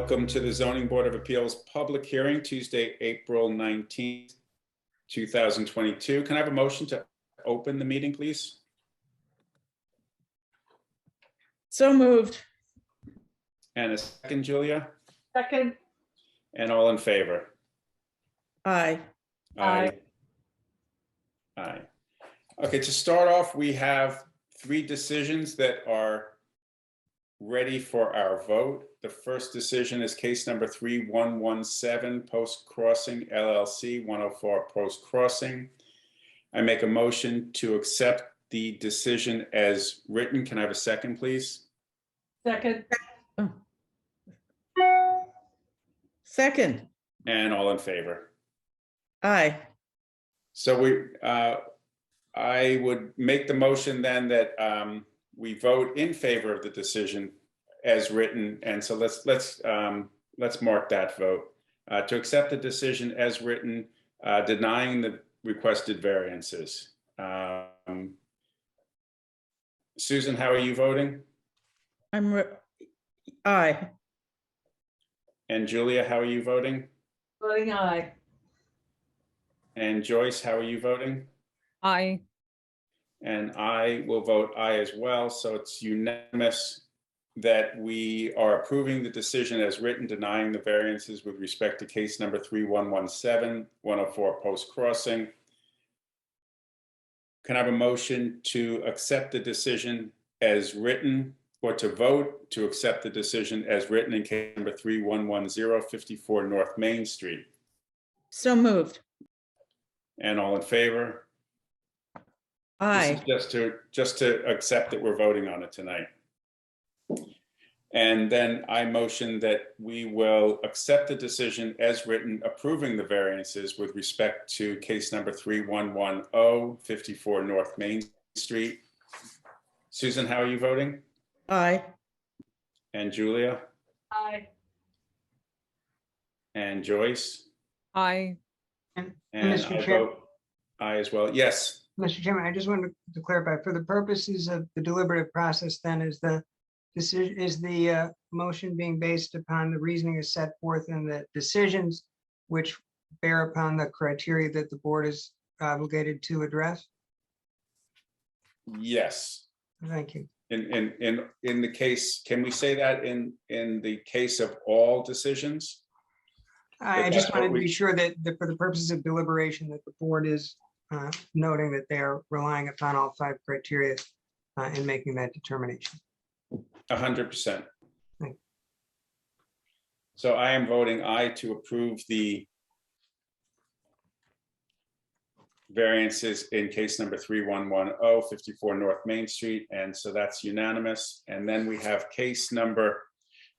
Welcome to the Zoning Board of Appeals public hearing, Tuesday, April 19th, 2022. Can I have a motion to open the meeting, please? So moved. And a second, Julia? Second. And all in favor? Aye. Aye. Aye. Okay, to start off, we have 3 decisions that are ready for our vote. The first decision is case number 3117, Post Crossing LLC, 104 Post Crossing. I make a motion to accept the decision as written. Can I have a second, please? Second. Second. And all in favor? Aye. So I would make the motion then that we vote in favor of the decision as written, and so let's mark that vote to accept the decision as written, denying the requested variances. Susan, how are you voting? Aye. And Julia, how are you voting? Voting aye. And Joyce, how are you voting? Aye. And I will vote aye as well. So it's unanimous that we are approving the decision as written, denying the variances with respect to case number 3117, 104 Post Crossing. Can I have a motion to accept the decision as written, or to vote to accept the decision as written in case number 3110, 54 North Main Street? So moved. And all in favor? Aye. This is just to accept that we're voting on it tonight. And then I motion that we will accept the decision as written, approving the variances with respect to case number 3110, 54 North Main Street. Susan, how are you voting? Aye. And Julia? Aye. And Joyce? Aye. And Mr. I Chair, vote aye as well. Yes. Mr. Chairman, I just wanted to clarify, for the purposes of the deliberative process, then is the decision, is the motion being based upon the reasoning is set forth in the decisions which bear upon the criteria that the board is obligated to address? Yes. Thank you. In the case, can we say that in the case of all decisions? I just wanted to be sure that for the purposes of deliberation, that the board is noting that they are relying upon all 5 criteria in making that determination. 100%. Thank you. So I am voting aye to approve the variances in case number 3110, 54 North Main Street. And so that's unanimous. And then we have case number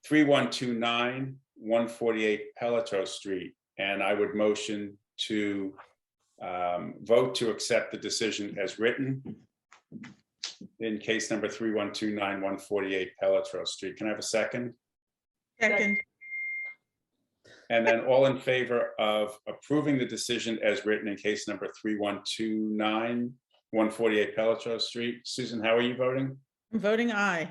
3129, 148 Palato Street. And I would motion to vote to accept the decision as written in case number 3129, 148 Palato Street. Can I have a second? Second. And then all in favor of approving the decision as written in case number 3129, 148 Palato Street. Susan, how are you voting? I'm voting aye.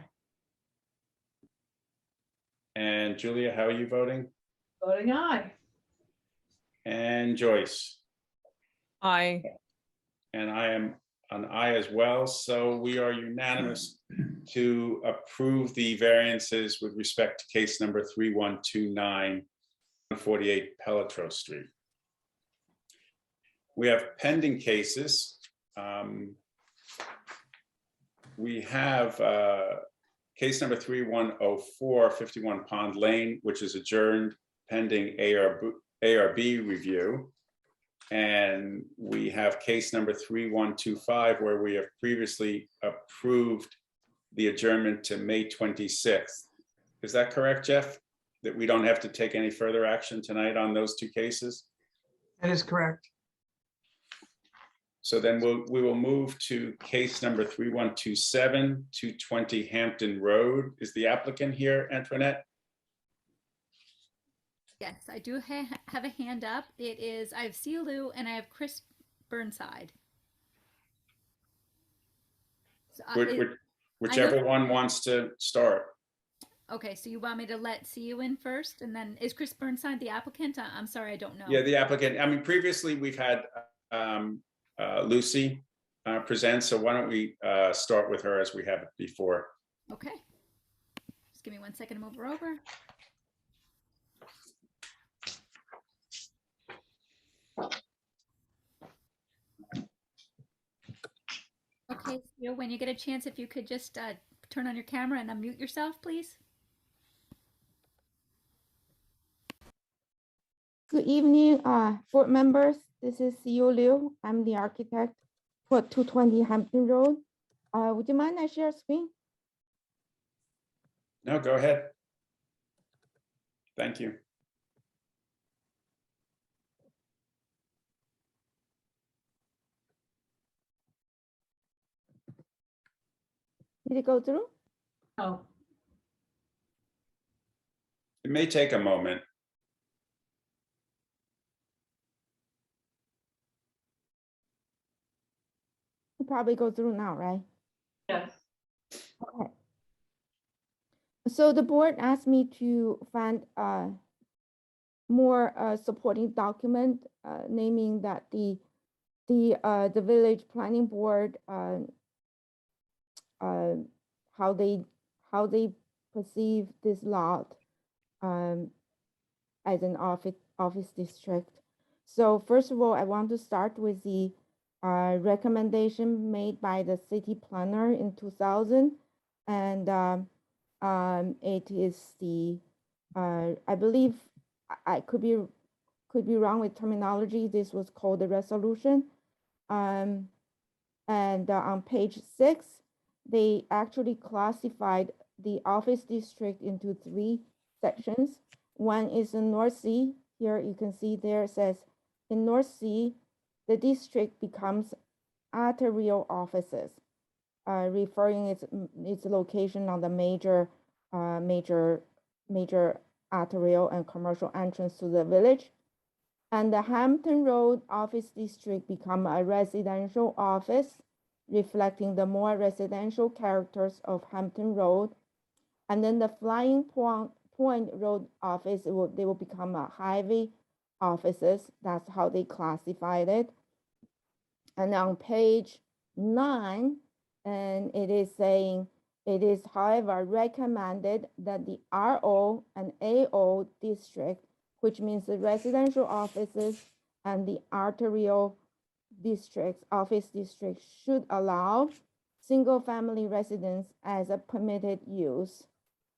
And Julia, how are you voting? Voting aye. And Joyce? Aye. And I am an aye as well. So we are unanimous to approve the variances with respect to case number 3129, 148 Palato Street. We have pending cases. We have case number 3104, 51 Pond Lane, which is adjourned pending ARB review. And we have case number 3125, where we have previously approved the adjournment to May 26th. Is that correct, Jeff? That we don't have to take any further action tonight on those 2 cases? That is correct. So then we will move to case number 3127, 220 Hampton Road. Is the applicant here, Antoinette? Yes, I do have a hand up. It is, I have Cialu and I have Chris Burnside. So, Whichever one wants to start. Okay, so you want me to let CU in first, and then is Chris Burnside the applicant? I'm sorry, I don't know. Yeah, the applicant, I mean, previously we've had Lucy present, so why don't we start with her as we have before? Okay. Just give me 1 second to move her over. Okay, CU, when you get a chance, if you could just turn on your camera and unmute yourself, please. Good evening, board members. This is CEO Liu. I'm the architect for 220 Hampton Road. Would you mind I share screen? No, go ahead. Thank you. Did it go through? Oh, It may take a moment. It probably go through now, right? yes. Okay. So the board asked me to find more supporting document, naming that the village planning board how they perceive this lot as an office district. So first of all, I want to start with the recommendation made by the city planner in 2000, and it is the I believe I could be wrong with terminology. This was called the resolution, and on page 6, they actually classified the office district into 3 sections. One is the North Sea. Here you can see there it says, in North Sea, the district becomes arterial offices, referring its location on the major arterial and commercial entrance to the village. And the Hampton Road office district become a residential office, reflecting the more residential characters of Hampton Road. And then the Flying Point Road office, they will become a highway offices. That's how they classified it. And on page 9, and it is saying, it is, however, recommended that the RO and AO district, which means the residential offices and the arterial districts, office districts, should allow single-family residence as a permitted use.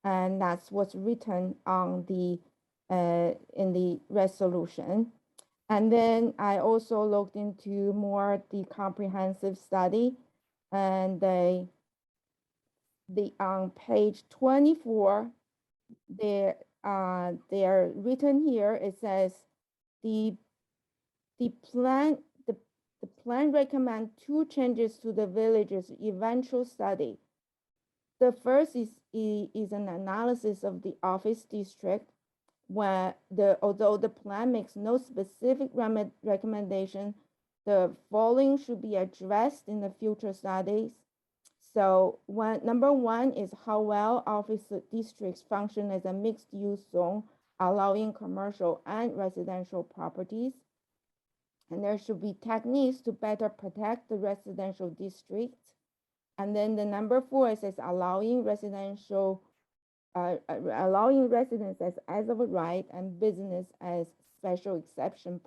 And that's what's written on the in the resolution. And then I also looked into more the comprehensive study, and the on page 24, they're written here. It says the plan recommend 2 changes to the village's eventual study. The first is an analysis of the office district, where although the plan makes no specific recommendation, the following should be addressed in the future studies. So number 1 is how well office districts function as a mixed-use zone, allowing commercial and residential properties. And there should be techniques to better protect the residential districts. And then the number 4 says allowing residents as of a right and business as special exception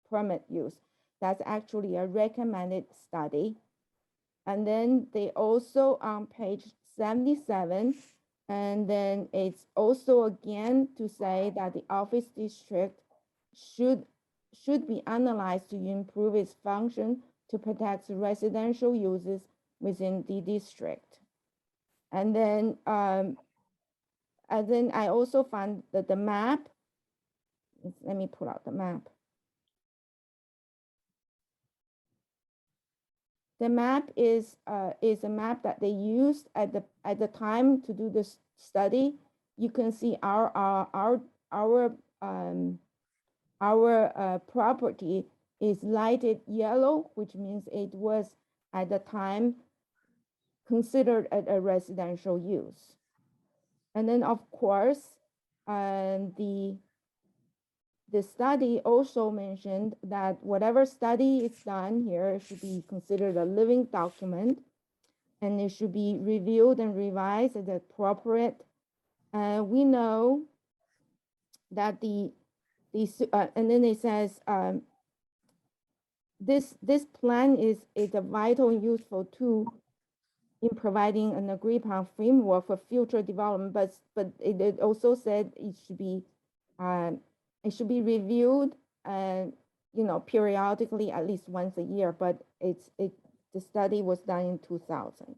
permit use. That's actually a recommended study. And then they also on page 77, and then it's also again to say that the office district should be analyzed to improve its function to protect residential uses within the district. And then I also found that the map, let me pull out the map. The map is a map that they used at the time to do this study. You can see our property is lighted yellow, which means it was at the time considered a residential use. And then of course, the study also mentioned that whatever study is done here should be considered a living document, and it should be reviewed and revised as appropriate. We know that and then it says this plan is a vital and useful tool in providing an agreed upon framework for future development, but it also said it should be reviewed periodically, at least once a year, but the study was done in 2000.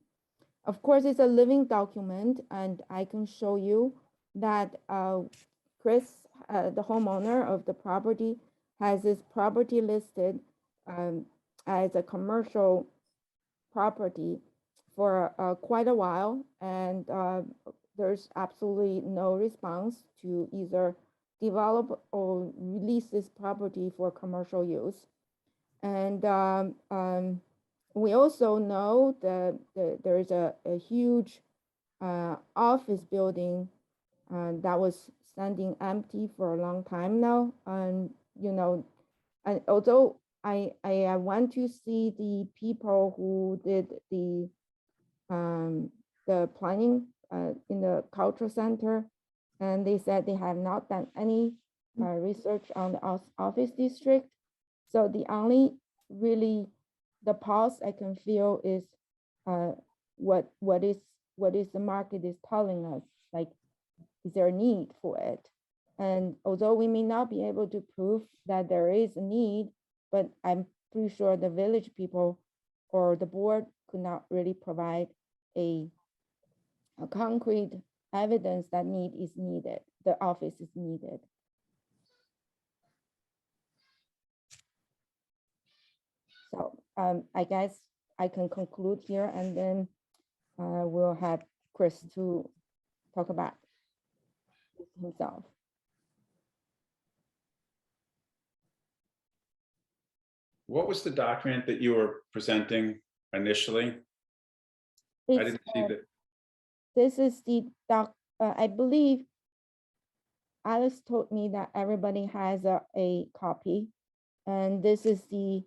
Of course, it's a living document, and I can show you that Chris, the homeowner of the property, has this property listed as a commercial property for quite a while, and there's absolutely no response to either develop or release this property for commercial use. And we also know that there's a huge office building that was standing empty for a long time now. And and although I want to see the people who did the planning in the cultural center, and they said they have not done any research on the office district. So the only really the pulse I can feel is what is the market is telling us, like, is there a need for it? And although we may not be able to prove that there is a need, but I'm pretty sure the village people or the board could not really provide a concrete evidence that need is needed, the office is needed. So I guess I can conclude here, and then we'll have Chris to talk about himself. What was the document that you were presenting initially? I didn't see that. This is the doc. I believe Alice told me that everybody has a copy, and this is the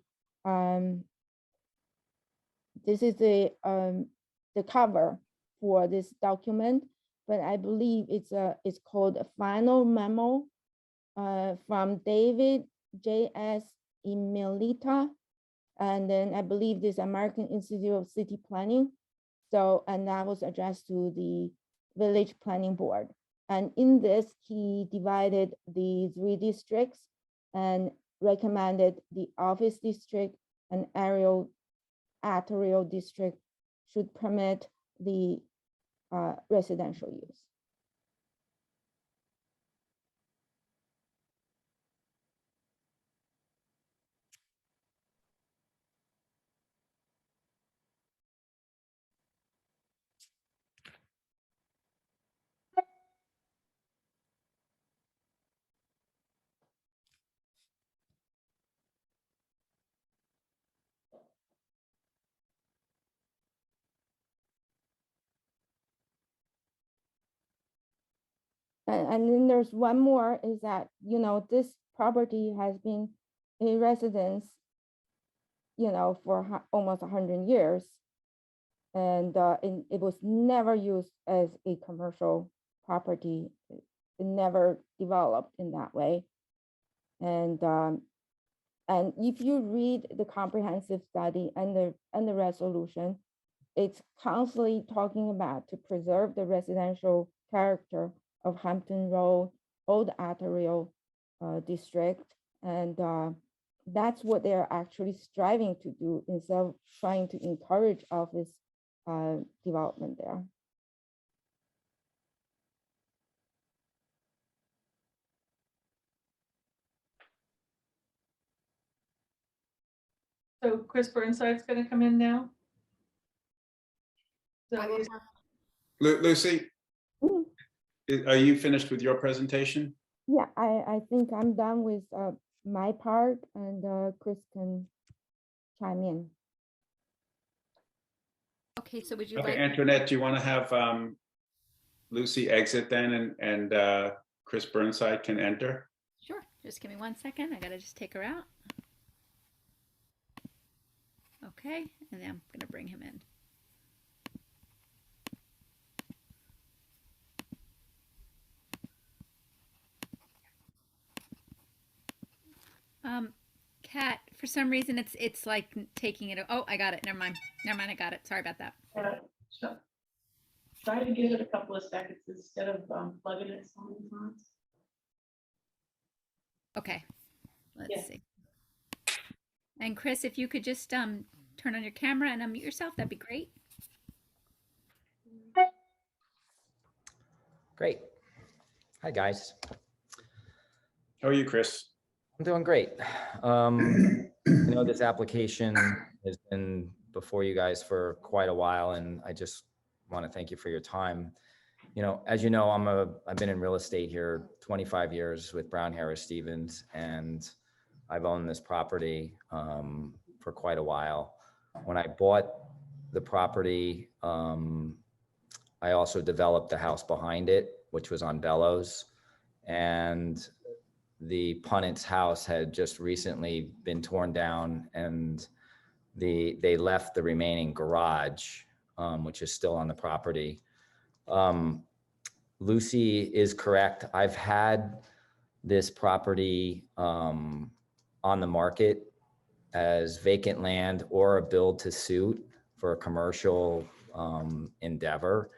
cover for this document. But I believe it's called a final memo from David J.S. Imelita, and then I believe this American Institute of City Planning. So, and that was addressed to the Village Planning Board. And in this, he divided the 3 districts and recommended the office district and arterial district should permit the residential use. And then there's one more, is that, this property has been a residence, for almost 100 years. And it was never used as a commercial property. It never developed in that way. And if you read the comprehensive study and the resolution, it's constantly talking about to preserve the residential character of Hampton Road, Old Arterial District. And that's what they're actually striving to do, instead of trying to encourage office development there. So Chris Burnside's gonna come in now? So I will he's- have- Lucy, Mm. are you finished with your presentation? Yeah, I think I'm done with my part, and Chris can chime in. Okay, so would you Okay, like, Antoinette, do you want to have Lucy exit then and Chris Burnside can enter? Sure. Just give me 1 second. I gotta just take her out. Okay, and then I'm gonna bring him in. Kat, for some reason it's like taking it. Oh, I got it. Never mind. Never mind. I got it. Sorry about that. So try to give it a couple of seconds instead of plugging it so many times. Okay. Let's Yeah. see. And Chris, if you could just turn on your camera and unmute yourself, that'd be great. Great. Hi, guys. How are you, Chris? I'm doing great. This application has been before you guys for quite a while, and I just want to thank you for your time. As you know, I've been in real estate here 25 years with Brown Harris Stevens, and I've owned this property for quite a while. When I bought the property, I also developed the house behind it, which was on Bellows, and the Punnet's house had just recently been torn down, and they left the remaining garage, which is still on the property. Lucy is correct. I've had this property on the market as vacant land or a build to suit for a commercial endeavor.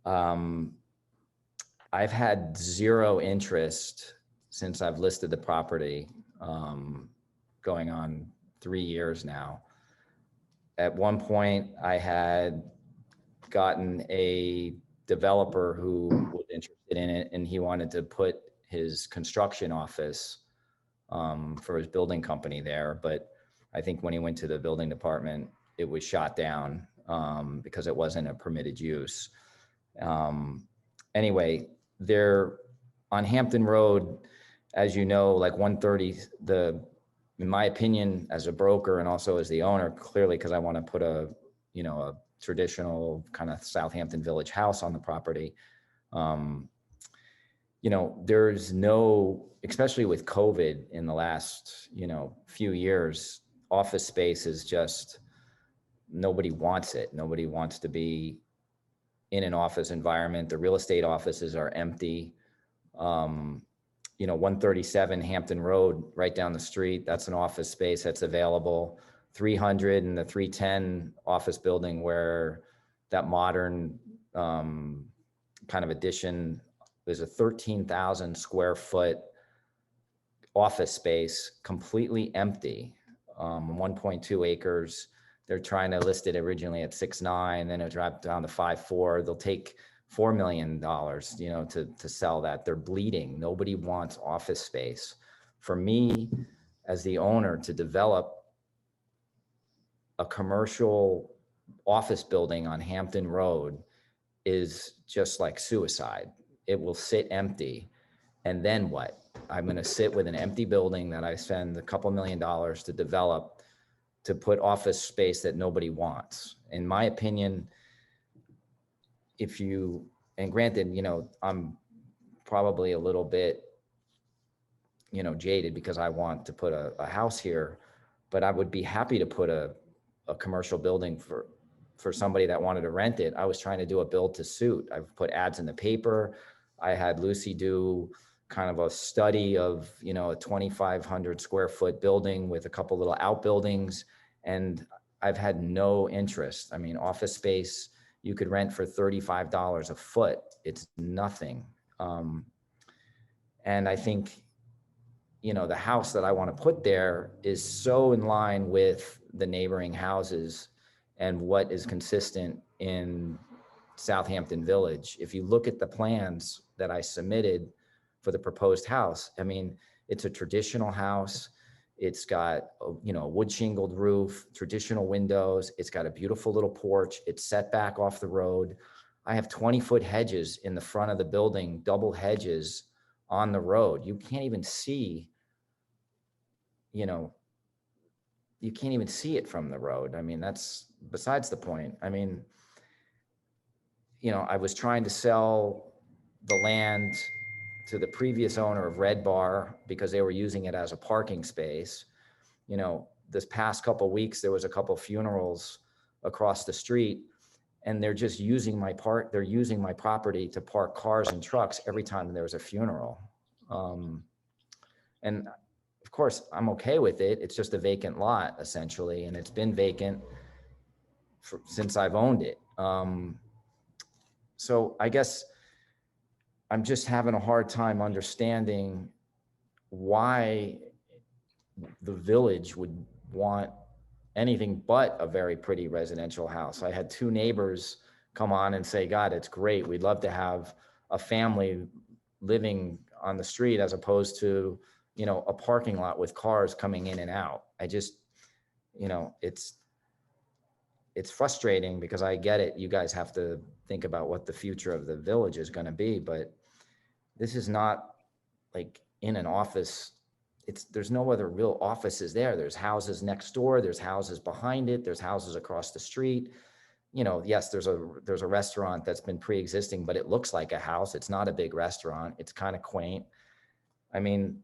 I've had zero interest since I've listed the property, going on 3 years now. At one point, I had gotten a developer who was interested in it, and he wanted to put his construction office for his building company there. But I think when he went to the building department, it was shot down because it wasn't a permitted use. Anyway, there on Hampton Road, as you know, like 130, in my opinion, as a broker and also as the owner, clearly, because I want to put a traditional kind of Southampton Village house on the property. There's no, especially with COVID in the last, few years, office space is just, nobody wants it. Nobody wants to be in an office environment. The real estate offices are empty. 137 Hampton Road, right down the street, that's an office space that's available. 300 and the 310 office building where that modern kind of addition, there's a 13,000 square foot office space, completely empty, 1.2 acres. They're trying to list it originally at 6.9, then it dropped down to 5.4. They'll take $4 million, to sell that. They're bleeding. Nobody wants office space. For me, as the owner, to develop a commercial office building on Hampton Road is just like suicide. It will sit empty. And then what? I'm going to sit with an empty building that I spend a couple $1 million to develop to put office space that nobody wants. In my opinion, and granted, I'm probably a little bit, jaded because I want to put a house here, but I would be happy to put a commercial building for somebody that wanted to rent it. I was trying to do a build to suit. I've put ads in the paper. I had Lucy do kind of a study of, a 2,500 square foot building with a couple little outbuildings, and I've had no interest. I mean, office space, you could rent for $35 a foot. It's nothing. And I think, the house that I want to put there is so in line with the neighboring houses and what is consistent in Southampton Village. If you look at the plans that I submitted for the proposed house, I mean, it's a traditional house. It's got, a wood shingled roof, traditional windows. It's got a beautiful little porch. It's set back off the road. I have 20-foot hedges in the front of the building, double hedges on the road. You can't even see, you can't even see it from the road. I mean, that's besides the point. I mean, I was trying to sell the land to the previous owner of Red Bar because they were using it as a parking space. This past couple of weeks, there was a couple of funerals across the street, and they're just using they're using my property to park cars and trucks every time there was a funeral. And of course, I'm okay with it. It's just a vacant lot, essentially, and it's been vacant since I've owned it. So I guess I'm just having a hard time understanding why the village would want anything but a very pretty residential house. I had 2 neighbors come on and say, God, it's great. We'd love to have a family living on the street as opposed to, a parking lot with cars coming in and out. I just, it's frustrating because I get it. You guys have to think about what the future of the village is going to be, but this is not like in an office. There's no other real offices there. There's houses next door. There's houses behind it. There's houses across the street. Yes, there's a restaurant that's been pre-existing, but it looks like a house. It's not a big restaurant. It's kind of quaint. I mean,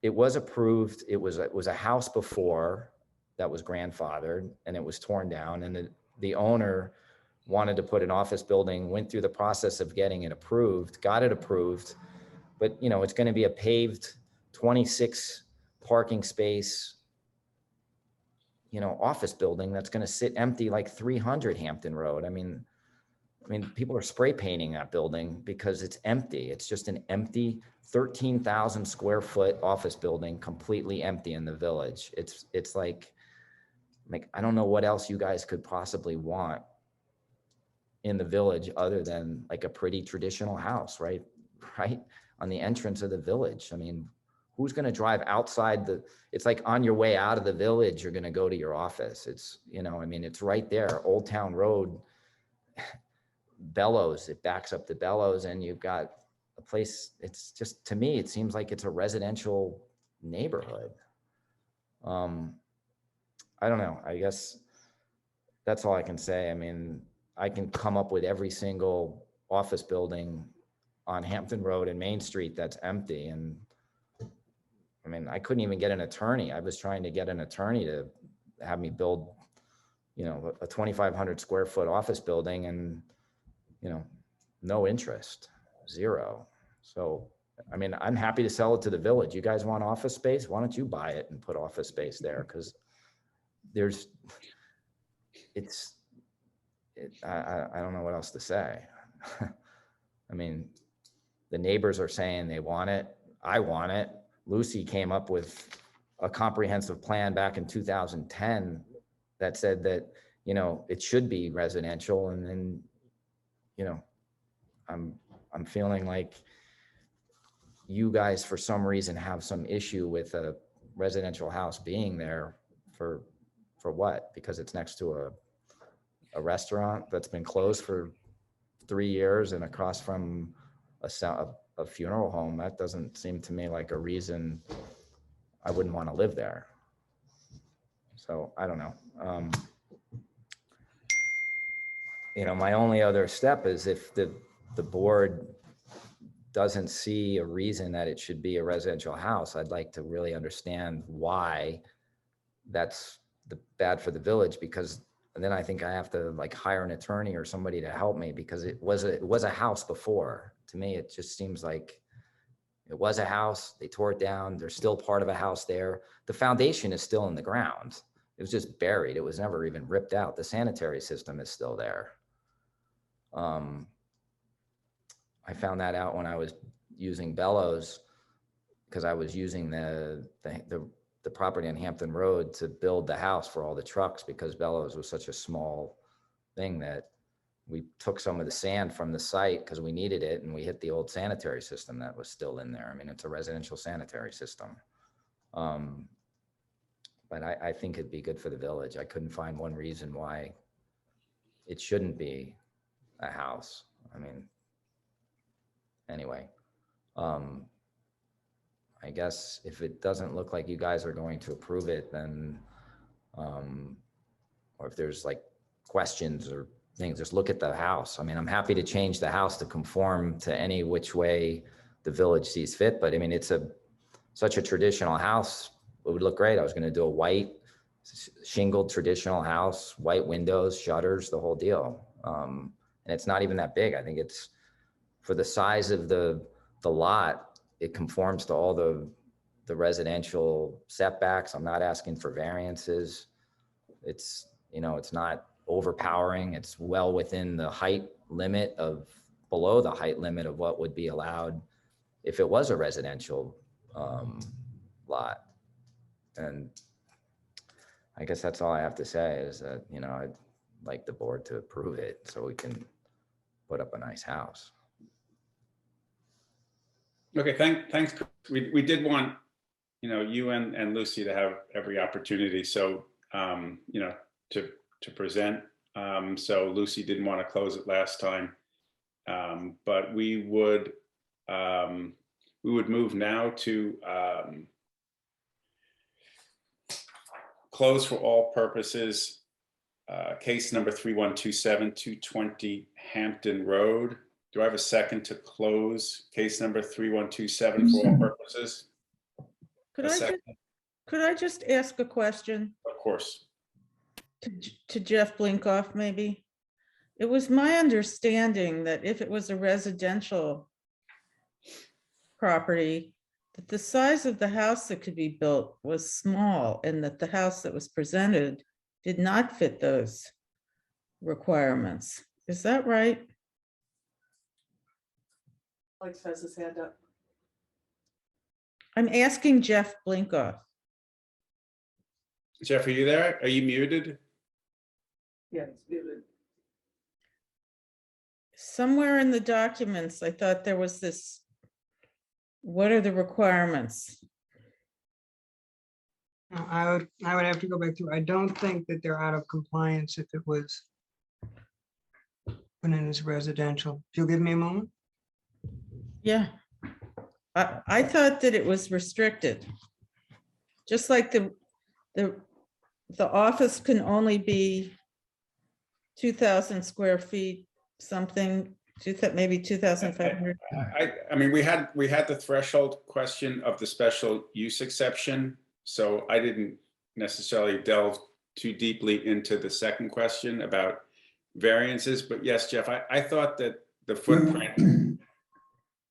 it was approved. It was a house before that was grandfathered, and it was torn down. And the owner wanted to put an office building, went through the process of getting it approved, got it approved, but it's going to be a paved 26 parking space, office building that's going to sit empty like 300 Hampton Road. I mean, people are spray painting that building because it's empty. It's just an empty 13,000 square foot office building, completely empty in the village. It's like, I don't know what else you guys could possibly want in the village other than like a pretty traditional house, right on the entrance of the village. I mean, who's going to drive outside it's like on your way out of the village, you're going to go to your office. It's, it's right there. Old Town Road, Bellows, it backs up to Bellows, and you've got a place. It's just, to me, it seems like it's a residential neighborhood. I don't know. I guess that's all I can say. I mean, I can come up with every single office building on Hampton Road and Main Street that's empty. And I couldn't even get an attorney. I was trying to get an attorney to have me build, a 2,500 square foot office building, and, no interest, zero. So, I'm happy to sell it to the village. You guys want office space? Why don't you buy it and put office space there? Because I don't know what else to say. The neighbors are saying they want it. I want it. Lucy came up with a comprehensive plan back in 2010 that said that, it should be residential. And then, I'm feeling like you guys, for some reason, have some issue with a residential house being there for what? Because it's next to a restaurant that's been closed for 3 years and across from a funeral home. That doesn't seem to me like a reason I wouldn't want to live there. So I don't know. My only other step is if the board doesn't see a reason that it should be a residential house, I'd like to really understand why that's bad for the village, because then I think I have to hire an attorney or somebody to help me, because it was a house before. To me, it just seems like it was a house. They tore it down. There's still part of a house there. The foundation is still in the ground. It was just buried. It was never even ripped out. The sanitary system is still there. I found that out when I was using Bellows, because I was using the property on Hampton Road to build the house for all the trucks, because Bellows was such a small thing that we took some of the sand from the site because we needed it, and we hit the old sanitary system that was still in there. It's a residential sanitary system. But I think it'd be good for the village. I couldn't find one reason why it shouldn't be a house. Anyway, I guess if it doesn't look like you guys are going to approve it, then, or if there's questions or things. Just look at the house. I mean, I'm happy to change the house to conform to any which way the village sees fit, but I mean, it's such a traditional house. It would look great. I was going to do a white shingled traditional house, white windows, shutters, the whole deal. And it's not even that big. I think it's, for the size of the lot, it conforms to all the residential setbacks. I'm not asking for variances. It's, it's not overpowering. It's well within the height limit of, below the height limit of what would be allowed if it was a residential lot. And I guess that's all I have to say is that, I'd like the board to approve it so we can put up a nice house. Okay, thanks. We did want, you and Lucy to have every opportunity. So, to present. So Lucy didn't want to close it last time. But we would move now to close for all purposes. Case number 3127, 220 Hampton Road. Do I have a second to close case number 3127 for all purposes? Could I just ask a question Of course. to Jeff Blinkoff, maybe? It was my understanding that if it was a residential property, that the size of the house that could be built was small, and that the house that was presented did not fit those requirements. Is that right? Alex has his hand up. I'm asking Jeff Blinkoff. Jeff, are you there? Are you muted? Yeah, it's muted. Somewhere in the documents, I thought there was this, what are the requirements? I would have to go back to, I don't think that they're out of compliance if it was put in as residential. If you'll give me a moment. Yeah. I thought that it was restricted. Just like the office can only be 2,000 square feet, something, maybe 2,500. I mean, we had the threshold question of the special use exception. So I didn't necessarily delve too deeply into the second question about variances, but yes, Jeff, I thought that the footprint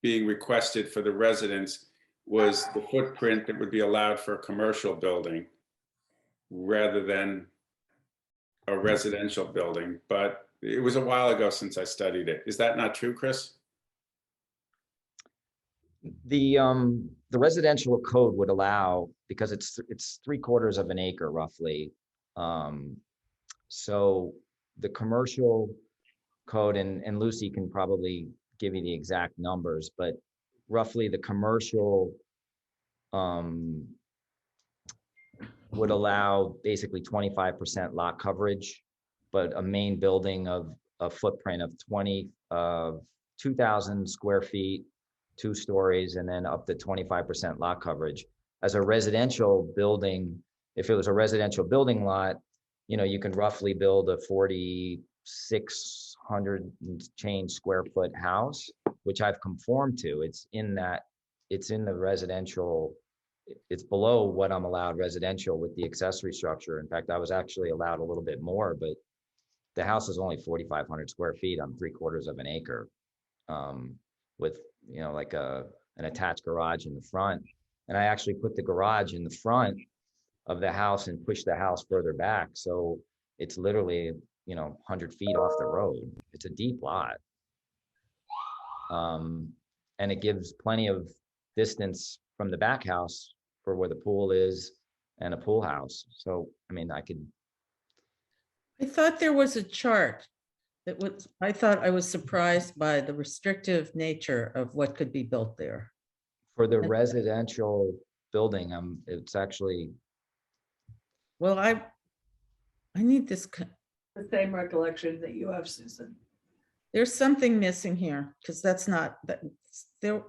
being requested for the residents was the footprint that would be allowed for a commercial building rather than a residential building. But it was a while ago since I studied it. Is that not true, Chris? The residential code would allow, because it's 3/4 of an acre roughly. So the commercial code, and Lucy can probably give you the exact numbers, but roughly the commercial would allow basically 25% lot coverage, but a main building of a footprint of 2,000 square feet, 2 stories, and then up to 25% lot coverage. As a residential building, if it was a residential building lot, you can roughly build a 4,600 and change square foot house, which I've conformed to. It's in the residential, it's below what I'm allowed residential with the accessory structure. In fact, I was actually allowed a little bit more, but the house is only 4,500 square feet on 3/4 of an acre, with like an attached garage in the front. And I actually put the garage in the front of the house and pushed the house further back, so it's literally 100 feet off the road. It's a deep lot, and it gives plenty of distance from the back house for where the pool is and a pool house. So I mean, I thought there was a chart that was, I thought I was surprised by the restrictive nature of what could be built there. for the residential building, it's actually, Well, I need this. The same recollection that you have, Susan. There's something missing here, because that's not that there.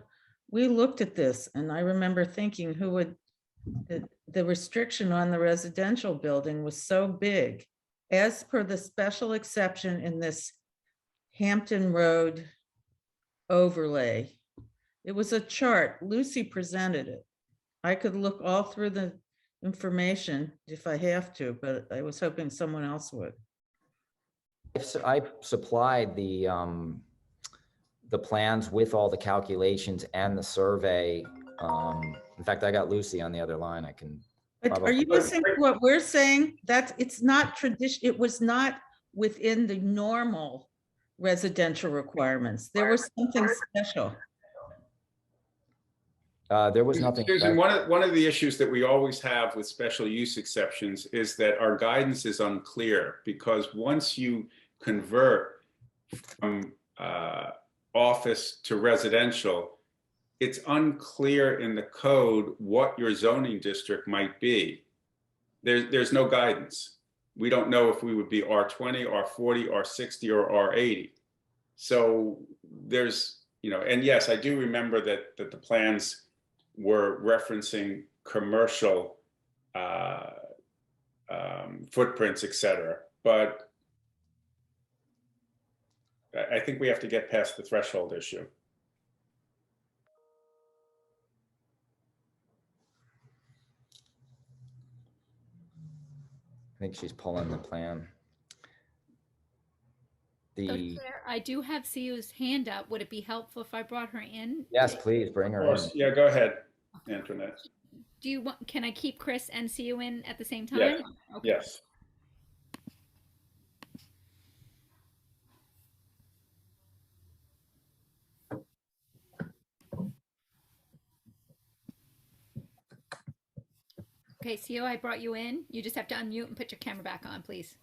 We looked at this and I remember thinking the restriction on the residential building was so big as per the special exception in this Hampton Road overlay. It was a chart. Lucy presented it. I could look all through the information if I have to, but I was hoping someone else would. I supplied the plans with all the calculations and the survey. In fact, I got Lucy on the other line. I can. But are you listening to what we're saying? That's, it's not tradition, it was not within the normal residential requirements. There was something special. There was nothing. Susan, one of the issues that we always have with special use exceptions is that our guidance is unclear, because once you convert from office to residential, it's unclear in the code what your zoning district might be. There's no guidance. We don't know if we would be R20, R40, R60, or R80. So there's, you know, and yes, I do remember that the plans were referencing commercial footprints, et cetera. But I think we have to get past the threshold issue. I think she's pulling the plan. So Claire, I do have CU's hand up. Would it be helpful if I brought her in? Yes, please bring her in. Yeah, go ahead, Antoinette. Do you want, can I keep Chris and CU in at the same time? Yes. Okay. Yes. Okay, CU, I brought you in. You just have to unmute and put your camera back on, please.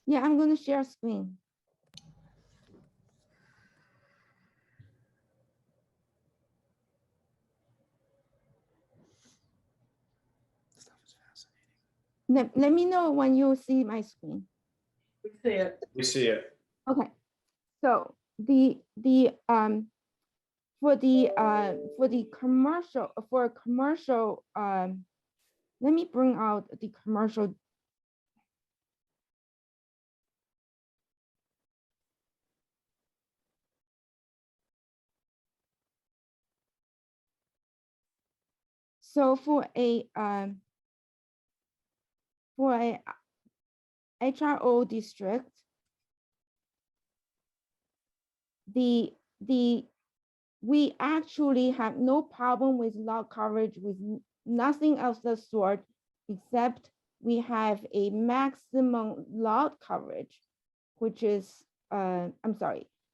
Yeah, I'm going to share screen. Let me know when you see my screen. We see it. We see it. Okay, so for the commercial, let me bring out the commercial. So for a HRO district, we actually have no problem with lot coverage with nothing else of the sort, except we have a maximum lot coverage, which is,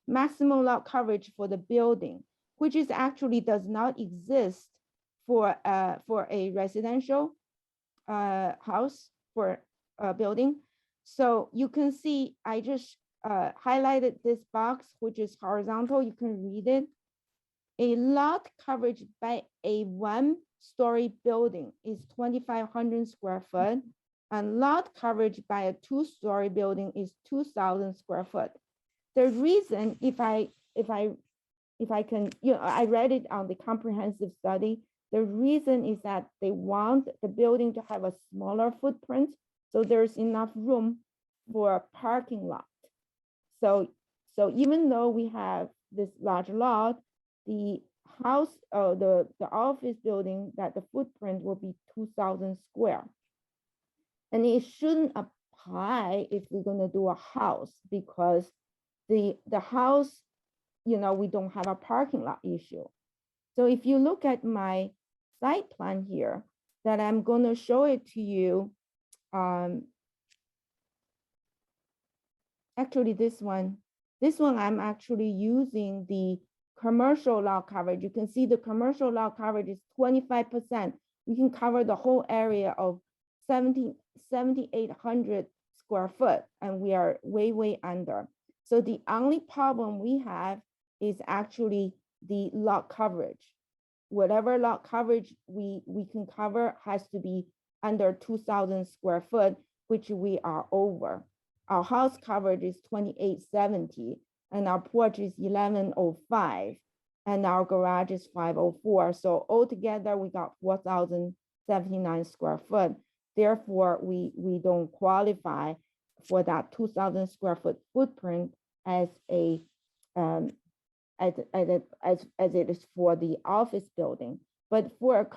maximum lot coverage for the building, which is actually does not exist for a residential house, for a building. So you can see, I just highlighted this box, which is horizontal. You can read it. A lot coverage by a one-story building is 2,500 square foot, and lot coverage by a two-story building is 2,000 square foot. The reason, if I can, I read it on the comprehensive study. The reason is that they want the building to have a smaller footprint, so there's enough room for a parking lot. So even though we have this large lot, the house, the office building, that the footprint will be 2,000 square. And it shouldn't apply if we're gonna do a house, because the house, we don't have a parking lot issue. So if you look at my site plan here, that I'm gonna show it to you, actually this one I'm actually using the commercial lot coverage. You can see the commercial lot coverage is 25%. We can cover the whole area of 7,800 square foot, and we are way under. So the only problem we have is actually the lot coverage. Whatever lot coverage we can cover has to be under 2,000 square foot, which we are over. Our house coverage is 2,870, and our porch is 1,105. and our garage is 504. So altogether, we got 4,079 square foot. Therefore, we don't qualify for that 2,000 square foot footprint as a as it is for the office building. But for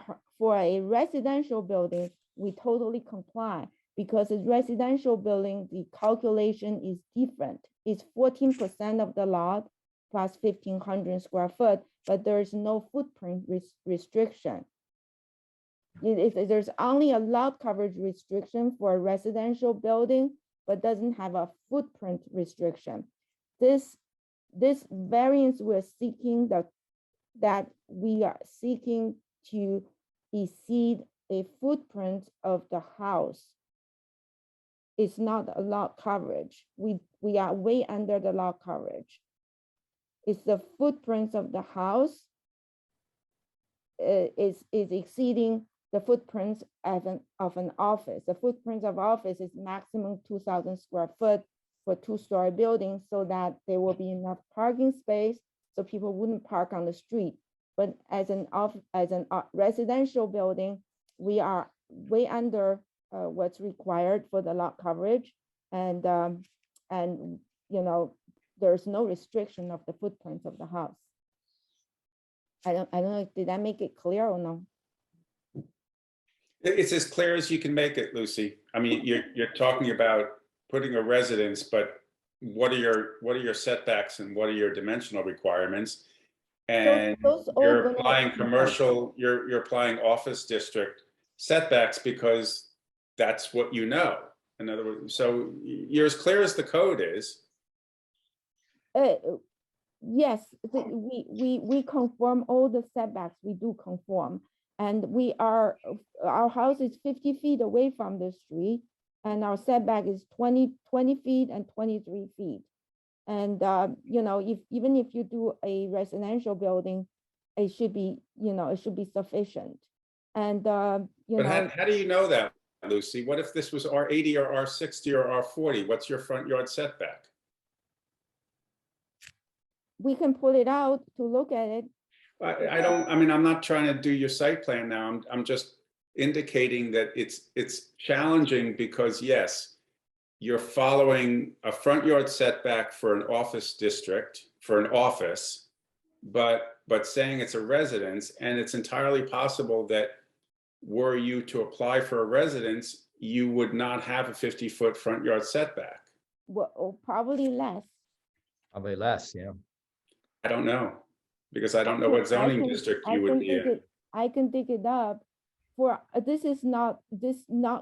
a residential building, we totally comply, because a residential building, the calculation is different. It's 14% of the lot plus 1,500 square foot, but there is no footprint restriction. There's only a lot coverage restriction for a residential building, but doesn't have a footprint restriction. This variance we're seeking, that we are seeking to exceed a footprint of the house. It's not a lot coverage. We are way under the lot coverage. It's the footprints of the house is exceeding the footprints of an office. The footprints of office is maximum 2,000 square foot for two-story buildings, so that there will be enough parking space so people wouldn't park on the street. But as an residential building, we are way under what's required for the lot coverage, and you know, there's no restriction of the footprints of the house. I don't know, did I make it clear or no? It's as clear as you can make it, Lucy. I mean, you're talking about putting a residence, but what are your setbacks and what are your dimensional requirements? And Those all you're gonna- applying commercial, you're applying office district setbacks because that's what you know. In other words, so you're as clear as the code is. Yes, we conform all the setbacks, we do conform. And our house is 50 feet away from the street, and our setback is 20 feet and 23 feet. And, you know, even if you do a residential building, it should be, you know, it should be sufficient. And, you But know. how do you know that, Lucy? What if this was R80 or R60 or R40? What's your front yard setback? We can pull it out to look at it. I mean, I'm not trying to do your site plan now. I'm just indicating that it's challenging because yes, you're following a front yard setback for an office district, for an office, but saying it's a residence, and it's entirely possible that were you to apply for a residence, you would not have a 50-foot front yard setback. Well, probably less. Probably less, yeah. I don't know, because I don't know what zoning district you would be in. I can dig it up. For this not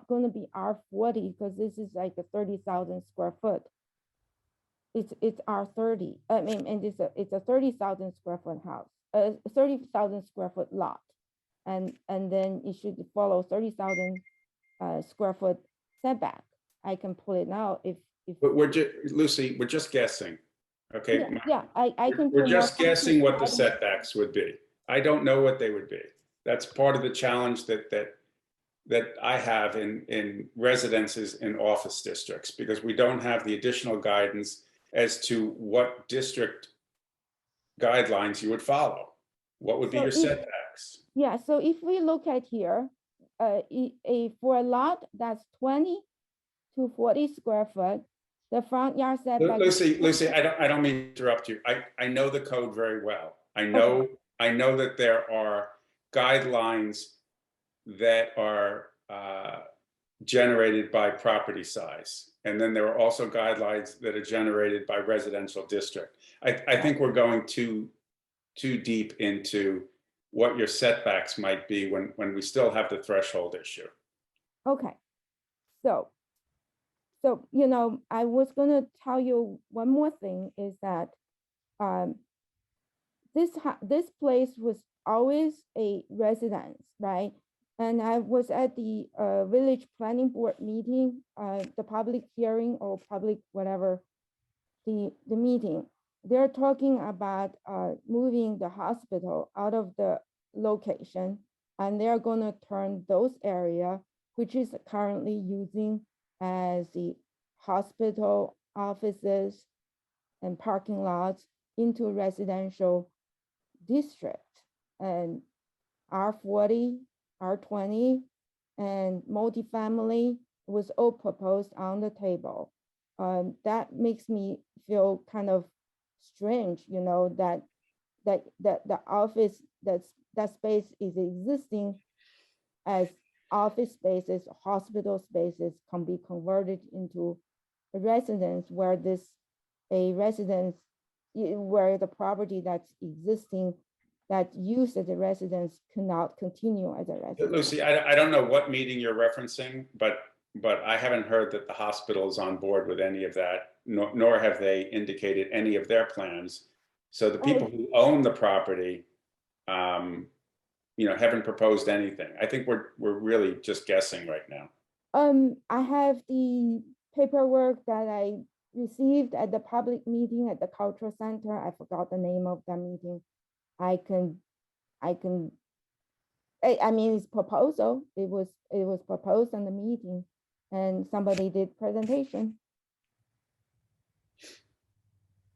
going to be R40, because this is like a 30,000 square foot. It's R30. I mean, and it's a 30,000 square foot house, 30,000 square foot lot, and then it should follow 30,000 square foot setback. I can pull it out if. But Lucy, we're just guessing. Okay. Yeah, I can. We're just guessing what the setbacks would be. I don't know what they would be. That's part of the challenge that I have in residences in office districts, because we don't have the additional guidance as to what district guidelines you would follow. What would be your setbacks? Yeah, so if we look at here, for a lot that's 20 to 40 square foot, the front yard setback. Lucy, I don't mean to interrupt you. I know the code very well. I know that there are guidelines that are generated by property size. And then there are also guidelines that are generated by residential district. I think we're going too deep into what your setbacks might be when we still have the threshold issue. Okay, so, you know, I was gonna tell you one more thing is that this place was always a residence, right? And I was at the village planning board meeting, the public hearing or public whatever, the meeting. They're talking about moving the hospital out of the location, and they're gonna turn those area, which is currently using as the hospital offices and parking lots, into residential district, and R40, R20, and multifamily was all proposed on the table. That makes me feel kind of strange, you know, that the office, that space is existing as office spaces, hospital spaces can be converted into a residence where where the property that's existing that's used as a residence cannot continue as a residence. Lucy, I don't know what meeting you're referencing, but I haven't heard that the hospital is on board with any of that, nor have they indicated any of their plans. So the people who own the property, haven't proposed anything. I think we're really just guessing right now. I have the paperwork that I received at the public meeting at the cultural center. I forgot the name of the meeting. I mean, it's proposal. It was proposed in the meeting, and somebody did presentation.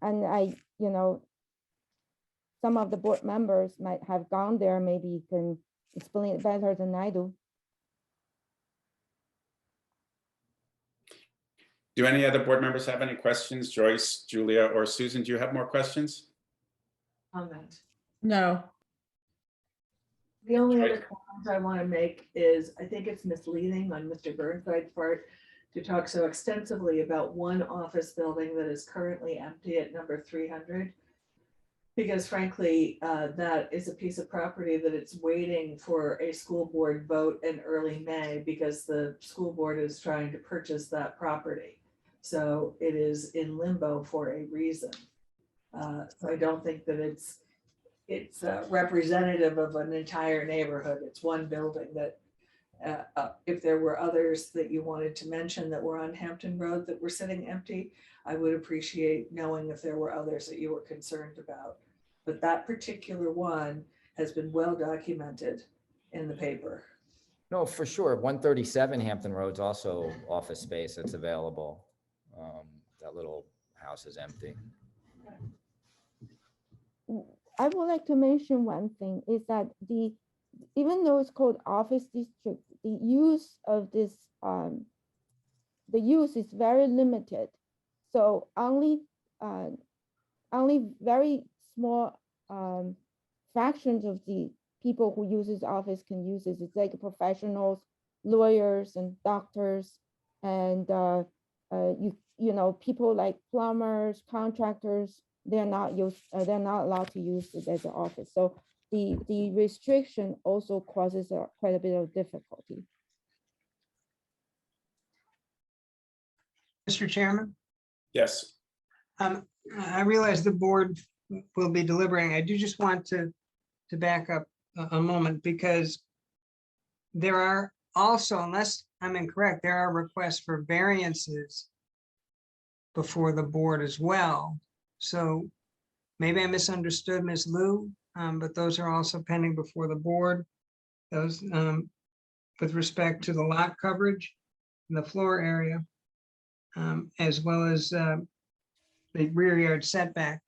And some of the board members might have gone there. Maybe you can explain it better than I do. Do any other board members have any questions? Joyce, Julia, or Susan, do you have more questions? Comment. No, The only other comment I want to make is, I think it's misleading on Mr. Burnside's part to talk so extensively about one office building that is currently empty at number 300. Because frankly, that is a piece of property that it's waiting for a school board vote in early May because the school board is trying to purchase that property. So it is in limbo for a reason. So I don't think that it's representative of an entire neighborhood. It's one building that if there were others that you wanted to mention that were on Hampton Road that were sitting empty, I would appreciate knowing if there were others that you were concerned about. But that particular one has been well documented in the paper. No, for sure. 137 Hampton Road's also office space that's available. That little house is empty. I would like to mention one thing is that even though it's called office district, the use of this, the use is very limited. So only very small fractions of the people who uses office can use it. It's like professionals, lawyers, and doctors, and people like plumbers, contractors. They're not allowed to use it as an office. So the restriction also causes quite a bit of difficulty. Mr. Chairman, Yes. I realize the board will be deliberating. I do just want to back up a moment because there are also, unless I'm incorrect, there are requests for variances before the board as well. So maybe I misunderstood Ms. Liu, but those are also pending before the board. Those with respect to the lot coverage and the floor area, as well as the rear yard setback.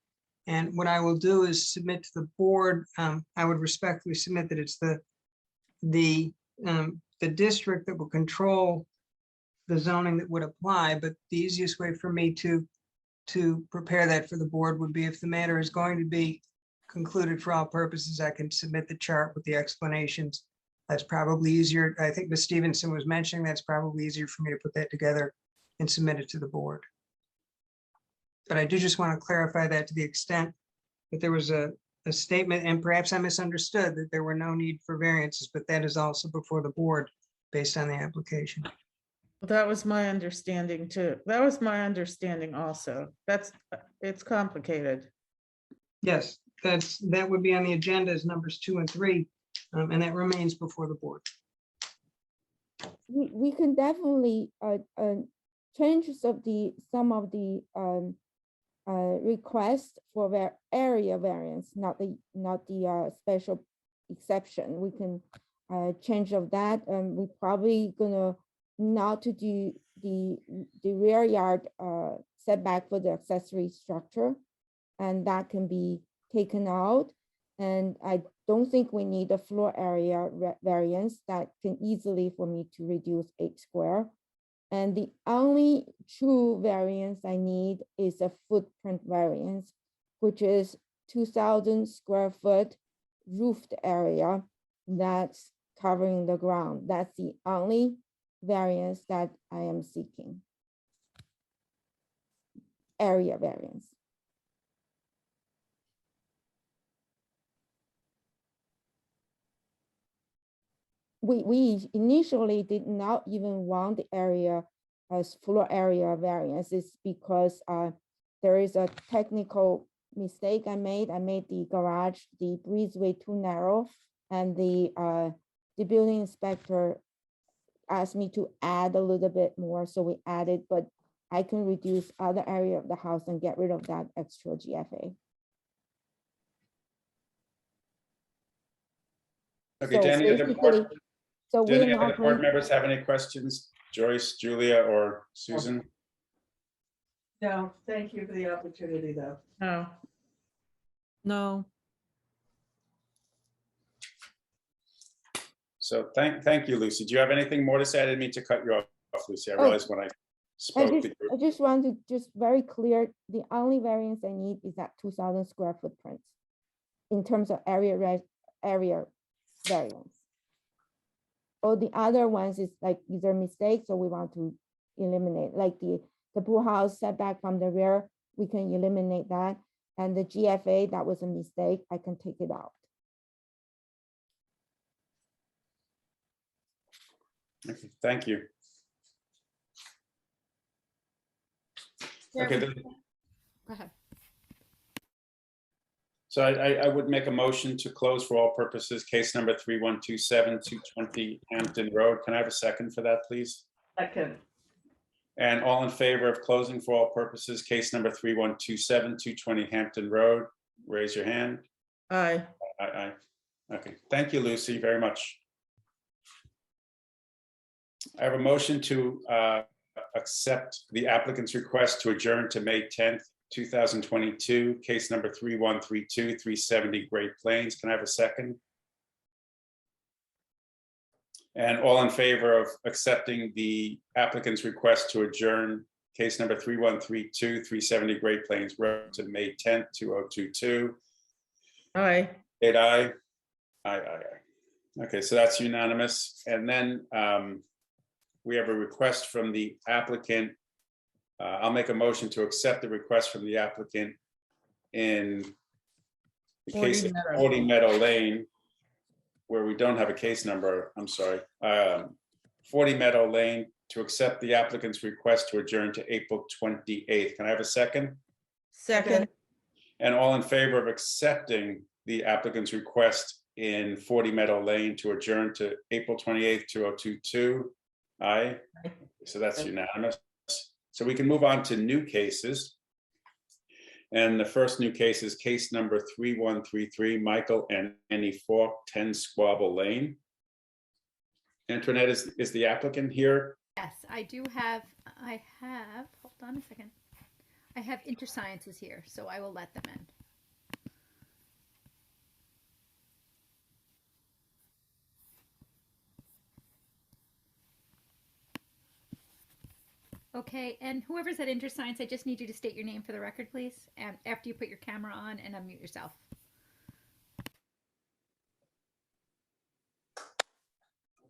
And what I will do is submit to the board. I would respectfully submit that it's the district that will control the zoning that would apply. But the easiest way for me to prepare that for the board would be if the matter is going to be concluded for all purposes, I can submit the chart with the explanations. That's probably easier. I think Ms. Stevenson was mentioning that's probably easier for me to put that together and submit it to the board. But I do just want to clarify that to the extent that there was a statement, and perhaps I misunderstood that there were no need for variances, but that is also before the board based on the application. that was my understanding too. That was my understanding also. It's complicated. Yes, that would be on the agenda as numbers 2 and 3, and that remains before the board. We can definitely change some of the request for area variance, not the special exception. We can change of that. We probably gonna not to do the rear yard setback for the accessory structure, and that can be taken out. And I don't think we need a floor area variance that can easily for me to reduce 8 square. And the only true variance I need is a footprint variance, which is 2,000 square foot roofed area that's covering the ground. That's the only variance that I am seeking. Area variance. We initially did not even want the area as floor area variances because there is a technical mistake I made. I made the garage, the breezeway too narrow, and the building inspector asked me to add a little bit more, so we added, but I can reduce other area of the house and get rid of that extra GFA. Okay, So do any other board, so do we're any other not board going, members have any questions? Joyce, Julia, or Susan? No, thank you for the opportunity, though. No, No. So thank you, Lucy. Do you have anything more to say? I didn't mean to cut you off, Lucy. I Oh, realized when I spoke that you I just want to just very clear, the only variance I need is that 2,000 square footprints in terms of area variance. All the other ones is like either mistakes or we want to eliminate, like the pool house setback from the rear, we can eliminate that. And the GFA, that was a mistake, I can take it out. Okay, thank you. Okay, Go ahead. so I would make a motion to close for all purposes, case number 3127, 220 Hampton Road. Can I have a second for that, please? Second. And all in favor of closing for all purposes, case number 3127, 220 Hampton Road, raise your hand. aye. Aye. Okay, thank you, Lucy, very much. I have a motion to accept the applicant's request to adjourn to May 10th, 2022, case number 3132, 370 Great Plains. Can I have a second? And all in favor of accepting the applicant's request to adjourn case number 3132, 370 Great Plains Road to May 10th, 2022. Aye. Aye. Okay, so that's unanimous. And then we have a request from the applicant. I'll make a motion to accept the request from the applicant in the 40 case of Meadow. 40 Meadow Lane, where we don't have a case number, I'm sorry. 40 Meadow Lane, to accept the applicant's request to adjourn to April 28th. Can I have a second? Second, And all in favor of accepting the applicant's request in 40 Meadow Lane to adjourn to April 28th, 2022? Aye. So that's unanimous. So we can move on to new cases. And the first new case is case number 3133, Michael and Annie Falk, 10 Squabble Lane. Antoinette is the applicant here. Yes, I have, hold on a second. I have InterSciences here, so I will let them in. Okay, and whoever's at InterScience, I just need you to state your name for the record, please, and after you put your camera on and unmute yourself.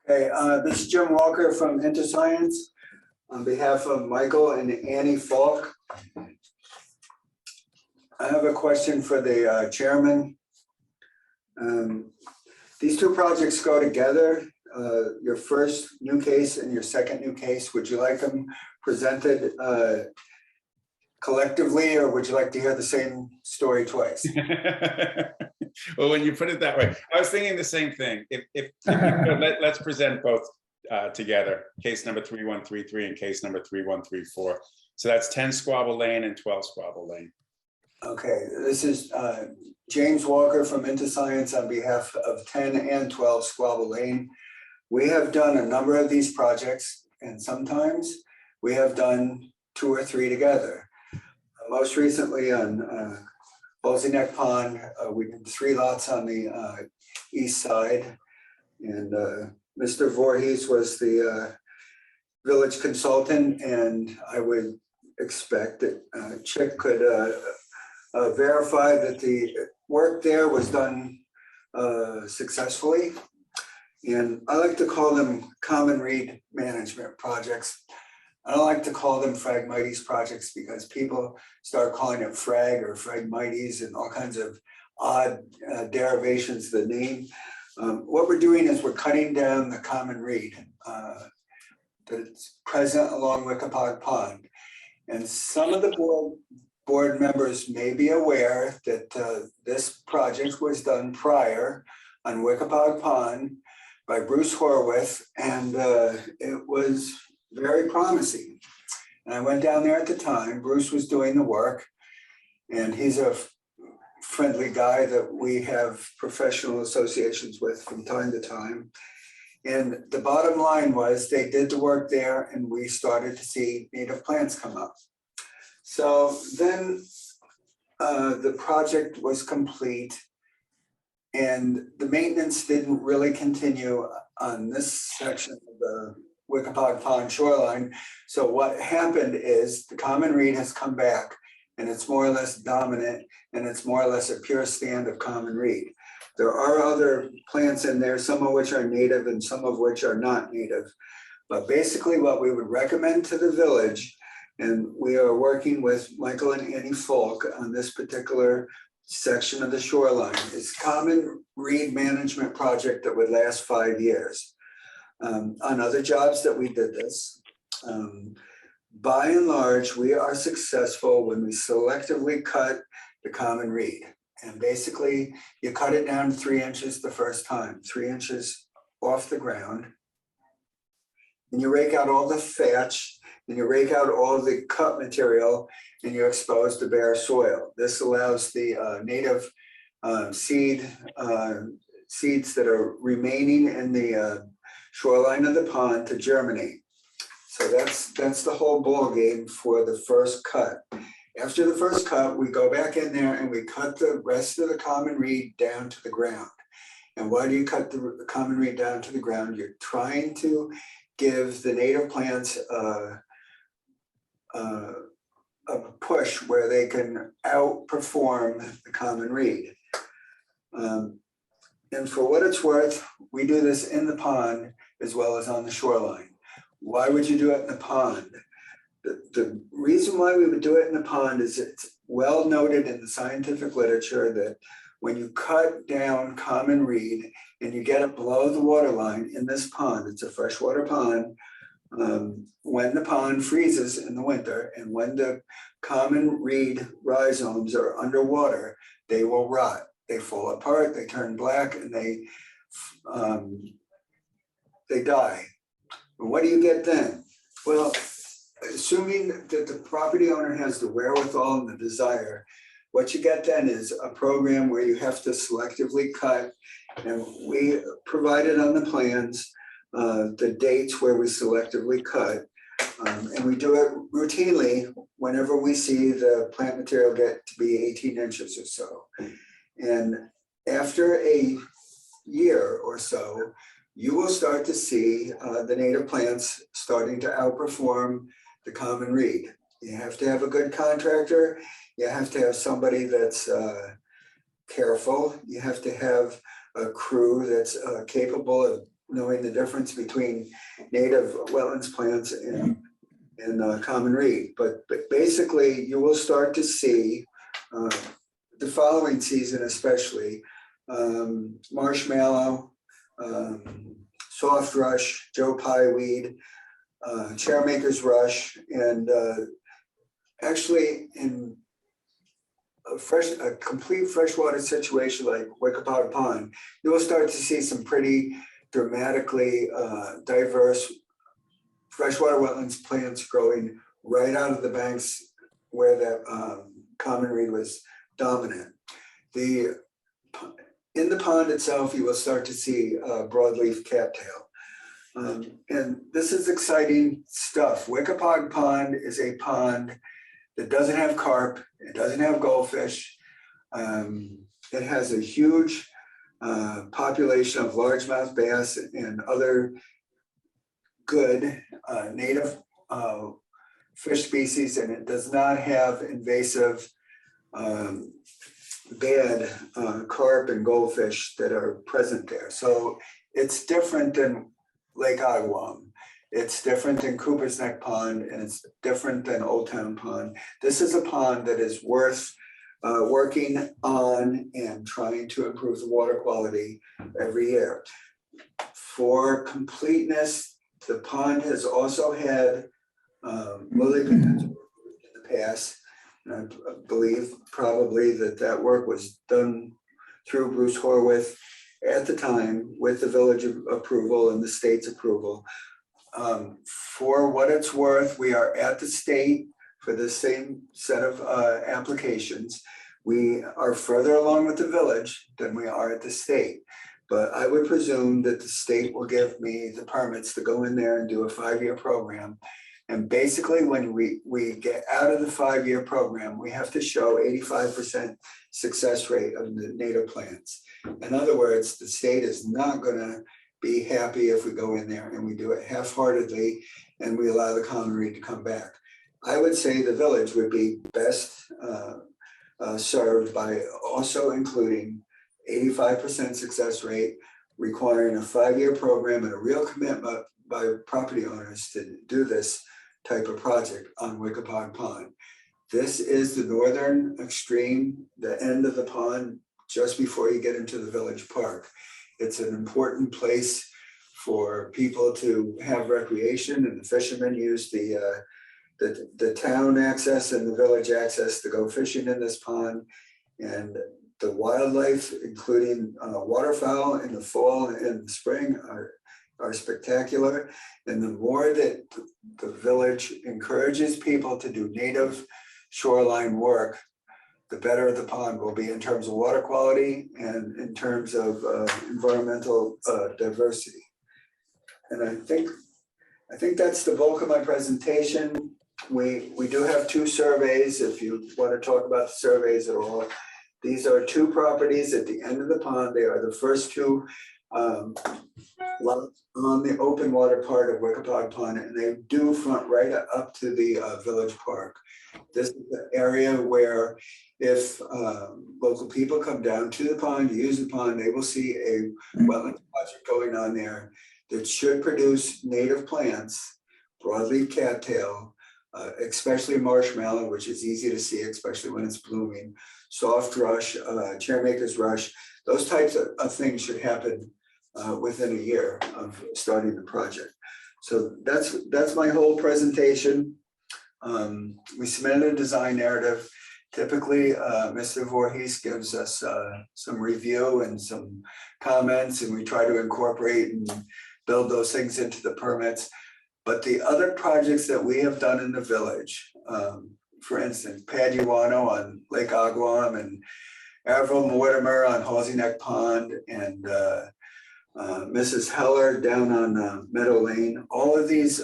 Okay, this is Jim Walker from InterScience on behalf of Michael and Annie Falk. I have a question for the chairman. These two projects go together. Your first new case and your second new case, would you like them presented collectively, or would you like to hear the same story twice? Well, when you put it that way, I was thinking the same thing. If you could, let's present both together, case number 3133 and case number 3134. So that's 10 Squabble Lane and 12 Squabble Lane. Okay, this is James Walker from InterScience on behalf of 10 and 12 Squabble Lane. We have done a number of these projects, and sometimes we have done 2 or 3 together. Most recently on Halsey Neck Pond, we did 3 lots on the east side. And Mr. Voorhees was the village consultant, and I would expect that Chick could verify that the work there was done successfully. And I like to call them common read management projects. I don't like to call them Phragmites projects because people start calling it frag or Phragmites and all kinds of odd derivations of the name. What we're doing is we're cutting down the common reed that's present along Wickapog Pond. And some of the board members may be aware that this project was done prior on Wickapog Pond by Bruce Horwith, and it was very promising. And I went down there at the time. Bruce was doing the work, and he's a friendly guy that we have professional associations with from time to time. And the bottom line was they did the work there, and we started to see native plants come up. So then the project was complete, and the maintenance didn't really continue on this section of the Wickapog Pond shoreline. So what happened is the common reed has come back, and it's more or less dominant, and it's more or less a pure stand of common reed. There are other plants in there, some of which are native and some of which are not native. But basically what we would recommend to the village, and we are working with Michael and Annie Folk on this particular section of the shoreline, is common reed management project that would last 5 years. On other jobs that we did this, by and large, we are successful when we selectively cut the common reed. And basically, you cut it down to 3 inches the first time, 3 inches off the ground. And you rake out all the thatch, and you rake out all the cut material, and you expose the bare soil. This allows the native seeds that are remaining in the shoreline of the pond to germinate. So that's the whole ball game for the first cut. After the first cut, we go back in there and we cut the rest of the common reed down to the ground. And why do you cut the common reed down to the ground? You're trying to give the native plants a push where they can outperform the common reed. And for what it's worth, we do this in the pond as well as on the shoreline. Why would you do it in the pond? The reason why we would do it in the pond is it's well noted in the scientific literature that when you cut down common reed and you get it below the water line in this pond, it's a freshwater pond, when the pond freezes in the winter and when the common reed rhizomes are underwater, they will rot. They fall apart, they turn black, and they die. And what do you get then? Well, assuming that the property owner has the wherewithal and the desire, what you get then is a program where you have to selectively cut, and we provided on the plans the dates where we selectively cut, and we do it routinely whenever we see the plant material get to be 18 inches or so. And after a year or so, you will start to see the native plants starting to outperform the common reed. You have to have a good contractor. You have to have somebody that's careful. You have to have a crew that's capable of knowing the difference between native wetlands plants and common reed. But basically, you will start to see the following season, especially marshmallow, soft rush, Joe Pye weed, chairmaker's rush, and actually in a complete freshwater situation like Wickapog Pond, you will start to see some pretty dramatically diverse freshwater wetlands plants growing right out of the banks where that common reed was dominant. In the pond itself, you will start to see broadleaf cattail. And this is exciting stuff. Wickapog Pond is a pond that doesn't have carp, it doesn't have goldfish. It has a huge population of largemouth bass and other good native fish species, and it does not have invasive bad carp and goldfish that are present there. So it's different than Lake Agawam. It's different than Cooper's Neck Pond, and it's different than Old Town Pond. This is a pond that is worth working on and trying to improve the water quality every year. For completeness, the pond has also had lily pads in the past. And I believe probably that work was done through Bruce Horwath at the time with the village approval and the state's approval. For what it's worth, we are at the state for the same set of applications. We are further along with the village than we are at the state. But I would presume that the state will give me the permits to go in there and do a 5-year program. And basically, when we get out of the 5-year program, we have to show 85% success rate of the native plants. In other words, the state is not going to be happy if we go in there and we do it half-heartedly and we allow the common reed to come back. I would say the village would be best served by also including 85% success rate, requiring a 5-year program and a real commitment by property owners to do this type of project on Wickapog Pond. This is the northern extreme, the end of the pond, just before you get into the village park. It's an important place for people to have recreation, and the fishermen use the town access and the village access to go fishing in this pond. And the wildlife, including waterfowl in the fall and the spring, are spectacular. And the more that the village encourages people to do native shoreline work, the better the pond will be in terms of water quality and in terms of environmental diversity. And I think that's the bulk of my presentation. We do have 2 surveys, if you want to talk about the surveys at all. These are 2 properties at the end of the pond. They are the first 2 lots on the open water part of Wickapog Pond, and they do front right up to the village park. This is the area where if local people come down to the pond, use the pond, they will see a wetland project going on there that should produce native plants, broadleaf cattail, especially marshmallow, which is easy to see, especially when it's blooming, soft rush, chairmaker's rush. Those types of things should happen within a year of starting the project. So that's my whole presentation. We submitted a design narrative. Typically, Mr. Voorhees gives us some review and some comments, and we try to incorporate and build those things into the permits. But the other projects that we have done in the village, for instance, Paduano on Lake Agawam and Avril Mortimer on Halsey Neck Pond, and Mrs. Heller down on Meadow Lane, all of these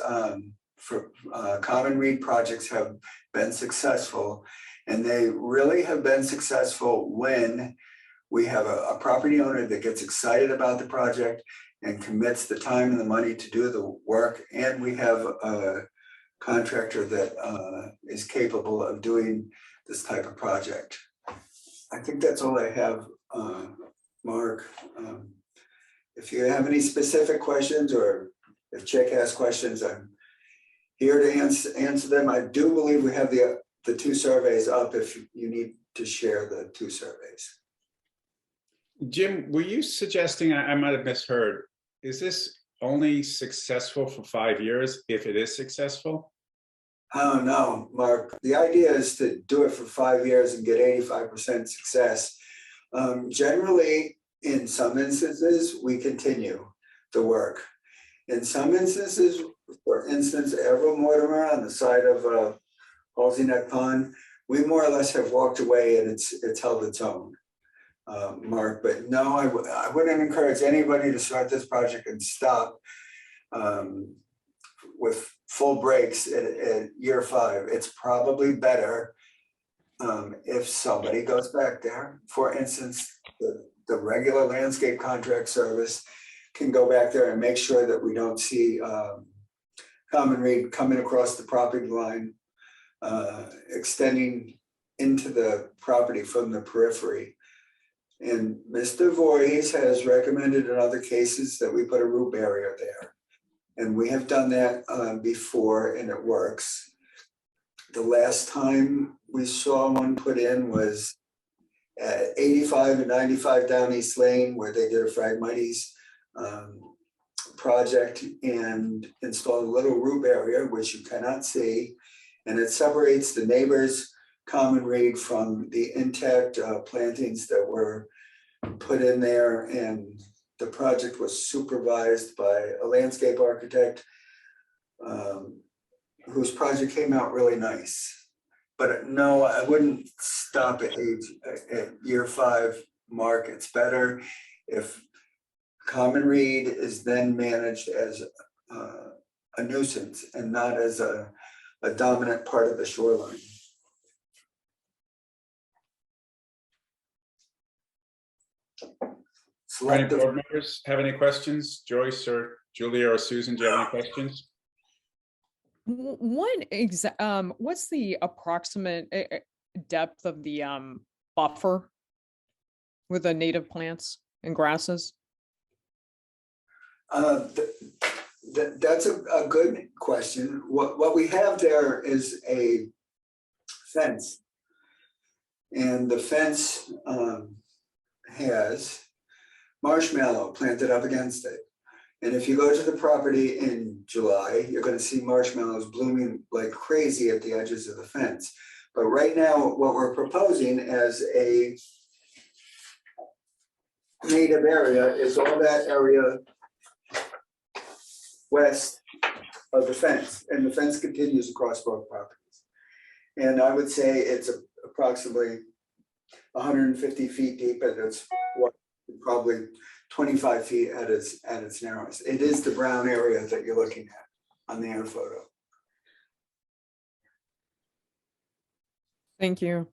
common reed projects have been successful. And they really have been successful when we have a property owner that gets excited about the project and commits the time and the money to do the work. And we have a contractor that is capable of doing this type of project. I think that's all I have, Mark. If you have any specific questions, or if Chick has questions, I'm here to answer them. I do believe we have the 2 surveys up if you need to share the 2 surveys. Jim, were you suggesting, I might have misheard, is this only successful for 5 years if it is successful? Oh, no, Mark. The idea is to do it for 5 years and get 85% success. Generally, in some instances, we continue the work. In some instances, for instance, Avril Mortimer on the side of Halsey Neck Pond, we more or less have walked away and it's held its own, Mark. But no, I wouldn't encourage anybody to start this project and stop with full brakes at year 5. It's probably better if somebody goes back there, for instance, the regular landscape contract service can go back there and make sure that we don't see common reed coming across the property line, extending into the property from the periphery. And Mr. Voorhees has recommended in other cases that we put a root barrier there. And we have done that before, and it works. The last time we saw one put in was at 85 and 95 down East Lane, where they did a Phragmites project and installed a little root barrier, which you cannot see. And it separates the neighbor's common reed from the intact plantings that were put in there. And the project was supervised by a landscape architect whose project came out really nice. But no, I wouldn't stop at year 5 mark. It's better if common reed is then managed as a nuisance and not as a dominant part of the shoreline. Any board members have any questions? Joyce or Julia or Susan, do you have any questions? What's the approximate depth of the buffer with the native plants and grasses? That's a good question. What we have there is a fence, and the fence has marshmallow planted up against it. And if you go to the property in July, you're going to see marshmallows blooming like crazy at the edges of the fence. But right now, what we're proposing as a native area is all that area west of the fence, and the fence continues across both properties. And I would say it's approximately 150 feet deep, and it's probably 25 feet at its narrowest. It is the brown area that you're looking at on the air photo. Thank you.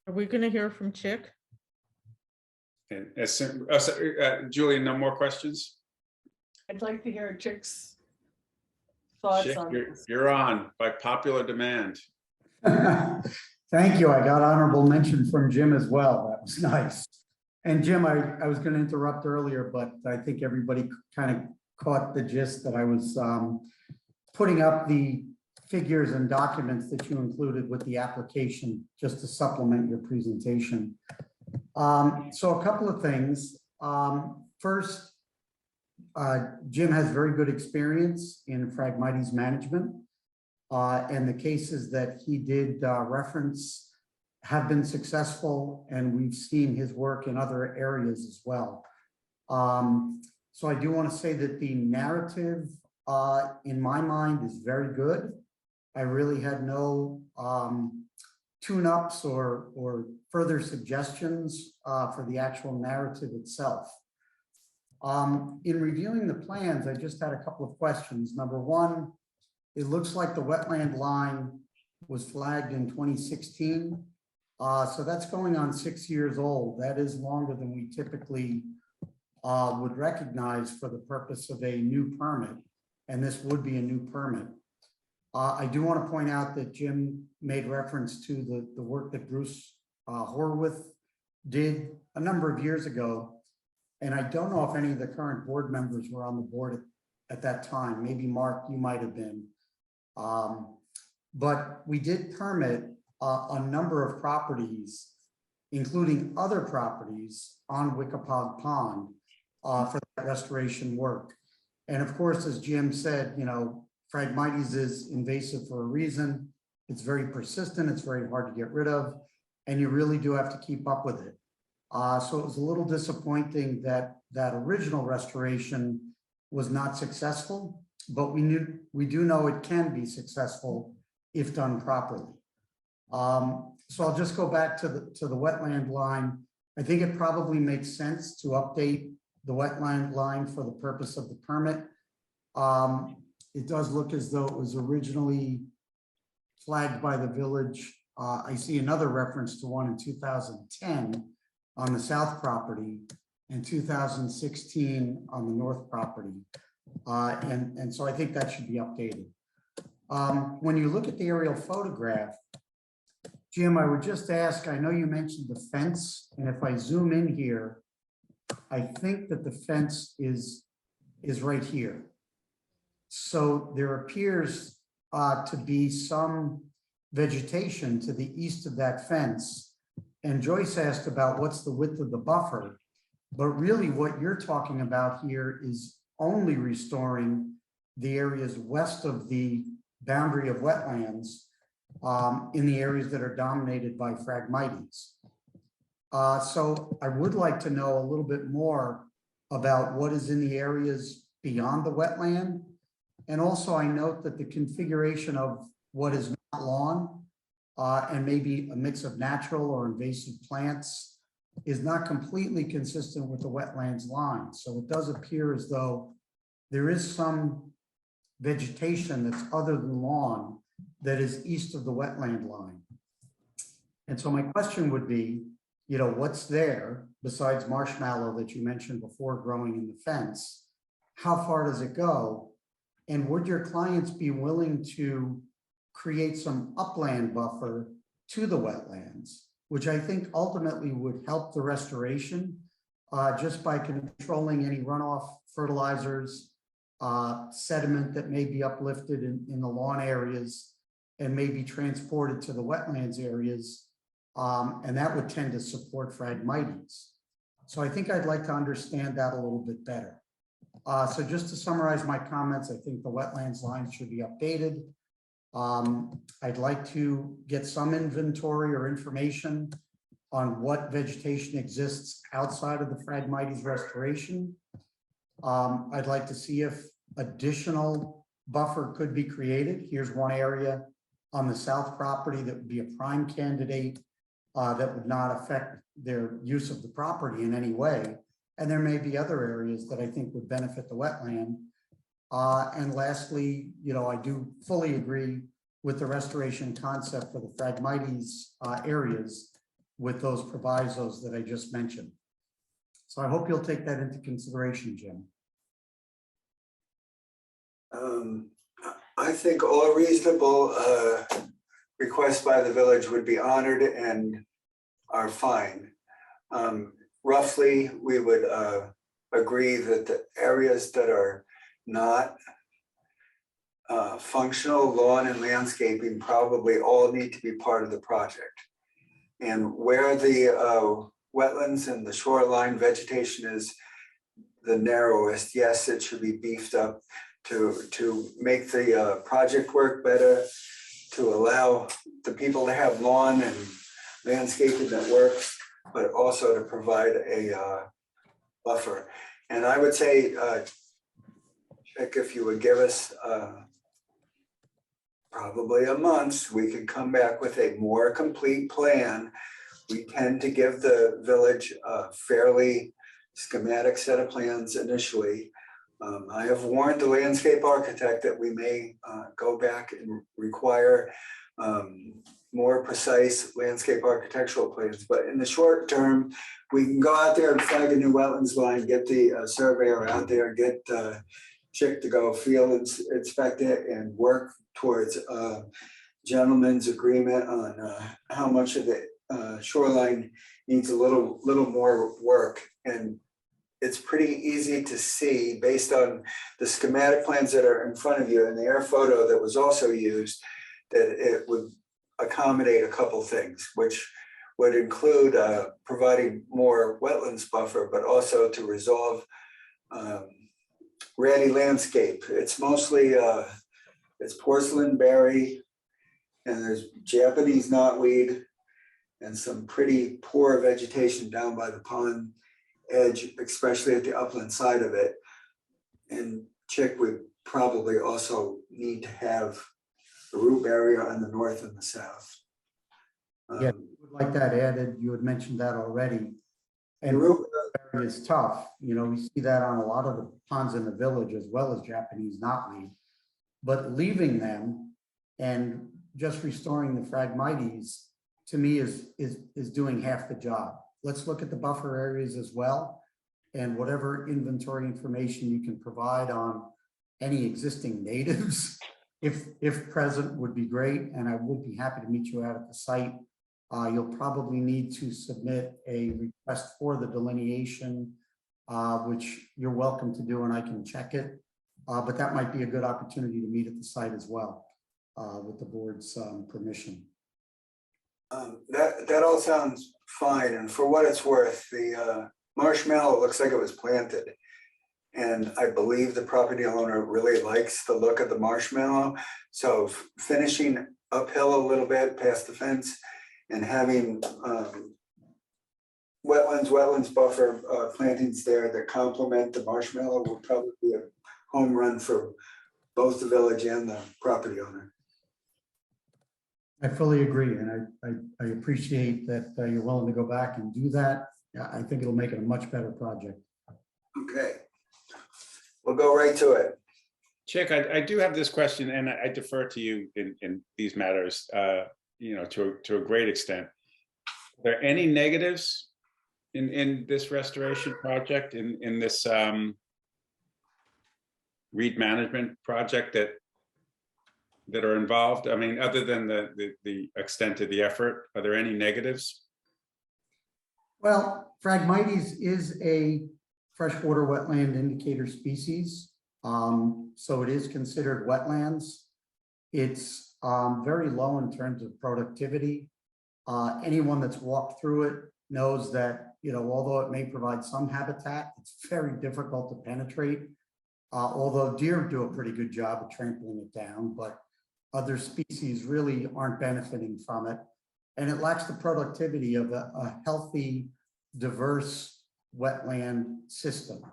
Are we gonna hear from Chick? And Julia, no more questions? I'd like to hear Chick's thoughts Chick, on this. you're on by popular demand. Thank you. I got honorable mention from Jim as well. That was nice. And Jim, I was going to interrupt earlier, but I think everybody kind of caught the gist that I was putting up the figures and documents that you included with the application just to supplement your presentation. So a couple of things. First, Jim has very good experience in Phragmites management, and the cases that he did reference have been successful, and we've seen his work in other areas as well. So I do want to say that the narrative in my mind is very good. I really had no tune-ups or further suggestions for the actual narrative itself. In reviewing the plans, I just had a couple of questions. Number one, it looks like the wetland line was flagged in 2016. So that's going on 6 years old. That is longer than we typically would recognize for the purpose of a new permit. And this would be a new permit. I do want to point out that Jim made reference to the work that Bruce Horwith did a number of years ago. And I don't know if any of the current board members were on the board at that time. Maybe Mark, you might have been. But we did permit a number of properties, including other properties on Wickapog Pond for that restoration work. And of course, as Jim said, you know, Phragmites is invasive for a reason. It's very persistent. It's very hard to get rid of, and you really do have to keep up with it. So it was a little disappointing that that original restoration was not successful, but we do know it can be successful if done properly. So I'll just go back to the wetland line. I think it probably makes sense to update the wetland line for the purpose of the permit. It does look as though it was originally flagged by the village. I see another reference to one in 2010 on the south property and 2016 on the north property. And so I think that should be updated. When you look at the aerial photograph, Jim, I would just ask, I know you mentioned the fence, and if I zoom in here, I think that the fence is right here. So there appears to be some vegetation to the east of that fence. And Joyce asked about what's the width of the buffer, but really what you're talking about here is only restoring the areas west of the boundary of wetlands in the areas that are dominated by Phragmites. So I would like to know a little bit more about what is in the areas beyond the wetland. And also I note that the configuration of what is not lawn and maybe a mix of natural or invasive plants is not completely consistent with the wetlands line. So it does appear as though there is some vegetation that's other than lawn that is east of the wetland line. And so my question would be, you know, what's there besides marshmallow that you mentioned before growing in the fence? How far does it go? And would your clients be willing to create some upland buffer to the wetlands, which I think ultimately would help the restoration just by controlling any runoff fertilizers, sediment that may be uplifted in the lawn areas and may be transported to the wetlands areas. And that would tend to support Phragmites. So I think I'd like to understand that a little bit better. So just to summarize my comments, I think the wetlands line should be updated. I'd like to get some inventory or information on what vegetation exists outside of the Phragmites restoration. I'd like to see if additional buffer could be created. Here's one area on the south property that would be a prime candidate that would not affect their use of the property in any way. And there may be other areas that I think would benefit the wetland. And lastly, you know, I do fully agree with the restoration concept for the Phragmites areas with those provisos that I just mentioned. So I hope you'll take that into consideration, Jim. I think all reasonable requests by the village would be honored and are fine. Roughly, we would agree that the areas that are not functional, lawn and landscaping probably all need to be part of the project. And where the wetlands and the shoreline vegetation is the narrowest, yes, it should be beefed up to make the project work better, to allow the people to have lawn and landscaping that works, but also to provide a buffer. And I would say, Chick, if you would give us probably a month, we could come back with a more complete plan. We tend to give the village a fairly schematic set of plans initially. I have warned the landscape architect that we may go back and require more precise landscape architectural plans. But in the short term, we can go out there and flag a new wetlands line, get the surveyor out there, get Chick to go field inspect it and work towards a gentleman's agreement on how much of the shoreline needs a little more work. And it's pretty easy to see based on the schematic plans that are in front of you and the air photo that was also used, that it would accommodate a couple things, which would include providing more wetlands buffer, but also to resolve ratty landscape. It's mostly, it's porcelain berry, and there's Japanese knotweed, and some pretty poor vegetation down by the pond edge, especially at the upland side of it. And Chick would probably also need to have a root barrier on the north and the south. Yeah, would like that added. You had mentioned that already. And roof, is tough. You know, we see that on a lot of the ponds in the village as well as Japanese knotweed. But leaving them and just restoring the Phragmites, to me, is doing half the job. Let's look at the buffer areas as well. And whatever inventory information you can provide on any existing natives, if present, would be great. And I would be happy to meet you out at the site. You'll probably need to submit a request for the delineation, which you're welcome to do, and I can check it. But that might be a good opportunity to meet at the site as well, with the board's permission. that all sounds fine. And for what it's worth, the marshmallow looks like it was planted. And I believe the property owner really likes the look of the marshmallow. So finishing uphill a little bit past the fence and having wetlands buffer plantings there that complement the marshmallow will probably be a home run for both the village and the property owner. I fully agree, and I appreciate that you're willing to go back and do that. Yeah, I think it'll make it a much better project. Okay, we'll go right to it. Chick, I do have this question, and I defer to you in these matters, you know, to a great extent. Are there any negatives in this restoration project, in this reed management project that are involved? I mean, other than the extent of the effort, are there any negatives? Well, Phragmites is a freshwater wetland indicator species. So it is considered wetlands. It's very low in terms of productivity. Anyone that's walked through it knows that, you know, although it may provide some habitat, it's very difficult to penetrate. Although deer do a pretty good job of trampling it down, but other species really aren't benefiting from it. And it lacks the productivity of a healthy, diverse wetland system.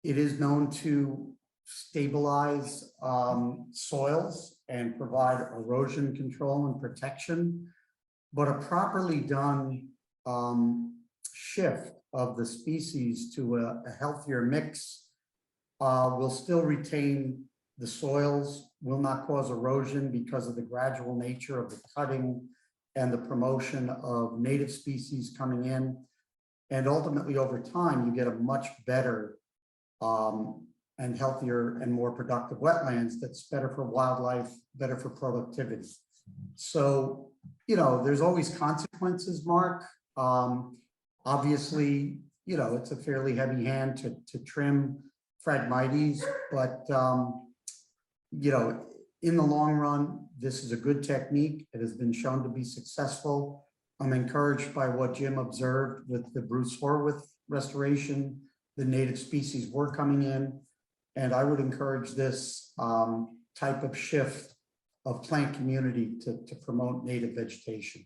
It is known to stabilize soils and provide erosion control and protection, but a properly done shift of the species to a healthier mix will still retain the soils, will not cause erosion because of the gradual nature of the cutting and the promotion of native species coming in. And ultimately, over time, you get a much better and healthier and more productive wetlands that's better for wildlife, better for productivity. So, you know, there's always consequences, Mark. Obviously, you know, it's a fairly heavy hand to trim Phragmites, but, you know, in the long run, this is a good technique. It has been shown to be successful. I'm encouraged by what Jim observed with the Bruce Horwith restoration. The native species were coming in, and I would encourage this type of shift of plant community to promote native vegetation.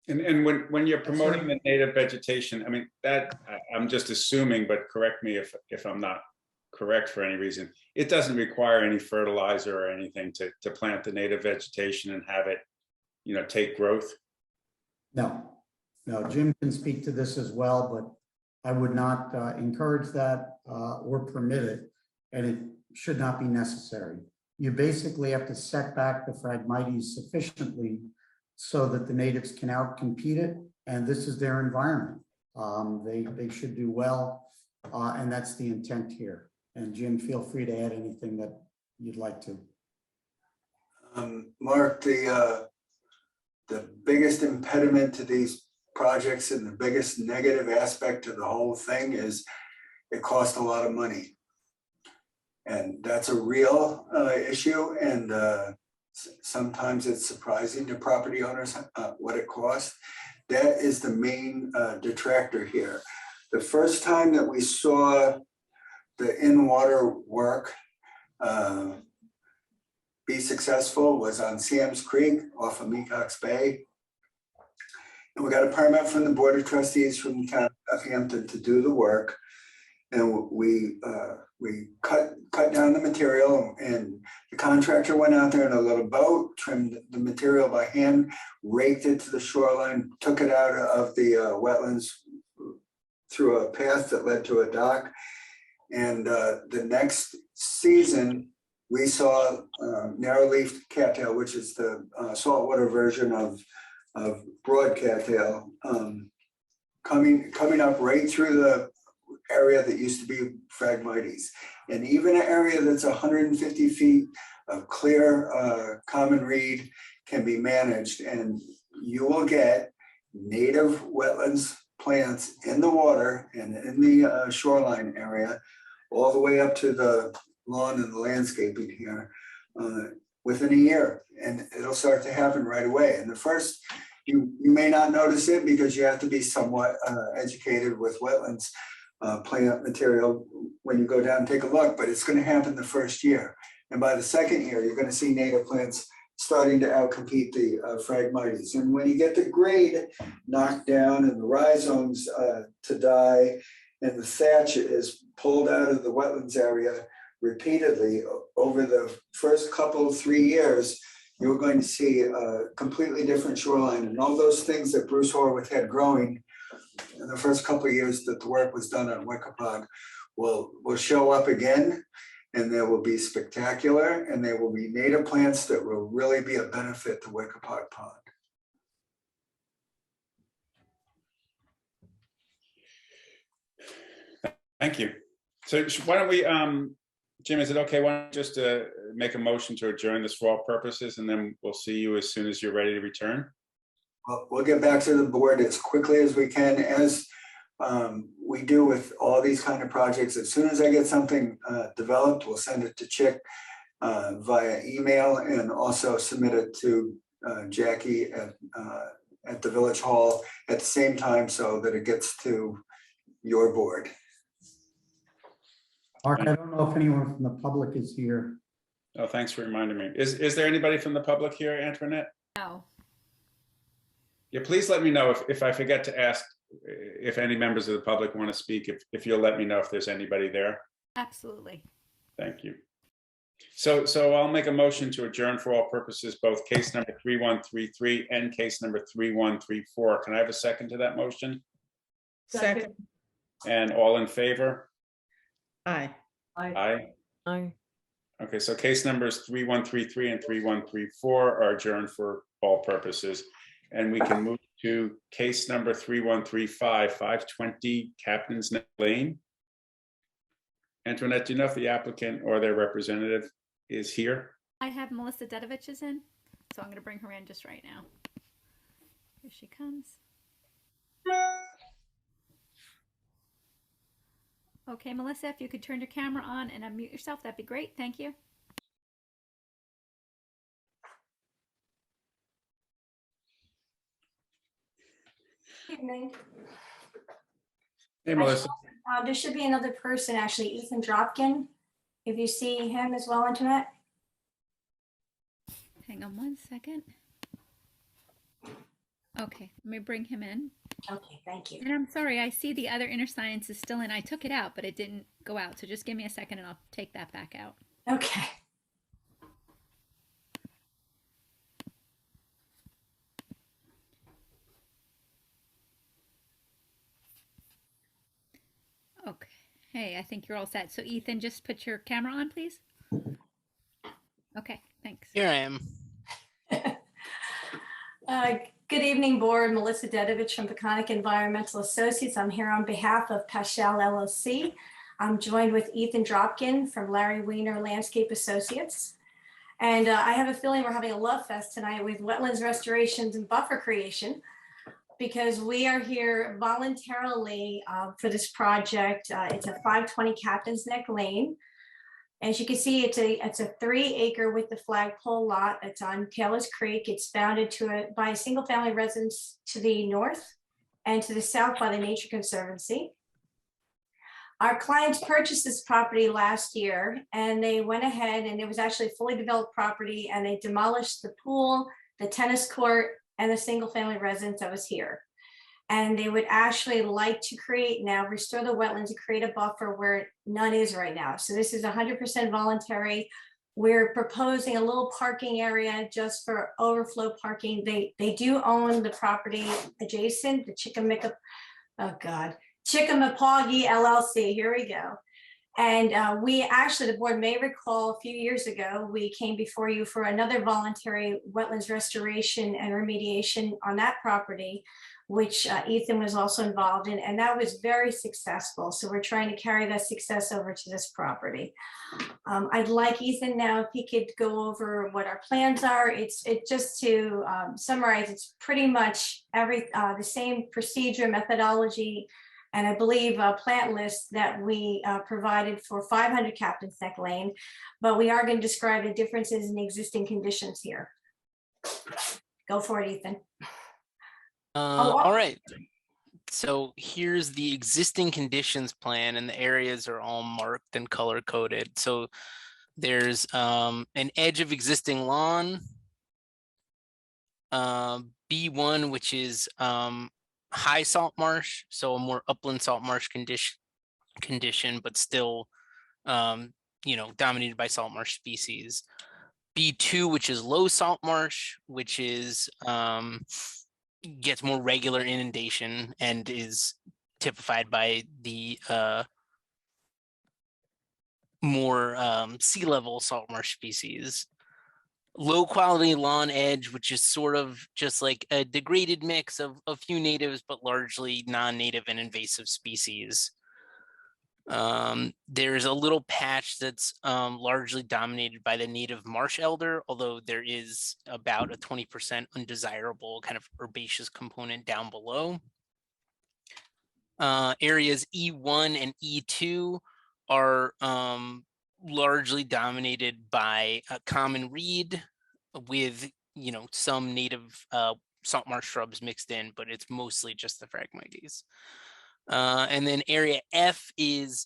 And when you're promoting the native vegetation, I mean, that I'm just assuming, but correct me if I'm not correct for any reason, it doesn't require any fertilizer or anything to plant the native vegetation and have it, you know, take growth. No, Jim can speak to this as well, but I would not encourage that or permit it, and it should not be necessary. You basically have to set back the Phragmites sufficiently so that the natives can outcompete it, and this is their environment. They should do well, and that's the intent here. And Jim, feel free to add anything that you'd like to. Mark, the biggest impediment to these projects and the biggest negative aspect of the whole thing is it costs a lot of money. And that's a real issue. And sometimes it's surprising to property owners what it costs. That is the main detractor here. The first time that we saw the in-water work be successful was on Sam's Creek off of Mecox Bay. And we got a permit from the Board of Trustees from the town of Hampton to do the work. And we cut down the material, and the contractor went out there in a little boat, trimmed the material by hand, raked it to the shoreline, took it out of the wetlands through a path that led to a dock. And the next season, we saw narrow-leafed cattail, which is the saltwater version of broad cattail, coming up right through the area that used to be Phragmites. And even an area that's 150 feet of clear common reed can be managed, and you will get native wetlands plants in the water and in the shoreline area, all the way up to the lawn and the landscaping here within a year. And it'll start to happen right away. And the first, you may not notice it because you have to be somewhat educated with wetlands plant material when you go down and take a look, but it's going to happen the first year. And by the second year, you're going to see native plants starting to outcompete the Phragmites. And when you get the grade knocked down and the rhizomes to die, and the thatch is pulled out of the wetlands area repeatedly over the first couple, 3 years, you're going to see a completely different shoreline. And all those things that Bruce Horwath had growing in the first couple of years that the work was done on Wickapog will show up again, and they will be spectacular, and they will be native plants that will really be a benefit to Wickapog Pond. Thank you. So why don't we, Jim, is it okay? Why don't you just make a motion to adjourn this for all purposes, and then we'll see you as soon as you're ready to return? Well, we'll get back to the board as quickly as we can, as we do with all these kind of projects. As soon as I get something developed, we'll send it to Chick via email, and also submit it to Jackie at the Village Hall at the same time, so that it gets to your board. Mark, I don't know if anyone from the public is here. Oh, thanks for reminding me. Is there anybody from the public here, Antoinette? No. Yeah, please let me know if I forget to ask if any members of the public want to speak, if you'll let me know if there's anybody there. Absolutely. Thank you. So I'll make a motion to adjourn for all purposes, both case number 3133 and case number 3134. Can I have a second to that motion? Second. And all in favor? Aye. Aye. Aye. Okay, so case numbers 3133 and 3134 are adjourned for all purposes. And we can move to case number 3135, 520 Captain's Neck Lane. Antoinette, do you know if the applicant or their representative is here? I have Melissa Dedovich is in, so I'm going to bring her in just right now. Here she comes. Okay, Melissa, if you could turn your camera on and unmute yourself, that'd be great. Thank you. Evening. Hey, Melissa. There should be another person, actually, Ethan Dropkin. If you see him as well, Antoinette. Hang on one second. Okay, let me bring him in. Okay, thank you. And I'm sorry, I see the other inner science is still in. I took it out, but it didn't go out. So just give me a second and I'll take that back out. Okay. Okay, hey, I think you're all set. So Ethan, just put your camera on, please. Okay, thanks. Here I am. Good evening, board. Melissa Dedovich from Peconic Environmental Associates. I'm here on behalf of Paschal LLC. I'm joined with Ethan Dropkin from Larry Weiner Landscape Associates. And I have a feeling we're having a love fest tonight with wetlands restorations and buffer creation, because we are here voluntarily for this project. It's a 520 Captain's Neck Lane. As you can see, it's a 3-acre with the flagpole lot. It's on Taylor's Creek. It's bounded by a single family residence to the north and to the south by the Nature Conservancy. Our clients purchased this property last year, and they went ahead, and it was actually a fully developed property, and they demolished the pool, the tennis court, and the single family residence that was here. And they would actually like to create now, restore the wetlands and create a buffer where none is right now. So this is 100% voluntary. We're proposing a little parking area just for overflow parking. They do own the property adjacent, the Chickamauga LLC. Here we go. And we actually, the board may recall a few years ago, we came before you for another voluntary wetlands restoration and remediation on that property, which Ethan was also involved in, and that was very successful. So we're trying to carry that success over to this property. I'd like Ethan now, if he could go over what our plans are. It's just to summarize, it's pretty much the same procedure, methodology, and I believe a plant list that we provided for 500 Captain's Neck Lane, but we are going to describe the differences in existing conditions here. Go for it, Ethan. All right. So here's the existing conditions plan, and the areas are all marked and color coded. So there's an edge of existing lawn, B1, which is high salt marsh, so a more upland salt marsh condition, but still, dominated by salt marsh species. B2, which is low salt marsh, which is gets more regular inundation and is typified by the more sea level salt marsh species. Low quality lawn edge, which is sort of just like a degraded mix of a few natives, but largely non-native and invasive species. There's a little patch that's largely dominated by the native marsh elder, although there is about a 20% undesirable kind of herbaceous component down below. Areas E1 and E2 are largely dominated by a common reed with, some native salt marsh shrubs mixed in, but it's mostly just the Phragmites. And then area F is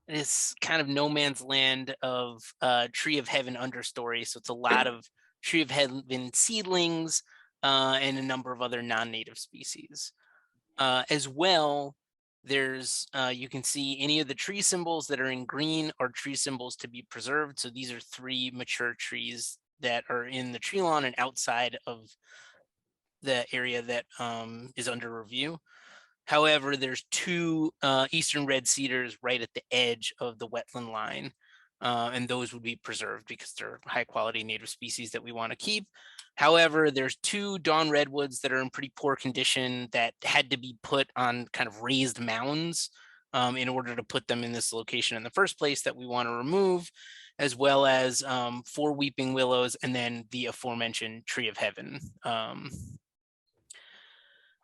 this kind of no man's land of tree of heaven understory. So it's a lot of tree of heaven seedlings and a number of other non-native species. As well, there's you can see any of the tree symbols that are in green are tree symbols to be preserved. So these are 3 mature trees that are in the tree lawn and outside of the area that is under review. However, there's 2 eastern red cedars right at the edge of the wetland line, and those would be preserved because they're high quality native species that we want to keep. However, there's 2 dawn redwoods that are in pretty poor condition that had to be put on kind of raised mounds in order to put them in this location in the first place that we want to remove, as well as 4 weeping willows and then the aforementioned tree of heaven.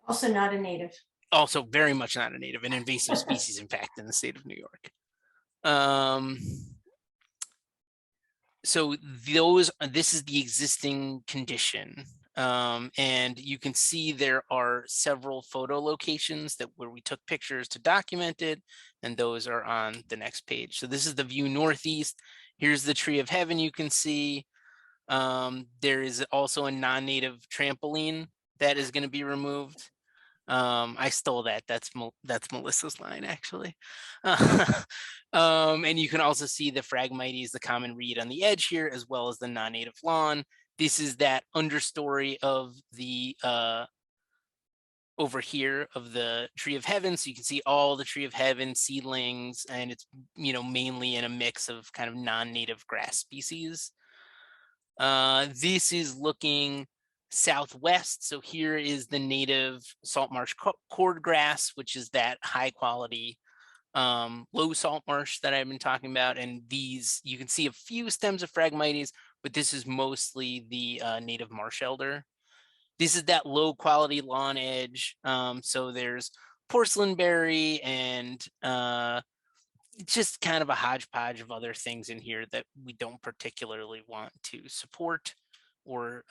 Also not a native. Also very much not a native, an invasive species, in fact, in the state of New York. So this is the existing condition. And you can see there are several photo locations where we took pictures to document it, and those are on the next page. So this is the view northeast. Here's the tree of heaven you can see. There is also a non-native trampoline that is going to be removed. I stole that. That's Melissa's line, actually. And you can also see the Phragmites, the common reed on the edge here, as well as the non-native lawn. This is that understory of the over here of the tree of heaven. So you can see all the tree of heaven seedlings, and it's mainly in a mix of kind of non-native grass species. This is looking southwest. So here is the native salt marsh cordgrass, which is that high quality low salt marsh that I've been talking about. And these, you can see a few stems of Phragmites, but this is mostly the native marsh elder. This is that low quality lawn edge. So there's porcelain berry and just kind of a hodgepodge of other things in here that we don't particularly want to support or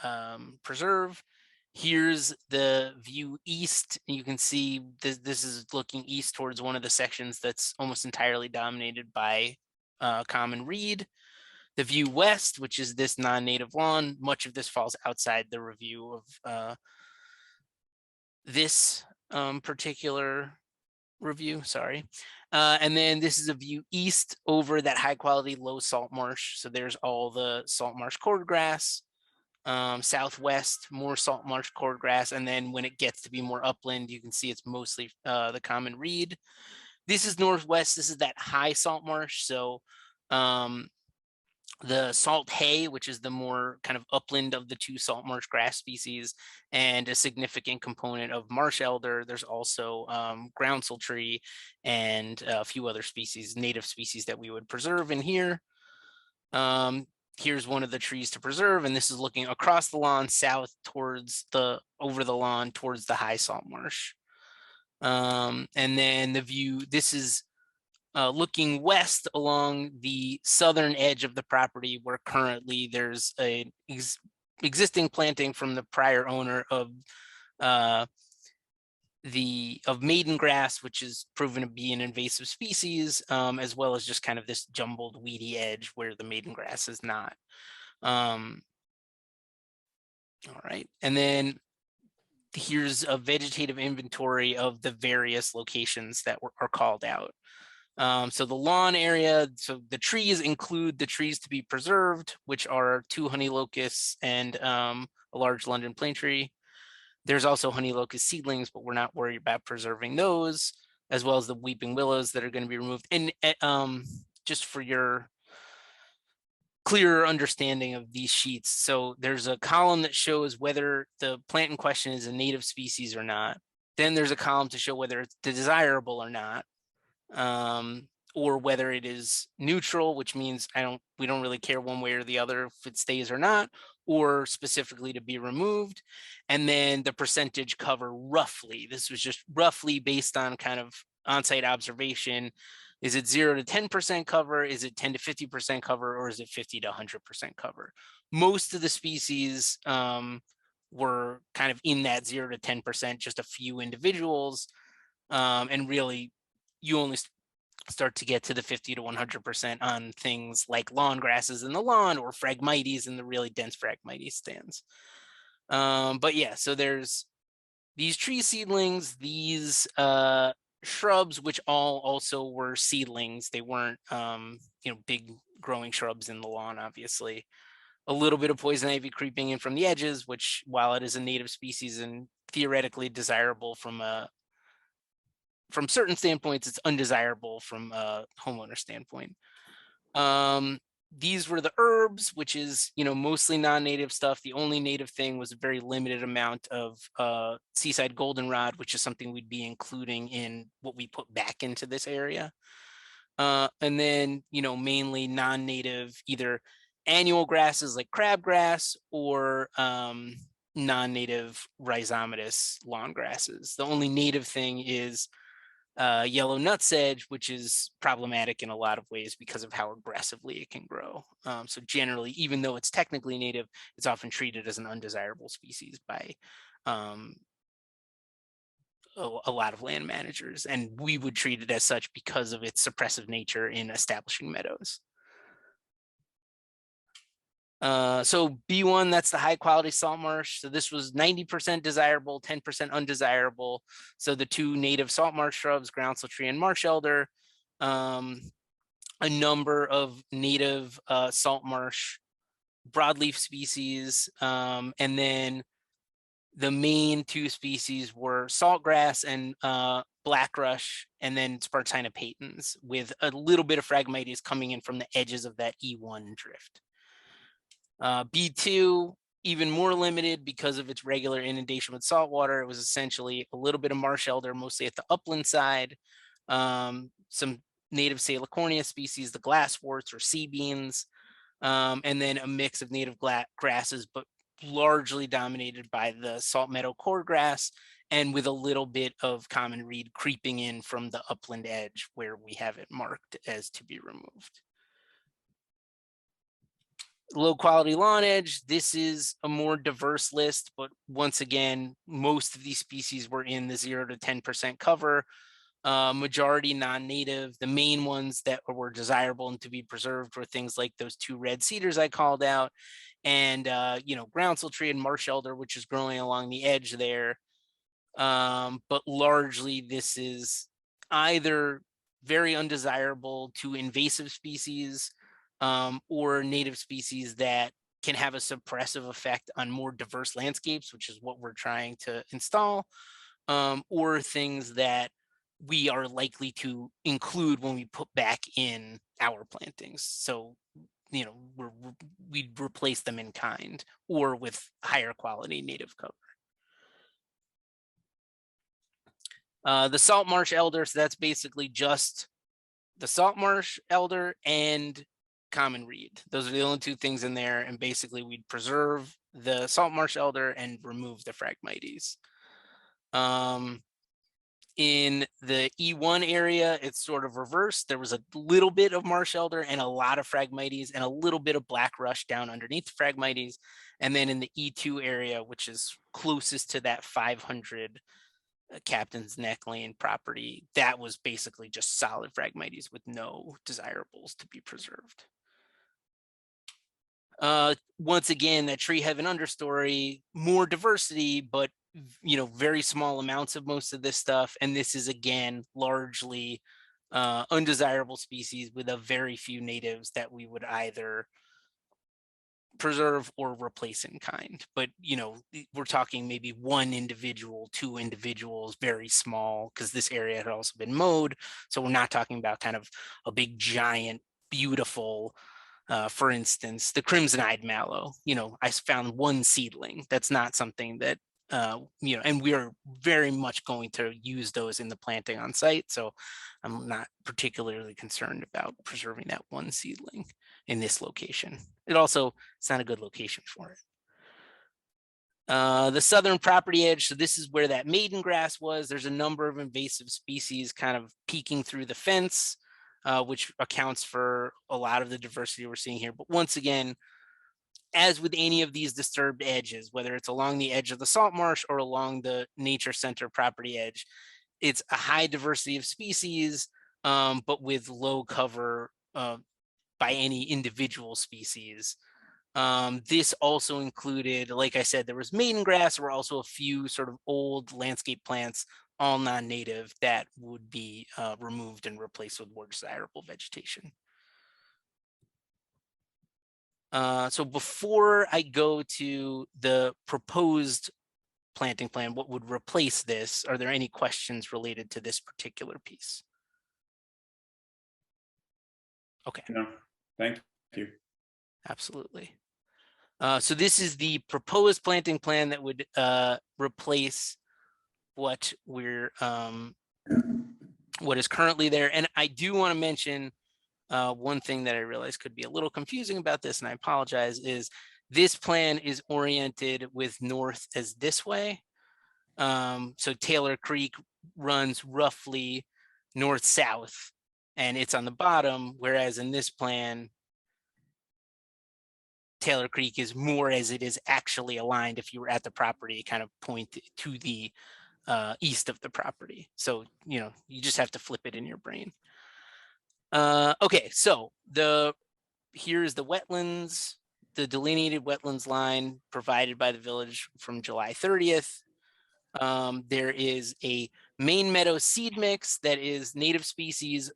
preserve. Here's the view east. You can see this is looking east towards one of the sections that's almost entirely dominated by common reed. The view west, which is this non-native lawn, much of this falls outside the review of this particular review, sorry. And then this is a view east over that high quality low salt marsh. So there's all the salt marsh cordgrass. Southwest, more salt marsh cordgrass. And then when it gets to be more upland, you can see it's mostly the common reed. This is northwest. This is that high salt marsh. So the salt hay, which is the more kind of upland of the two salt marsh grass species, and a significant component of marsh elder. There's also groundsel tree and a few other species, native species that we would preserve in here. Here's one of the trees to preserve, and this is looking across the lawn south towards over the lawn towards the high salt marsh. And then the view, this is looking west along the southern edge of the property, where currently there's a existing planting from the prior owner of maiden grass, which is proven to be an invasive species, as well as just kind of this jumbled weedy edge where the maiden grass is not. All right, and then here's a vegetative inventory of the various locations that are called out. So the lawn area, so the trees include the trees to be preserved, which are 2 honey locusts and a large London plane tree. There's also honey locust seedlings, but we're not worried about preserving those, as well as the weeping willows that are going to be removed. And just for your clearer understanding of these sheets, so there's a column that shows whether the plant in question is a native species or not. Then there's a column to show whether it's desirable or not, or whether it is neutral, which means we don't really care one way or the other if it stays or not, or specifically to be removed. And then the percentage cover roughly. This was just roughly based on kind of on-site observation. Is it 0 to 10% cover? Is it 10 to 50% cover? Or is it 50 to 100% cover? Most of the species were kind of in that 0 to 10%, just a few individuals. And really, you only start to get to the 50 to 100% on things like lawn grasses in the lawn or Phragmites in the really dense Phragmites stands. But yeah, so there's these tree seedlings, these shrubs, which all also were seedlings. They weren't, big growing shrubs in the lawn, obviously. A little bit of poison ivy creeping in from the edges, which, while it is a native species and theoretically desirable from certain standpoints, it's undesirable from a homeowner standpoint. These were the herbs, which is, mostly non-native stuff. The only native thing was a very limited amount of seaside goldenrod, which is something we'd be including in what we put back into this area. And then, mainly non-native, either annual grasses like crabgrass or non-native rhizomatous lawn grasses. The only native thing is yellow nutsedge, which is problematic in a lot of ways because of how aggressively it can grow. So generally, even though it's technically native, it's often treated as an undesirable species by a lot of land managers, and we would treat it as such because of its suppressive nature in establishing meadows. So B1, that's the high quality salt marsh. So this was 90% desirable, 10% undesirable. So the 2 native salt marsh shrubs, groundsel tree and marsh elder, a number of native salt marsh broadleaf species, and then the main 2 species were saltgrass and blackrush, and then Spartina patens, with a little bit of Phragmites coming in from the edges of that E1 drift. B2, even more limited because of its regular inundation with salt water. It was essentially a little bit of marsh elder, mostly at the upland side, some native Salicornia species, the glassworts or sea beans, and then a mix of native grasses, but largely dominated by the salt meadow cordgrass, and with a little bit of common reed creeping in from the upland edge where we have it marked as to be removed. Low quality lawn edge, this is a more diverse list, but once again, most of these species were in the 0 to 10% cover, majority non-native. The main ones that were desirable and to be preserved were things like those 2 red cedars I called out, and groundsel tree and marsh elder, which is growing along the edge there. But largely this is either very undesirable to invasive species or native species that can have a suppressive effect on more diverse landscapes, which is what we're trying to install, or things that we are likely to include when we put back in our plantings. So, you know, we'd replace them in kind or with higher quality native cover. The salt marsh elder, so that's basically just the salt marsh elder and common reed. Those are the only two things in there, and basically we'd preserve the salt marsh elder and remove the Phragmites. In the E1 area, it's sort of reversed. There was a little bit of marsh elder and a lot of Phragmites and a little bit of black rush down underneath the Phragmites. And then in the E2 area, which is closest to that 500 Captain's Neck Lane property, that was basically just solid Phragmites with no desirables to be preserved. Once again, that tree heaven understory, more diversity, but you know, very small amounts of most of this stuff. And this is again largely undesirable species with a very few natives that we would either preserve or replace in kind. But you know, we're talking maybe one individual, two individuals, very small, because this area had also been mowed. So we're not talking about kind of a big giant beautiful, for instance, the crimson-eyed mallow. You know, I found one seedling. That's not something that you know, and we are very much going to use those in the planting on site. So I'm not particularly concerned about preserving that one seedling in this location. It also, it's not a good location for it. The southern property edge, so this is where that maiden grass was. There's a number of invasive species kind of peeking through the fence, which accounts for a lot of the diversity we're seeing here. But once again, as with any of these disturbed edges, whether it's along the edge of the salt marsh or along the nature center property edge, it's a high diversity of species, but with low cover by any individual species. This also included, like I said, there was maiden grass. There were also a few sort of old landscape plants, all non-native, that would be removed and replaced with more desirable vegetation. So before I go to the proposed planting plan, what would replace this? Are there any questions related to this particular piece? Okay. No, thank you. Absolutely. So this is the proposed planting plan that would replace what we're what is currently there. And I do want to mention one thing that I realize could be a little confusing about this, and I apologize, is this plan is oriented with north as this way. So Taylor Creek runs roughly north-south, and it's on the bottom, whereas in this plan, Taylor Creek is more as it is actually aligned. If you were at the property, kind of point to the east of the property. So, you know, you just have to flip it in your brain. Okay, so here's the wetlands, the delineated wetlands line provided by the village from July 30th. There is a main meadow seed mix that is native species.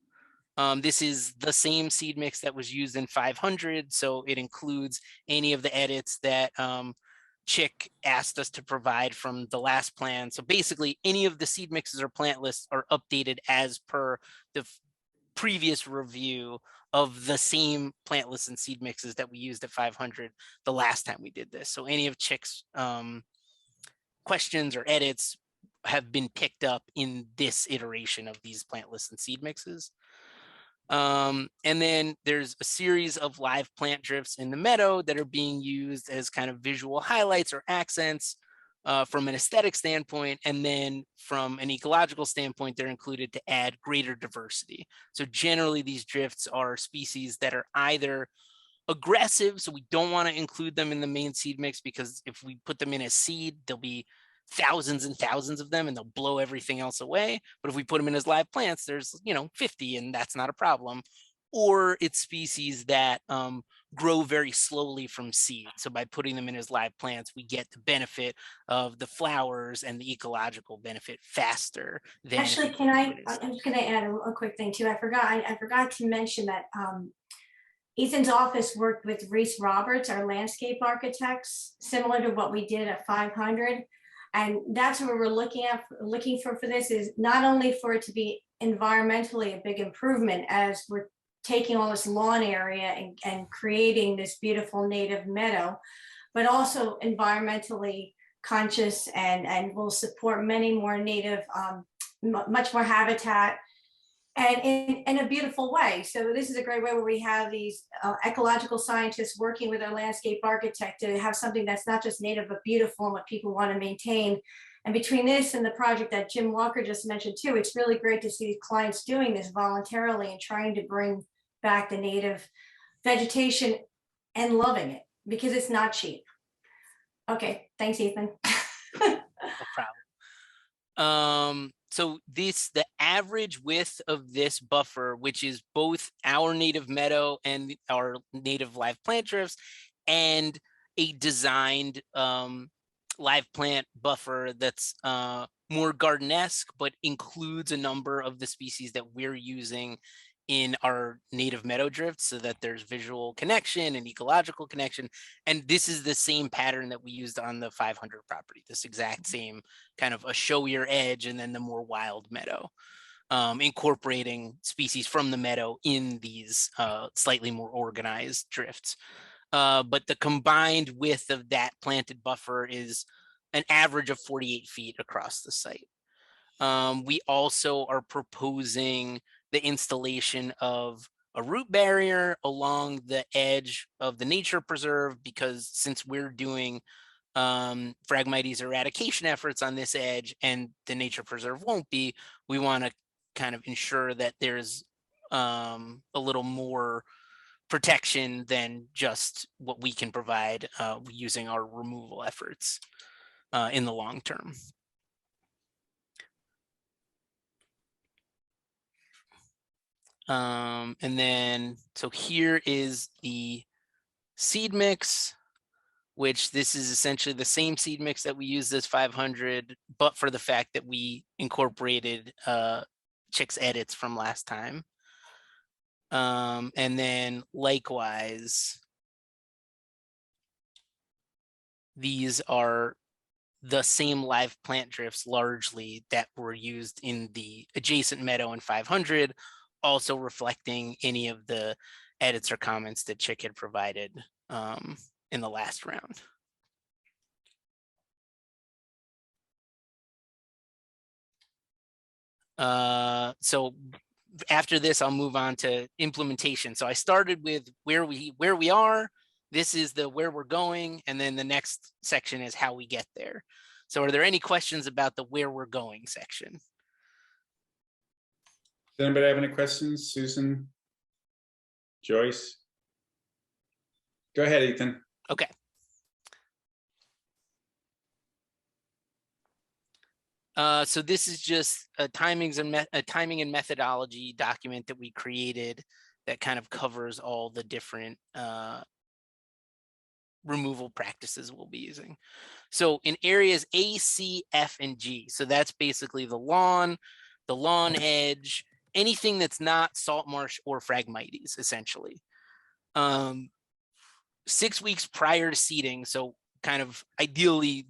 This is the same seed mix that was used in 500, so it includes any of the edits that Chick asked us to provide from the last plan. So basically, any of the seed mixes or plant lists are updated as per the previous review of the same plant lists and seed mixes that we used at 500 the last time we did this. So any of Chick's questions or edits have been picked up in this iteration of these plant lists and seed mixes. And then there's a series of live plant drifts in the meadow that are being used as kind of visual highlights or accents from an aesthetic standpoint. And then from an ecological standpoint, they're included to add greater diversity. So generally these drifts are species that are either aggressive, so we don't want to include them in the main seed mix, because if we put them in a seed, there'll be thousands and thousands of them and they'll blow everything else away. But if we put them in as live plants, there's, you know, 50, and that's not a problem. or it's species that grow very slowly from seed. So by putting them in as live plants, we get the benefit of the flowers and the ecological benefit faster than. Actually, can I'm just gonna add a quick thing too. I forgot to mention that Ethan's office worked with Reese Roberts, our landscape architects, similar to what we did at 500. And that's what we're looking for this, is not only for it to be environmentally a big improvement as we're taking all this lawn area and creating this beautiful native meadow, but also environmentally conscious and will support many more native, much more habitat, and in a beautiful way. So this is a great way where we have these ecological scientists working with our landscape architect to have something that's not just native, but beautiful and what people want to maintain. And between this and the project that Jim Walker just mentioned too, it's really great to see clients doing this voluntarily and trying to bring back the native vegetation and loving it, because it's not cheap. Okay, thanks, Ethan. No problem. So the average width of this buffer, which is both our native meadow and our native live plant drifts, and a designed live plant buffer that's more garden-esque, but includes a number of the species that we're using in our native meadow drift, so that there's visual connection and ecological connection. And this is the same pattern that we used on the 500 property, this exact same kind of a showier edge and then the more wild meadow, incorporating species from the meadow in these slightly more organized drifts. But the combined width of that planted buffer is an average of 48 feet across the site. We also are proposing the installation of a root barrier along the edge of the nature preserve, because since we're doing Phragmites eradication efforts on this edge and the nature preserve won't be, we want to kind of ensure that there's a little more protection than just what we can provide using our removal efforts in the long term. And then, so here is the seed mix, which this is essentially the same seed mix that we use this 500, but for the fact that we incorporated Chick's edits from last time. And then likewise, these are the same live plant drifts largely that were used in the adjacent meadow in 500, also reflecting any of the edits or comments that Chick had provided in the last round. So after this, I'll move on to implementation. So I started with where we are. This is the where we're going, and then the next section is how we get there. So are there any questions about the where we're going section? Does anybody have any questions? Susan? Joyce? Go ahead, Ethan. Okay. So this is just a timing and methodology document that we created that kind of covers all the different removal practices we'll be using. So in areas A, C, F, and G, so that's basically the lawn edge, anything that's not salt marsh or Phragmites, essentially. 6 weeks prior to seeding, so kind of ideally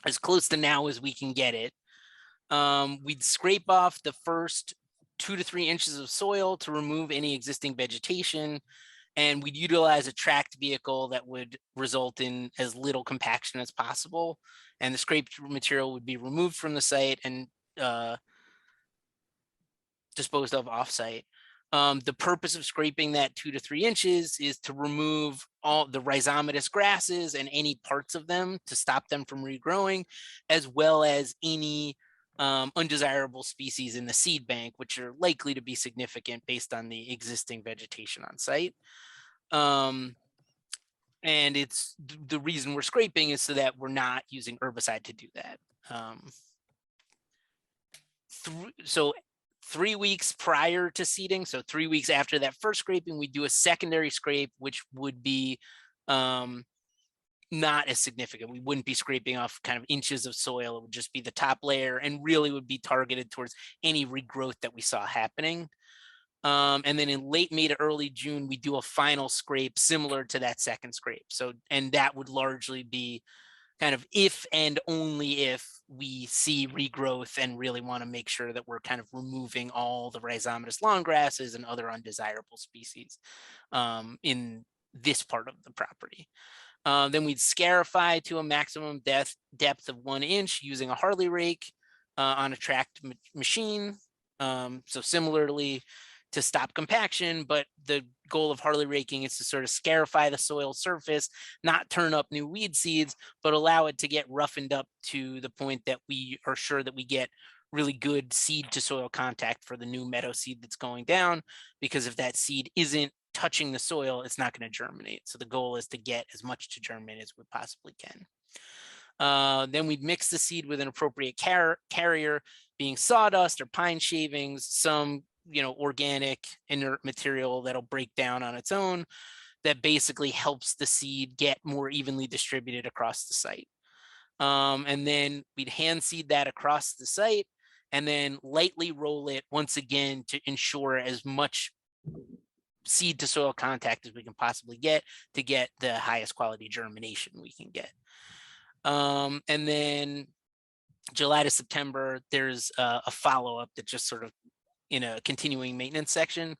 as close to now as we can get it, we'd scrape off the first 2 to 3 inches of soil to remove any existing vegetation, and we'd utilize a tracked vehicle that would result in as little compaction as possible, and the scraped material would be removed from the site and disposed of offsite. The purpose of scraping that 2 to 3 inches is to remove all the rhizomatous grasses and any parts of them to stop them from regrowing, as well as any undesirable species in the seed bank, which are likely to be significant based on the existing vegetation on site. And it's the reason we're scraping is so that we're not using herbicide to do that. So 3 weeks prior to seeding, so 3 weeks after that first scraping, we do a secondary scrape, which would be not as significant. We wouldn't be scraping off kind of inches of soil. It would just be the top layer and really would be targeted towards any regrowth that we saw happening. And then in late May to early June, we do a final scrape similar to that second scrape. So, and that would largely be kind of if and only if we see regrowth and really want to make sure that we're kind of removing all the rhizomatous lawn grasses and other undesirable species in this part of the property. Then we'd scarify to a maximum depth of 1 inch using a Harley rake on a tracked machine. So similarly to stop compaction, but the goal of Harley raking is to sort of scarify the soil surface, not turn up new weed seeds, but allow it to get roughened up to the point that we are sure that we get really good seed to soil contact for the new meadow seed that's going down, because if that seed isn't touching the soil, it's not going to germinate. So the goal is to get as much to germinate as we possibly can. Then we'd mix the seed with an appropriate carrier, being sawdust or pine shavings, some organic inert material that'll break down on its own, that basically helps the seed get more evenly distributed across the site. And then we'd hand seed that across the site and then lightly roll it once again to ensure as much seed to soil contact as we can possibly get to get the highest quality germination we can get. And then July to September, there's a follow-up that just sort of in a continuing maintenance section.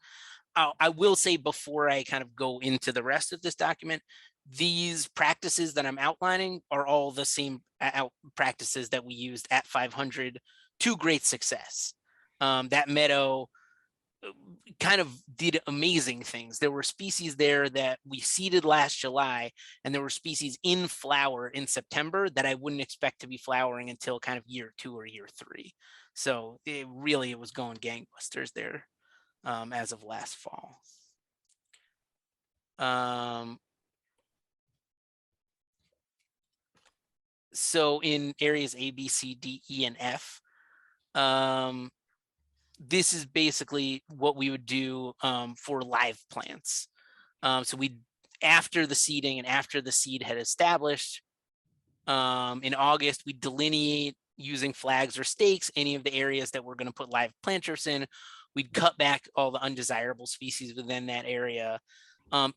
I will say before I kind of go into the rest of this document, these practices that I'm outlining are all the same practices that we used at 500 to great success. That meadow kind of did amazing things. There were species there that we seeded last July, and there were species in flower in September that I wouldn't expect to be flowering until kind of year 2 or year 3. So it was going gangbusters there as of last fall. So in areas A, B, C, D, E, and F, this is basically what we would do for live plants. So after the seeding and after the seed had established, in August, we delineate using flags or stakes any of the areas that we're going to put live plant drifts in. We'd cut back all the undesirable species within that area.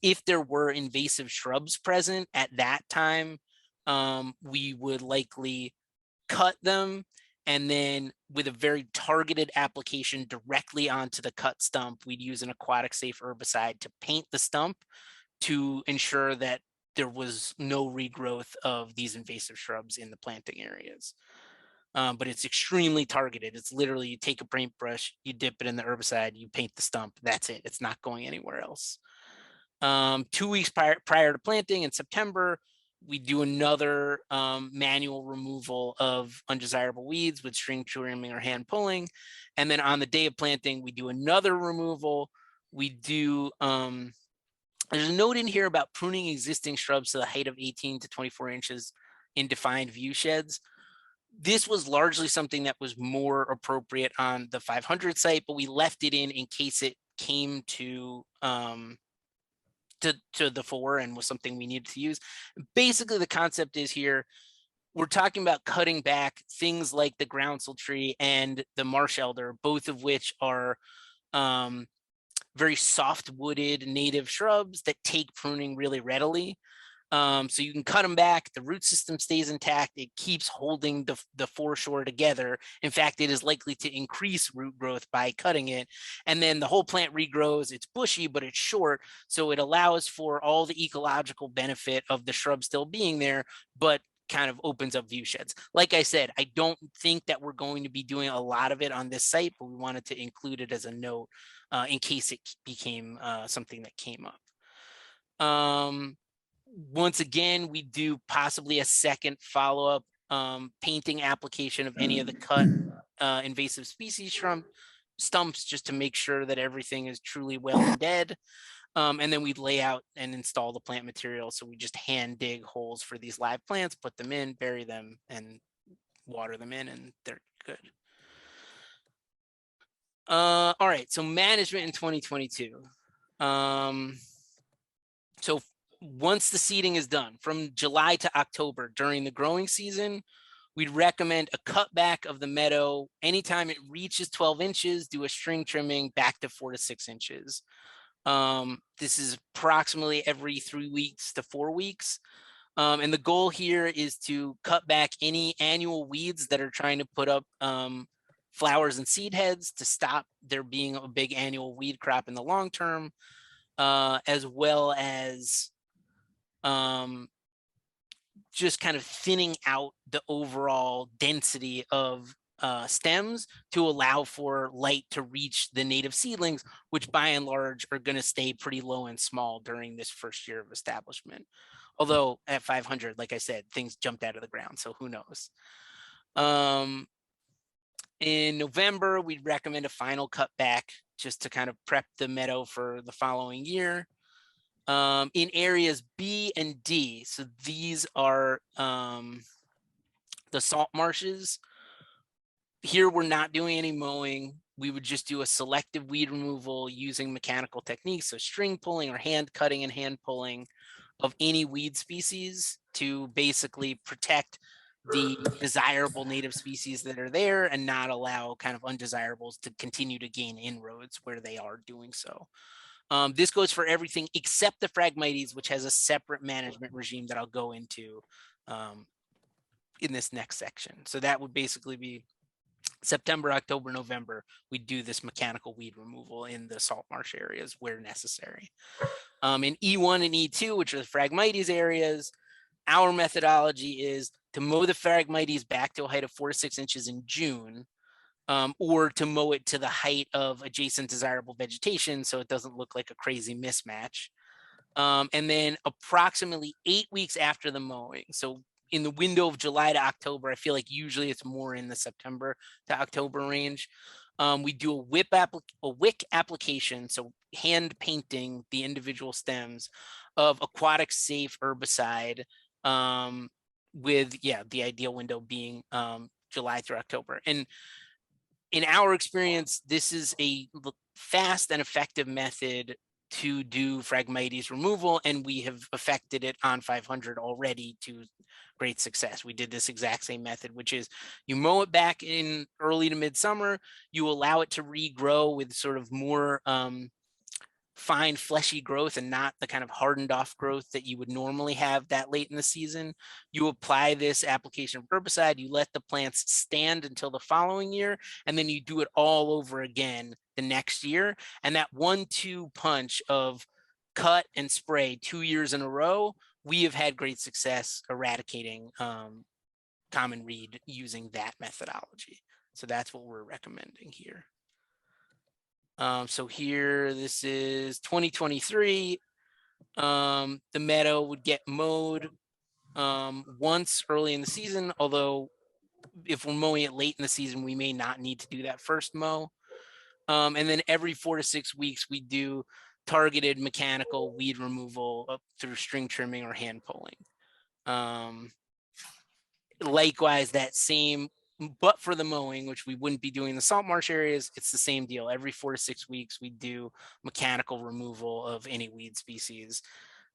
If there were invasive shrubs present at that time, we would likely cut them, and then with a very targeted application directly onto the cut stump, we'd use an aquatic safe herbicide to paint the stump to ensure that there was no regrowth of these invasive shrubs in the planting areas. But it's extremely targeted. It's literally, you take a paintbrush, you dip it in the herbicide, you paint the stump, that's it. It's not going anywhere else. 2 weeks prior to planting in September, we do another manual removal of undesirable weeds with string trimming or hand pulling. And then on the day of planting, we do another removal. We do, there's a note in here about pruning existing shrubs to the height of 18 to 24 inches in defined view sheds. This was largely something that was more appropriate on the 500 site, but we left it in case it came to the fore and was something we needed to use. Basically, the concept is here, we're talking about cutting back things like the groundsel tree and the marsh elder, both of which are very soft-wooded native shrubs that take pruning really readily. So you can cut them back, the root system stays intact, it keeps holding the foreshore together. In fact, it is likely to increase root growth by cutting it. And then the whole plant regrows, it's bushy, but it's short. So it allows for all the ecological benefit of the shrub still being there, but kind of opens up view sheds. Like I said, I don't think that we're going to be doing a lot of it on this site, but we wanted to include it as a note in case it became something that came up. Once again, we do possibly a second follow-up painting application of any of the cut invasive species stumps, just to make sure that everything is truly well and dead. And then we'd lay out and install the plant material. So we just hand dig holes for these live plants, put them in, bury them, and water them in, and they're good. All right, so management in 2022. So once the seeding is done, from July to October during the growing season, we'd recommend a cutback of the meadow. Anytime it reaches 12 inches, do a string trimming back to 4 to 6 inches. This is approximately every 3 weeks to 4 weeks. And the goal here is to cut back any annual weeds that are trying to put up flowers and seed heads to stop there being a big annual weed crop in the long term, as well as just kind of thinning out the overall density of stems to allow for light to reach the native seedlings, which by and large are going to stay pretty low and small during this first year of establishment. Although at 500, like I said, things jumped out of the ground, so who knows. In November, we'd recommend a final cutback just to kind of prep the meadow for the following year. In areas B and D, so these are the salt marshes. Here, we're not doing any mowing. We would just do a selective weed removal using mechanical techniques, so string pulling or hand cutting and hand pulling of any weed species to basically protect the desirable native species that are there and not allow kind of undesirables to continue to gain inroads where they are doing so. This goes for everything except the Phragmites, which has a separate management regime that I'll go into in this next section. So that would basically be September, October, November, we do this mechanical weed removal in the salt marsh areas where necessary. In E1 and E2, which are the Phragmites areas, our methodology is to mow the Phragmites back to a height of 4 to 6 inches in June, or to mow it to the height of adjacent desirable vegetation so it doesn't look like a crazy mismatch. And then approximately 8 weeks after the mowing, so in the window of July to October, I feel like usually it's more in the September to October range. We do a wick application, so hand painting the individual stems of aquatic safe herbicide, with the ideal window being July through October. And in our experience, this is a fast and effective method to do Phragmites removal, and we have effected it on 500 already to great success. We did this exact same method, which is you mow it back in early to midsummer, you allow it to regrow with sort of more fine fleshy growth and not the kind of hardened off growth that you would normally have that late in the season. You apply this application of herbicide, you let the plants stand until the following year, and then you do it all over again the next year. And that 1-2 punch of cut and spray 2 years in a row, we have had great success eradicating common reed using that methodology. So that's what we're recommending here. So here, this is 2023. The meadow would get mowed once early in the season, although if we're mowing it late in the season, we may not need to do that first mow. And then every 4 to 6 weeks, we do targeted mechanical weed removal up through string trimming or hand pulling. Likewise, that same, but for the mowing, which we wouldn't be doing in the salt marsh areas, it's the same deal. Every 4 to 6 weeks, we do mechanical removal of any weed species.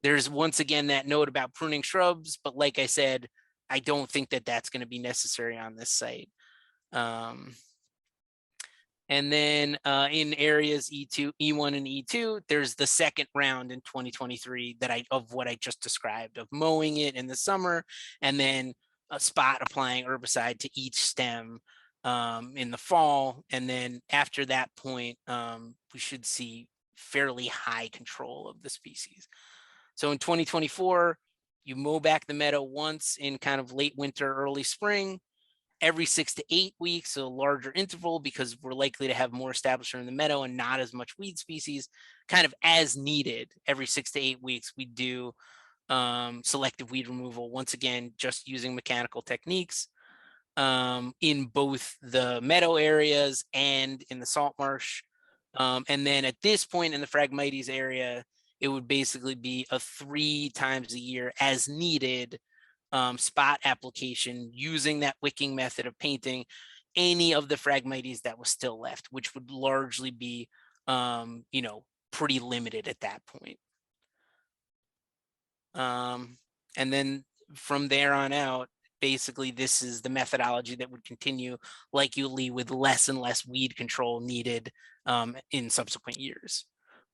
There's once again that note about pruning shrubs, but like I said, I don't think that that's going to be necessary on this site. And then in areas E2, E1 and E2, there's the second round in 2023 of what I just described, of mowing it in the summer and then a spot applying herbicide to each stem in the fall. And then after that point, we should see fairly high control of the species. So in 2024, you mow back the meadow once in kind of late winter, early spring, every 6 to 8 weeks, a larger interval because we're likely to have more establishment in the meadow and not as much weed species, kind of as needed. Every 6 to 8 weeks, we do selective weed removal, once again, just using mechanical techniques in both the meadow areas and in the salt marsh. And then at this point in the Phragmites area, it would basically be a 3 times a year as needed spot application using that wicking method of painting. any of the Phragmites that was still left, which would largely be, you know, pretty limited at that point. And then from there on out, basically this is the methodology that would continue like Yulee, with less and less weed control needed in subsequent years.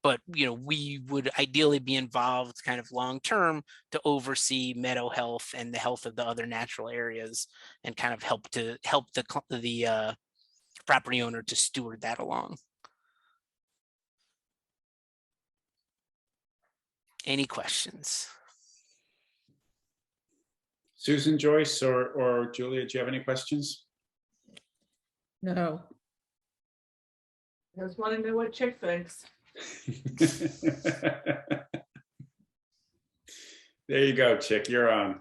But, you know, we would ideally be involved kind of long term to oversee meadow health and the health of the other natural areas, and kind of help the property owner to steward that along. Any questions? Susan, Joyce, or Julia, do you have any questions? No. Just want to know what Chick thinks. There you go, Chick, you're on.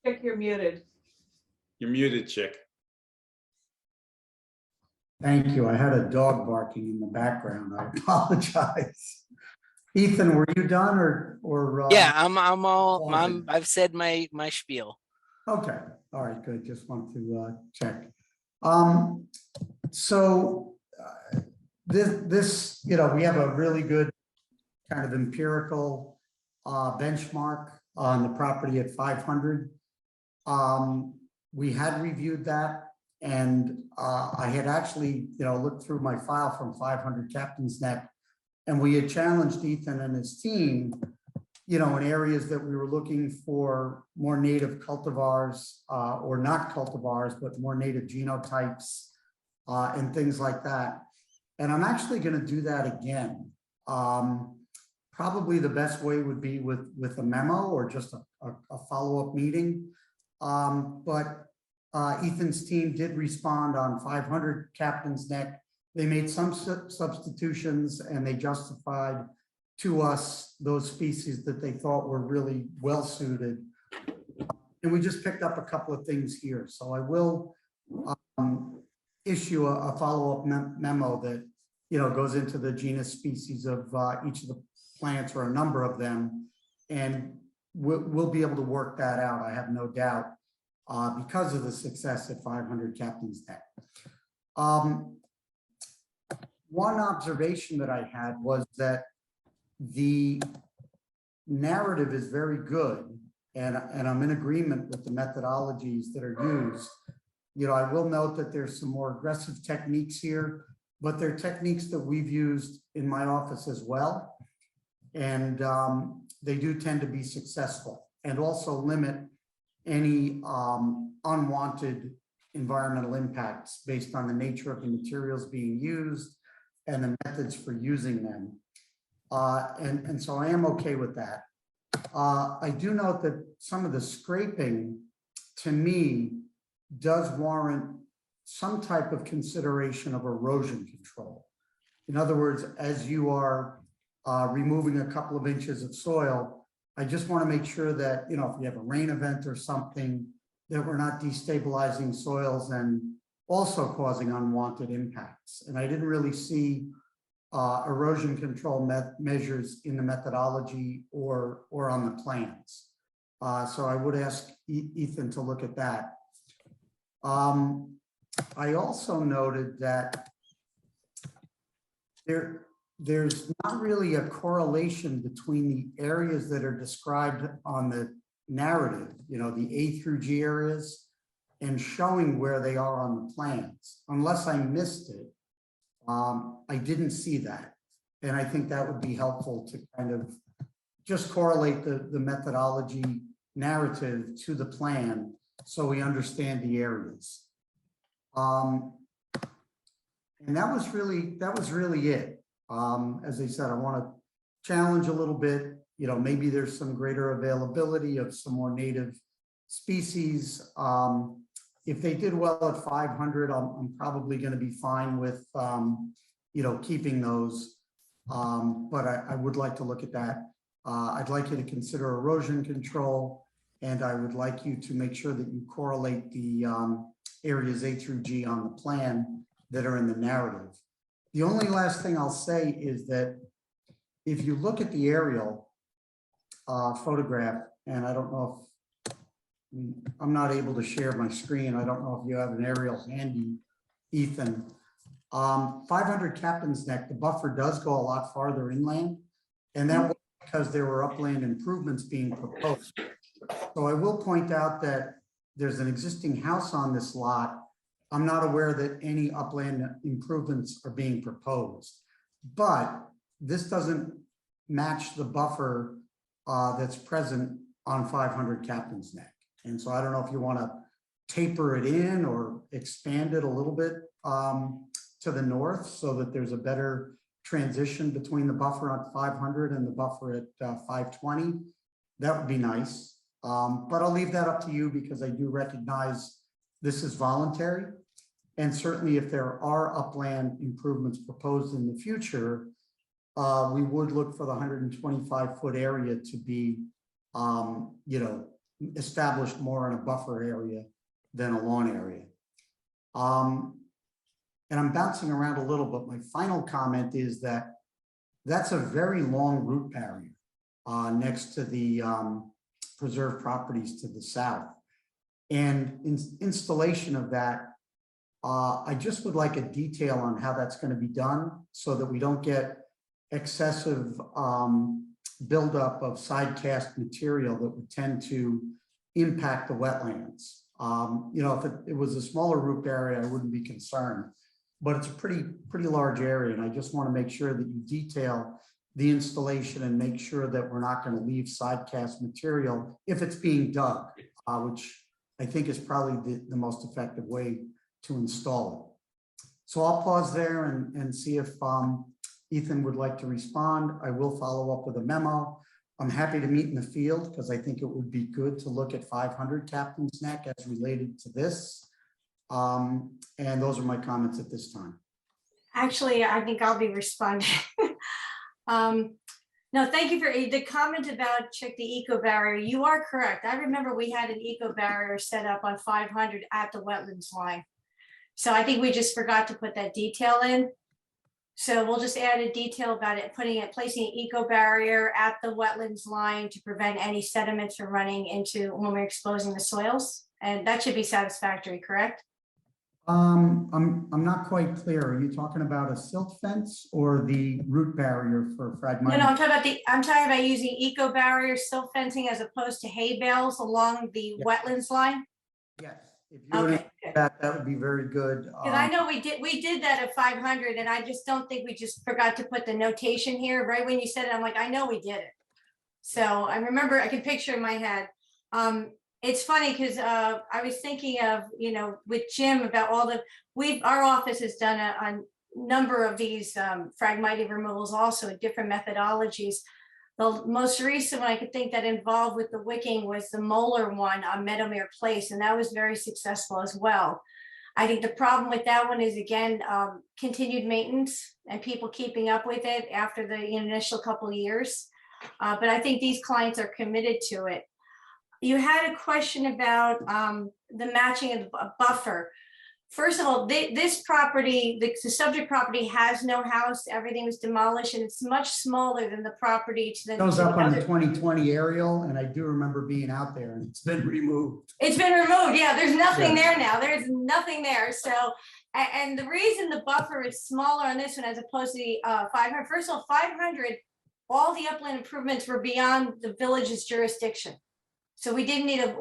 Chick, you're muted. You're muted, Chick. Thank you. I had a dog barking in the background. I apologize. Ethan, were you done or? Yeah, I've said my spiel. Okay, all right, good. Just wanted to check. So this, you know, we have a really good kind of empirical benchmark on the property at 500. We had reviewed that, and I had actually, you know, looked through my file from 500 Captain's Neck, and we had challenged Ethan and his team, you know, in areas that we were looking for more native cultivars, or not cultivars, but more native genotypes and things like that. And I'm actually going to do that again. Probably the best way would be with a memo or just a follow-up meeting. But Ethan's team did respond on 500 Captain's Neck. They made some substitutions, and they justified to us those species that they thought were really well suited. And we just picked up a couple of things here. So I will issue a follow-up memo that, you know, goes into the genus species of each of the plants, or a number of them, and we'll be able to work that out, I have no doubt, because of the success at 500 Captain's Neck. One observation that I had was that the narrative is very good, and I'm in agreement with the methodologies that are used. You know, I will note that there's some more aggressive techniques here, but they're techniques that we've used in my office as well. And they do tend to be successful, and also limit any unwanted environmental impacts based on the nature of the materials being used and the methods for using them. And so I am okay with that. I do note that some of the scraping, to me, does warrant some type of consideration of erosion control. In other words, as you are removing a couple of inches of soil, I just want to make sure that, you know, if we have a rain event or something, that we're not destabilizing soils and also causing unwanted impacts. And I didn't really see erosion control measures in the methodology or on the plans. So I would ask Ethan to look at that. I also noted that there's not really a correlation between the areas that are described on the narrative, you know, the A through G areas, and showing where they are on the plans. Unless I missed it, I didn't see that. And I think that would be helpful to kind of just correlate the methodology narrative to the plan, so we understand the areas. And that was really it. As I said, I want to challenge a little bit, you know, maybe there's some greater availability of some more native species. If they did well at 500, I'm probably going to be fine with, you know, keeping those. But I would like to look at that. I'd like you to consider erosion control, and I would like you to make sure that you correlate the areas A through G on the plan that are in the narrative. The only last thing I'll say is that if you look at the aerial photograph, and I don't know if I'm not able to share my screen. I don't know if you have an aerial handy, Ethan. 500 Captain's Neck, the buffer does go a lot farther inland, and that was because there were upland improvements being proposed. So I will point out that there's an existing house on this lot. I'm not aware that any upland improvements are being proposed, but this doesn't match the buffer that's present on 500 Captain's Neck. And so I don't know if you want to taper it in or expand it a little bit to the north so that there's a better transition between the buffer on 500 and the buffer at 520. That would be nice. But I'll leave that up to you because I do recognize this is voluntary. And certainly if there are upland improvements proposed in the future, we would look for the 125-foot area to be, established more in a buffer area than a lawn area. And I'm bouncing around a little, but my final comment is that that's a very long root barrier next to the preserved properties to the south. And installation of that, I just would like a detail on how that's going to be done so that we don't get excessive buildup of side cast material that would tend to impact the wetlands. If it was a smaller root area, I wouldn't be concerned, but it's a pretty large area. And I just want to make sure that you detail the installation and make sure that we're not going to leave side cast material if it's being dug, which I think is probably the most effective way to install it. So I'll pause there and see if Ethan would like to respond. I will follow up with a memo. I'm happy to meet in the field because I think it would be good to look at 500 Captain's Neck as related to this. And those are my comments at this time. Actually, I think I'll be responding. No, thank you for the comment about check the eco barrier. You are correct. I remember we had an eco barrier set up on 500 at the wetlands line. So I think we just forgot to put that detail in. So we'll just add a detail about it, placing an eco barrier at the wetlands line to prevent any sediments from running into when we're exposing the soils. And that should be satisfactory, correct? I'm not quite clear. Are you talking about a silt fence or the root barrier for fragmite? No, I'm talking about using eco barrier silt fencing as opposed to hay bales along the wetlands line. Yes, if you would that would be very good. Because I know we did that at 500, and I just don't think we just forgot to put the notation here. Right when you said it, I'm like, I know we did it. So I remember, I can picture in my head. It's funny because I was thinking of, with Jim about all our office has done a number of these fragmite removals also in different methodologies. The most recent one I could think that involved with the wicking was the molar one on Meadowmere Place, and that was very successful as well. I think the problem with that one is, again, continued maintenance and people keeping up with it after the initial couple of years. But I think these clients are committed to it. You had a question about the matching of the buffer. First of all, this property, the subject property has no house. Everything was demolished, and it's much smaller than the property to the. It goes up on the 2020 aerial, and I do remember being out there, and it's been removed. It's been removed. Yeah, there's nothing there now. There's nothing there. So, and the reason the buffer is smaller on this one as opposed to the 500. First of all, 500, all the upland improvements were beyond the village's jurisdiction. So we didn't need a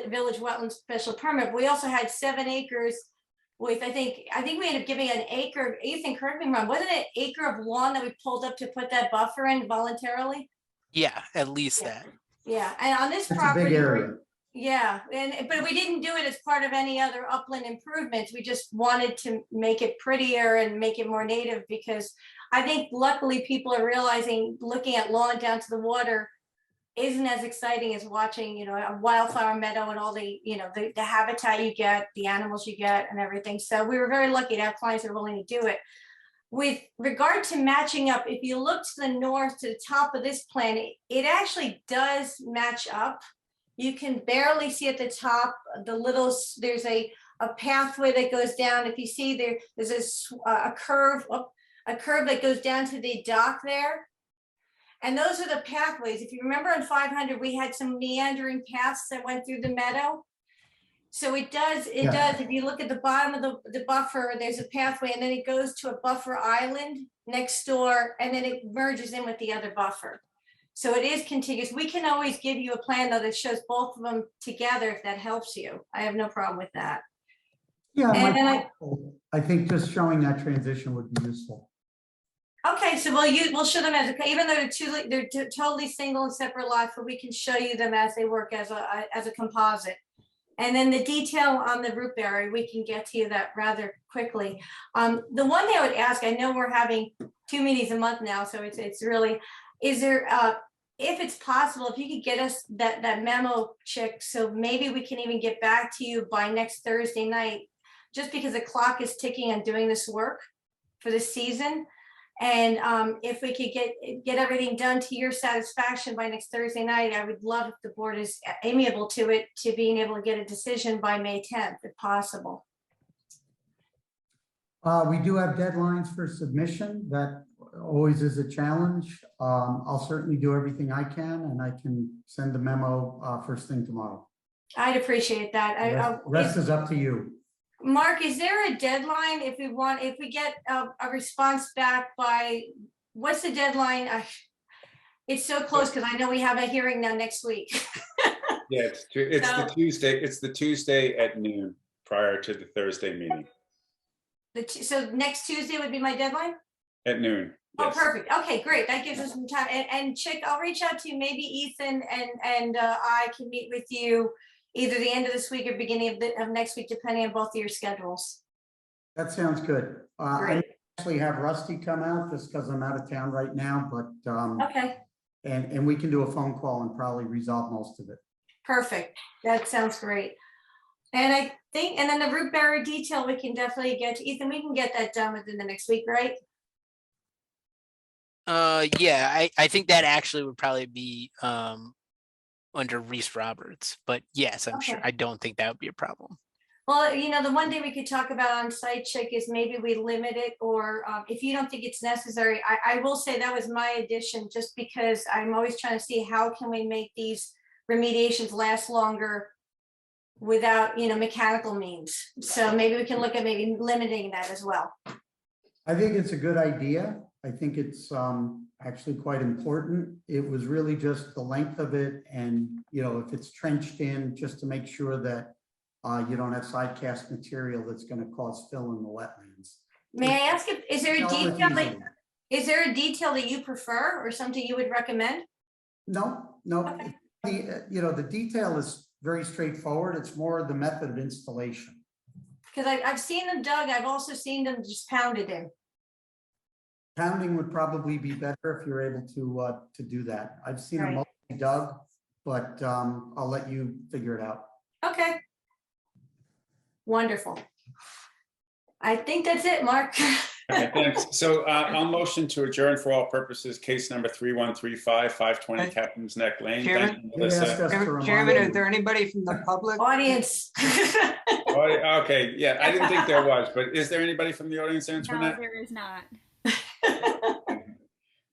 village wetland special permit. We also had 7 acres with, I think we ended up giving an acre, Ethan, correct me if I'm wrong, wasn't it an acre of lawn that we pulled up to put that buffer in voluntarily? Yeah, at least that. Yeah, and on this That's property, a big area. yeah, but we didn't do it as part of any other upland improvements. We just wanted to make it prettier and make it more native, because I think luckily people are realizing looking at lawn down to the water isn't as exciting as watching, a wildflower meadow and all the, the habitat you get, the animals you get and everything. So we were very lucky to have clients that are willing to do it. With regard to matching up, if you look to the north, to the top of this plan, it actually does match up. You can barely see at the top, there's a pathway that goes down. If you see there's a curve that goes down to the dock there. And those are the pathways. If you remember on 500, we had some meandering paths that went through the meadow. So it does, if you look at the bottom of the buffer, there's a pathway and then it goes to a buffer island next door and then it merges in with the other buffer. So it is contiguous. We can always give you a plan though that shows both of them together if that helps you. I have no problem with that. Yeah, And then I think just showing that transition would be useful. okay, so we'll show them as even though they're totally single and separate lots, but we can show you them as they work as a composite. And then the detail on the root barrier, we can get to you that rather quickly. The one thing I would ask, I know we're having 2 meetings a month now, so it's really, is there, if it's possible, if you could get us that memo, Chick, so maybe we can even get back to you by next Thursday night, just because the clock is ticking on doing this work for the season. And if we could get everything done to your satisfaction by next Thursday night, I would love if the board is amiable to it, to being able to get a decision by May 10th, if possible. We do have deadlines for submission. That always is a challenge. I'll certainly do everything I can, and I can send the memo first thing tomorrow. I'd appreciate that. Rest is up to you. Mark, is there a deadline if we get a response back by, what's the deadline? It's so close because I know we have a hearing now next week. Yeah, it's true. It's the Tuesday at noon prior to the Thursday meeting. So next Tuesday would be my deadline? At noon. Oh, Yes. perfect. Okay, great. That gives us some time. And Chick, I'll reach out to you. Maybe Ethan and I can meet with you either the end of this week or beginning of next week, depending on both of your schedules. That sounds good. I Great. actually have Rusty come out just because I'm out of town right now, but Okay, and we can do a phone call and probably resolve most of it. perfect. That sounds great. And I think, and then the root barrier detail, we can definitely get to Ethan. We can get that done within the next week, right? Yeah, I think that actually would probably be under Reese Roberts, but yes, I'm sure. Okay. I don't think that would be a problem. Well, you know, the one thing we could talk about on site, Chick, is maybe we limit it, or if you don't think it's necessary, I will say that was my addition, just because I'm always trying to see how can we make these remediations last longer without, you know, mechanical means. So maybe we can look at maybe limiting that as well. I think it's a good idea. I think it's actually quite important. It was really just the length of it, and you know, if it's trenched in, just to make sure that you don't have side cast material that's going to cause fill in the wetlands. May I ask if, is there a Dealt with detail easily. is there a detail that you prefer or something you would recommend? No. Okay. You know, the detail is very straightforward. It's more the method of installation. Because I've seen them dug. I've also seen them just pounded in. Pounding would probably be better if you're able to do that. I've seen them mostly dug, but I'll let you figure it out. Okay. Wonderful. I think that's it, Mark. Okay, thanks. So I'll motion to adjourn for all purposes, case number 3135, 520 Captain's Neck Lane. Chairman? Thank you, They asked Melissa. us to remind Chairman, you. is there anybody from the public? Audience. Oh, okay, yeah, I didn't think there was, but is there anybody from the audience answering No, that? there is not.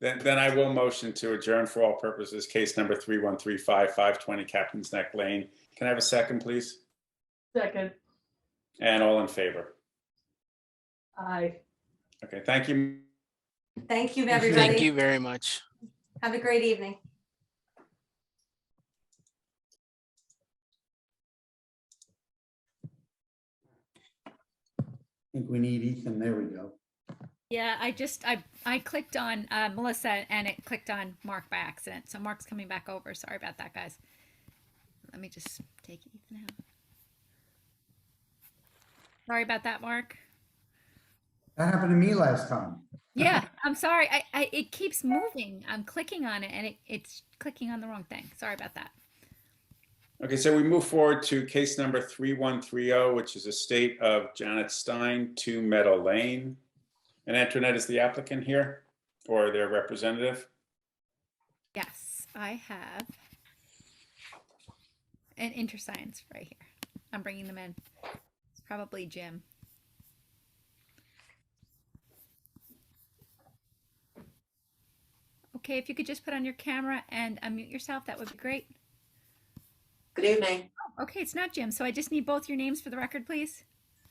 Then I will motion to adjourn for all purposes, case number 3135, 520 Captain's Neck Lane. Can I have a second, please? Second, And all in favor? aye. Okay, thank you. Thank you, Thank everybody. Thank you very much. Have a great evening. I think we need Ethan. There we go. Yeah, I clicked on Melissa and it clicked on Mark by accident. So Mark's coming back over. Sorry about that, guys. Let me just take Ethan out. Sorry about that, Mark. That happened to me last time. Yeah, I'm sorry. It keeps moving. I'm clicking on it and it's clicking on the wrong thing. Sorry about that. Okay, so we move forward to case number 3130, which is estate of Janet Stein, 2 Meadow Lane. And Antoinette is the applicant here, or their representative? Yes, I have an InterScience right here. I'm bringing them in. It's probably Jim. Okay, if you could just put on your camera and unmute yourself, that would be great. Good evening, Okay, it's not Jim, so I just need both your names for the record, please.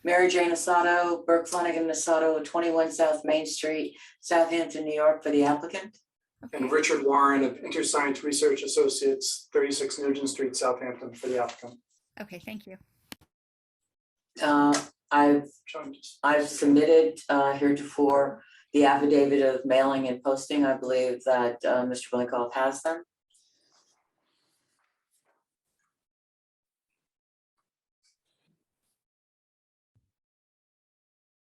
Mary Jane Assato, Burke Flanagan Assato, 21 South Main Street, Southampton, New York, for the applicant. Okay. And Richard Warren of InterScience Research Associates, 36 Nugent Street, Southampton, for the applicant. Okay, thank you. I've submitted heretofore the affidavit of mailing and posting. I believe that Mr. Blinkoff has them.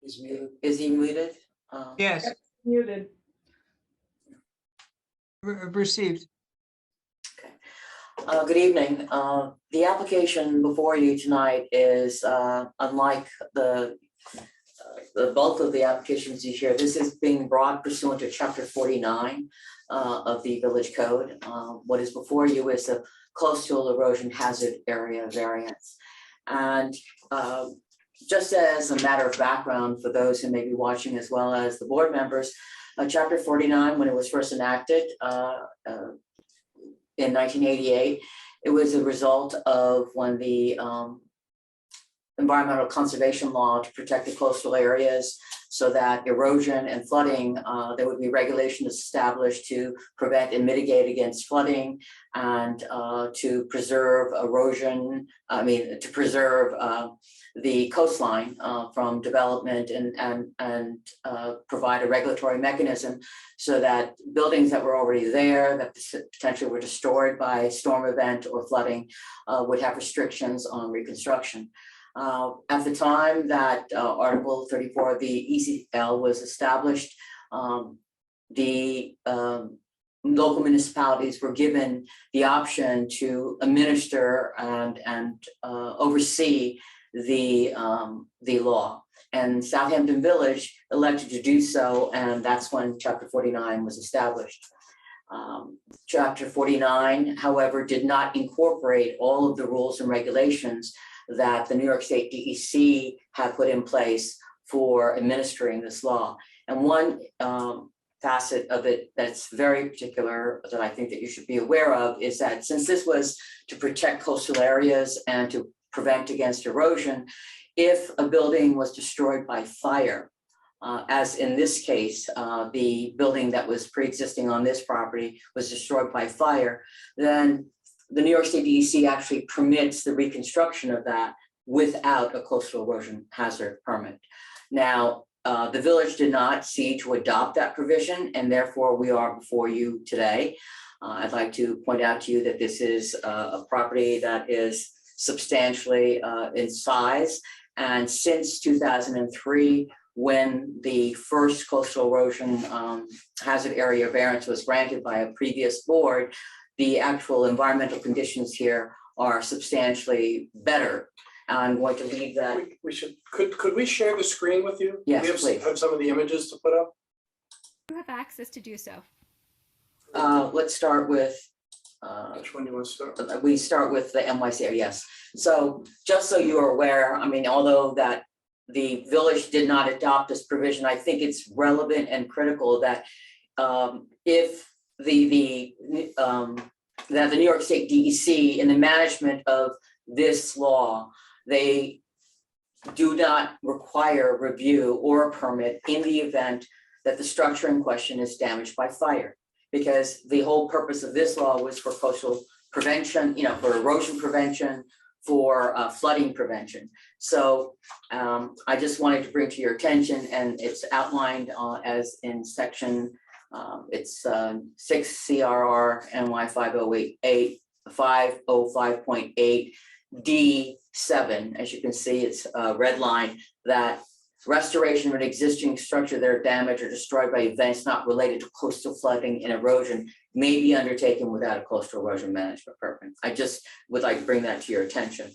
He's muted. Is he muted? Yes, Muted. received. Good evening. The application before you tonight is unlike the bulk of the applications you hear. This is being brought pursuant to Chapter 49 of the Village Code. What is before you is a coastal erosion hazard area variance. And just as a matter of background for those who may be watching as well as the board members, Chapter 49, when it was first enacted in 1988, it was a result of when the environmental conservation law to protect the coastal areas so that erosion and flooding, there would be regulations established to prevent and mitigate against flooding and to preserve erosion, to preserve the coastline from development and provide a regulatory mechanism so that buildings that were already there that potentially were destroyed by storm event or flooding would have restrictions on reconstruction. At the time that Article 34 of the ECL was established, the local municipalities were given the option to administer and oversee the law. And Southampton Village elected to do so, and that's when Chapter 49 was established. Chapter 49, however, did not incorporate all of the rules and regulations that the New York State DEC had put in place for administering this law. And one facet of it that's very particular that I think that you should be aware of is that since this was to protect coastal areas and to prevent against erosion, if a building was destroyed by fire, as in this case, the building that was pre-existing on this property was destroyed by fire, then the New York State DEC actually permits the reconstruction of that without a coastal erosion hazard permit. Now, the village did not see to adopt that provision, and therefore we are before you today. I'd like to point out to you that this is a property that is substantially in size, and since 2003, when the first coastal erosion hazard area variance was granted by a previous board, the actual environmental conditions here are substantially better. I'm going to leave that. Could we share the screen with you? Yes, we please. have some of the images to put up. You have access to do so. Let's start with. Which one do you want to start? We start with the NYC, yes. So just so you are aware, I mean, although that the village did not adopt this provision, I think it's relevant and critical that if that the New York State DEC in the management of this law, they do not require review or a permit in the event that the structure in question is damaged by fire. Because the whole purpose of this law was for coastal prevention, for erosion prevention, for flooding prevention. So I just wanted to bring to your attention, and it's outlined as in section, it's 6 CRR NY 505.8 D7. As you can see, it's a red line that restoration of an existing structure that are damaged or destroyed by events not related to coastal flooding and erosion may be undertaken without a coastal erosion management permit. I just would like to bring that to your attention.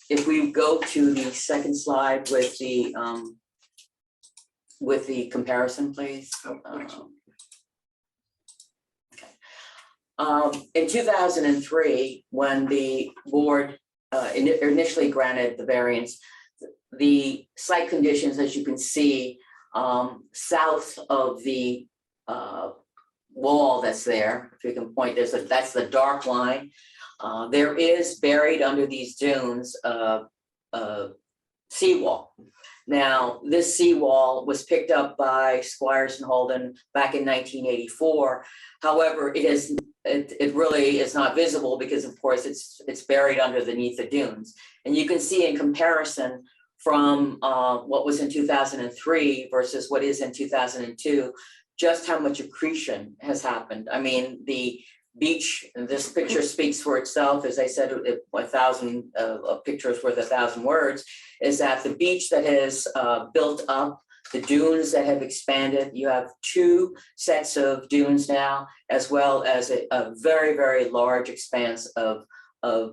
If we go to the second slide with the comparison, please. In 2003, when the board initially granted the variance, the site conditions, as you can see, south of the wall that's there. If you can point, that's the dark line. There is buried under these dunes seawall. Now, this seawall was picked up by Squires and Holden back in 1984. However, it really is not visible because, of course, it's buried underneath the dunes. And you can see in comparison from what was in 2003 versus what is in 2002, just how much accretion has happened. I mean, the beach, this picture speaks for itself. As I said, 1,000 pictures worth 1,000 words, is that the beach that has built up, the dunes that have expanded, you have 2 sets of dunes now, as well as a very, very large expanse of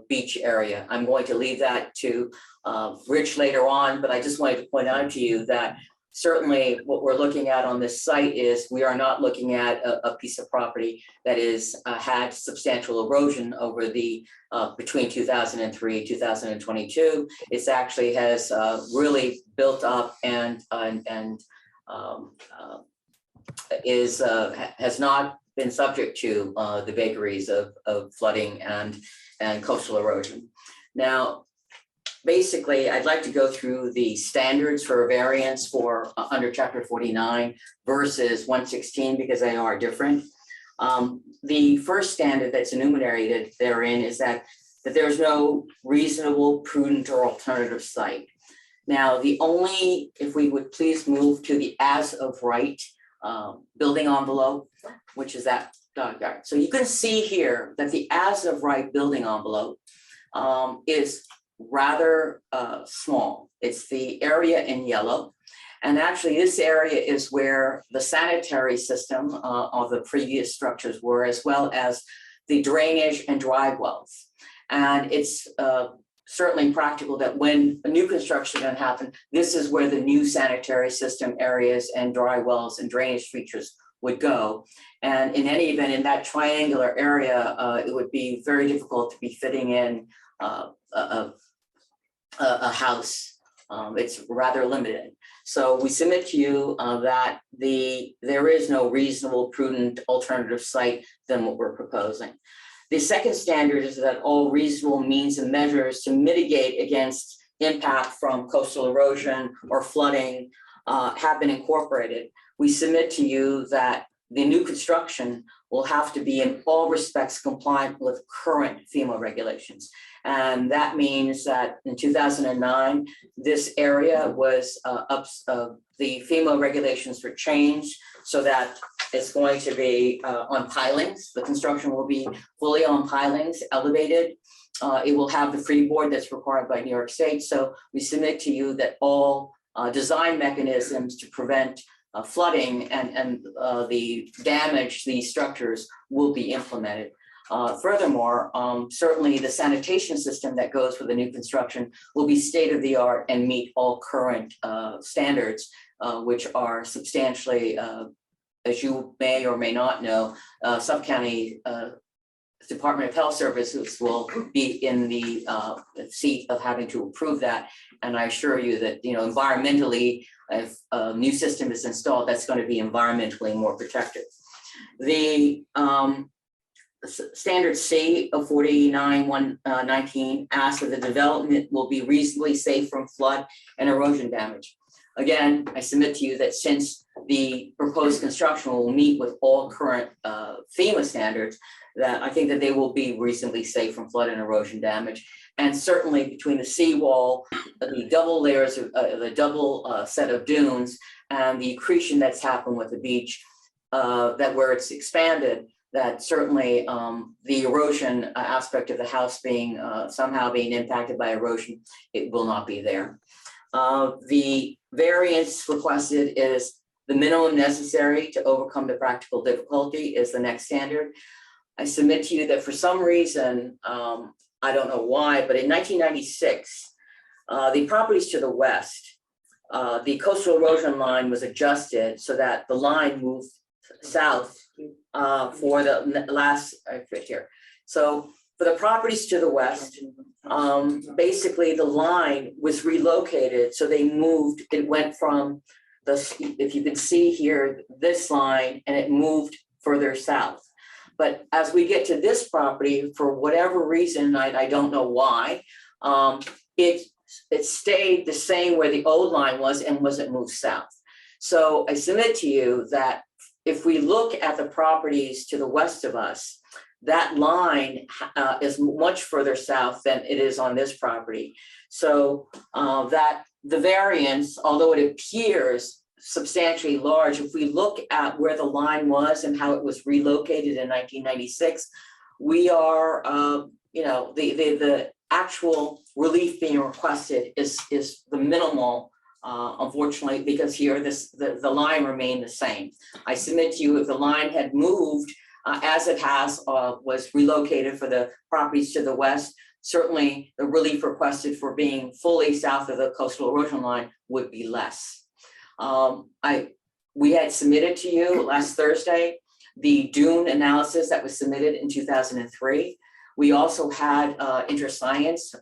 beach area. I'm going to leave that to Rich later on, but I just wanted to point out to you that certainly what we're looking at on this site is we are not looking at a piece of property that is had substantial erosion over the between 2003 and 2022. It's actually has really built up and has not been subject to the vagaries of flooding and coastal erosion. Now, basically, I'd like to go through the standards for a variance for under Chapter 49 versus 116 because they are different. The first standard that's enumerated therein is that there's no reasonable, prudent, or alternative site. Now, if we would please move to the as of right building envelope, which is that dot yard. So you can see here that the as of right building envelope is rather small. It's the area in yellow. And actually this area is where the sanitary system of the previous structures were, as well as the drainage and dry wells. And it's certainly practical that when a new construction can happen, this is where the new sanitary system areas and dry wells and drainage features would go. And in any event, in that triangular area, it would be very difficult to be fitting in a house. It's rather limited. So we submit to you that there is no reasonable, prudent alternative site than what we're proposing. The second standard is that all reasonable means and measures to mitigate against impact from coastal erosion or flooding have been incorporated. We submit to you that the new construction will have to be in all respects compliant with current FEMA regulations. And that means that in 2009, this area was the FEMA regulations were changed so that it's going to be on pilings. The construction will be fully on pilings, elevated. It will have the freeboard that's required by New York State. So we submit to you that all design mechanisms to prevent flooding and the damage to these structures will be implemented. Furthermore, certainly the sanitation system that goes with the new construction will be state-of-the-art and meet all current standards, which are substantially, as you may or may not know, sub-county Department of Health Services will be in the seat of having to approve that. And I assure you that, environmentally, if a new system is installed, that's going to be environmentally more protective. The standard C of 49-119 asks that the development will be reasonably safe from flood and erosion damage. Again, I submit to you that since the proposed construction will meet with all current FEMA standards, that I think that they will be reasonably safe from flood and erosion damage. And certainly between the seawall, the double layers of the double set of dunes and the accretion that's happened with the beach, that where it's expanded, that certainly the erosion aspect of the house being somehow being impacted by erosion, it will not be there. The variance requested is the minimum necessary to overcome the practical difficulty is the next standard. I submit to you that for some reason, I don't know why, but in 1996, the properties to the west, the coastal erosion line was adjusted so that the line moved south for the last, right here. So for the properties to the west, basically the line was relocated. So they moved, it went from if you can see here, this line, and it moved further south. But as we get to this property, for whatever reason, I don't know why, it stayed the same where the old line was and wasn't moved south. So I submit to you that if we look at the properties to the west of us, that line is much further south than it is on this property. So that the variance, although it appears substantially large, if we look at where the line was and how it was relocated in 1996, we are, the actual relief being requested is the minimal, unfortunately, because here the line remained the same. I submit to you, if the line had moved as it has, was relocated for the properties to the west, certainly the relief requested for being fully south of the coastal erosion line would be less. We had submitted to you last Thursday the Dune Analysis that was submitted in 2003. We also had InterScience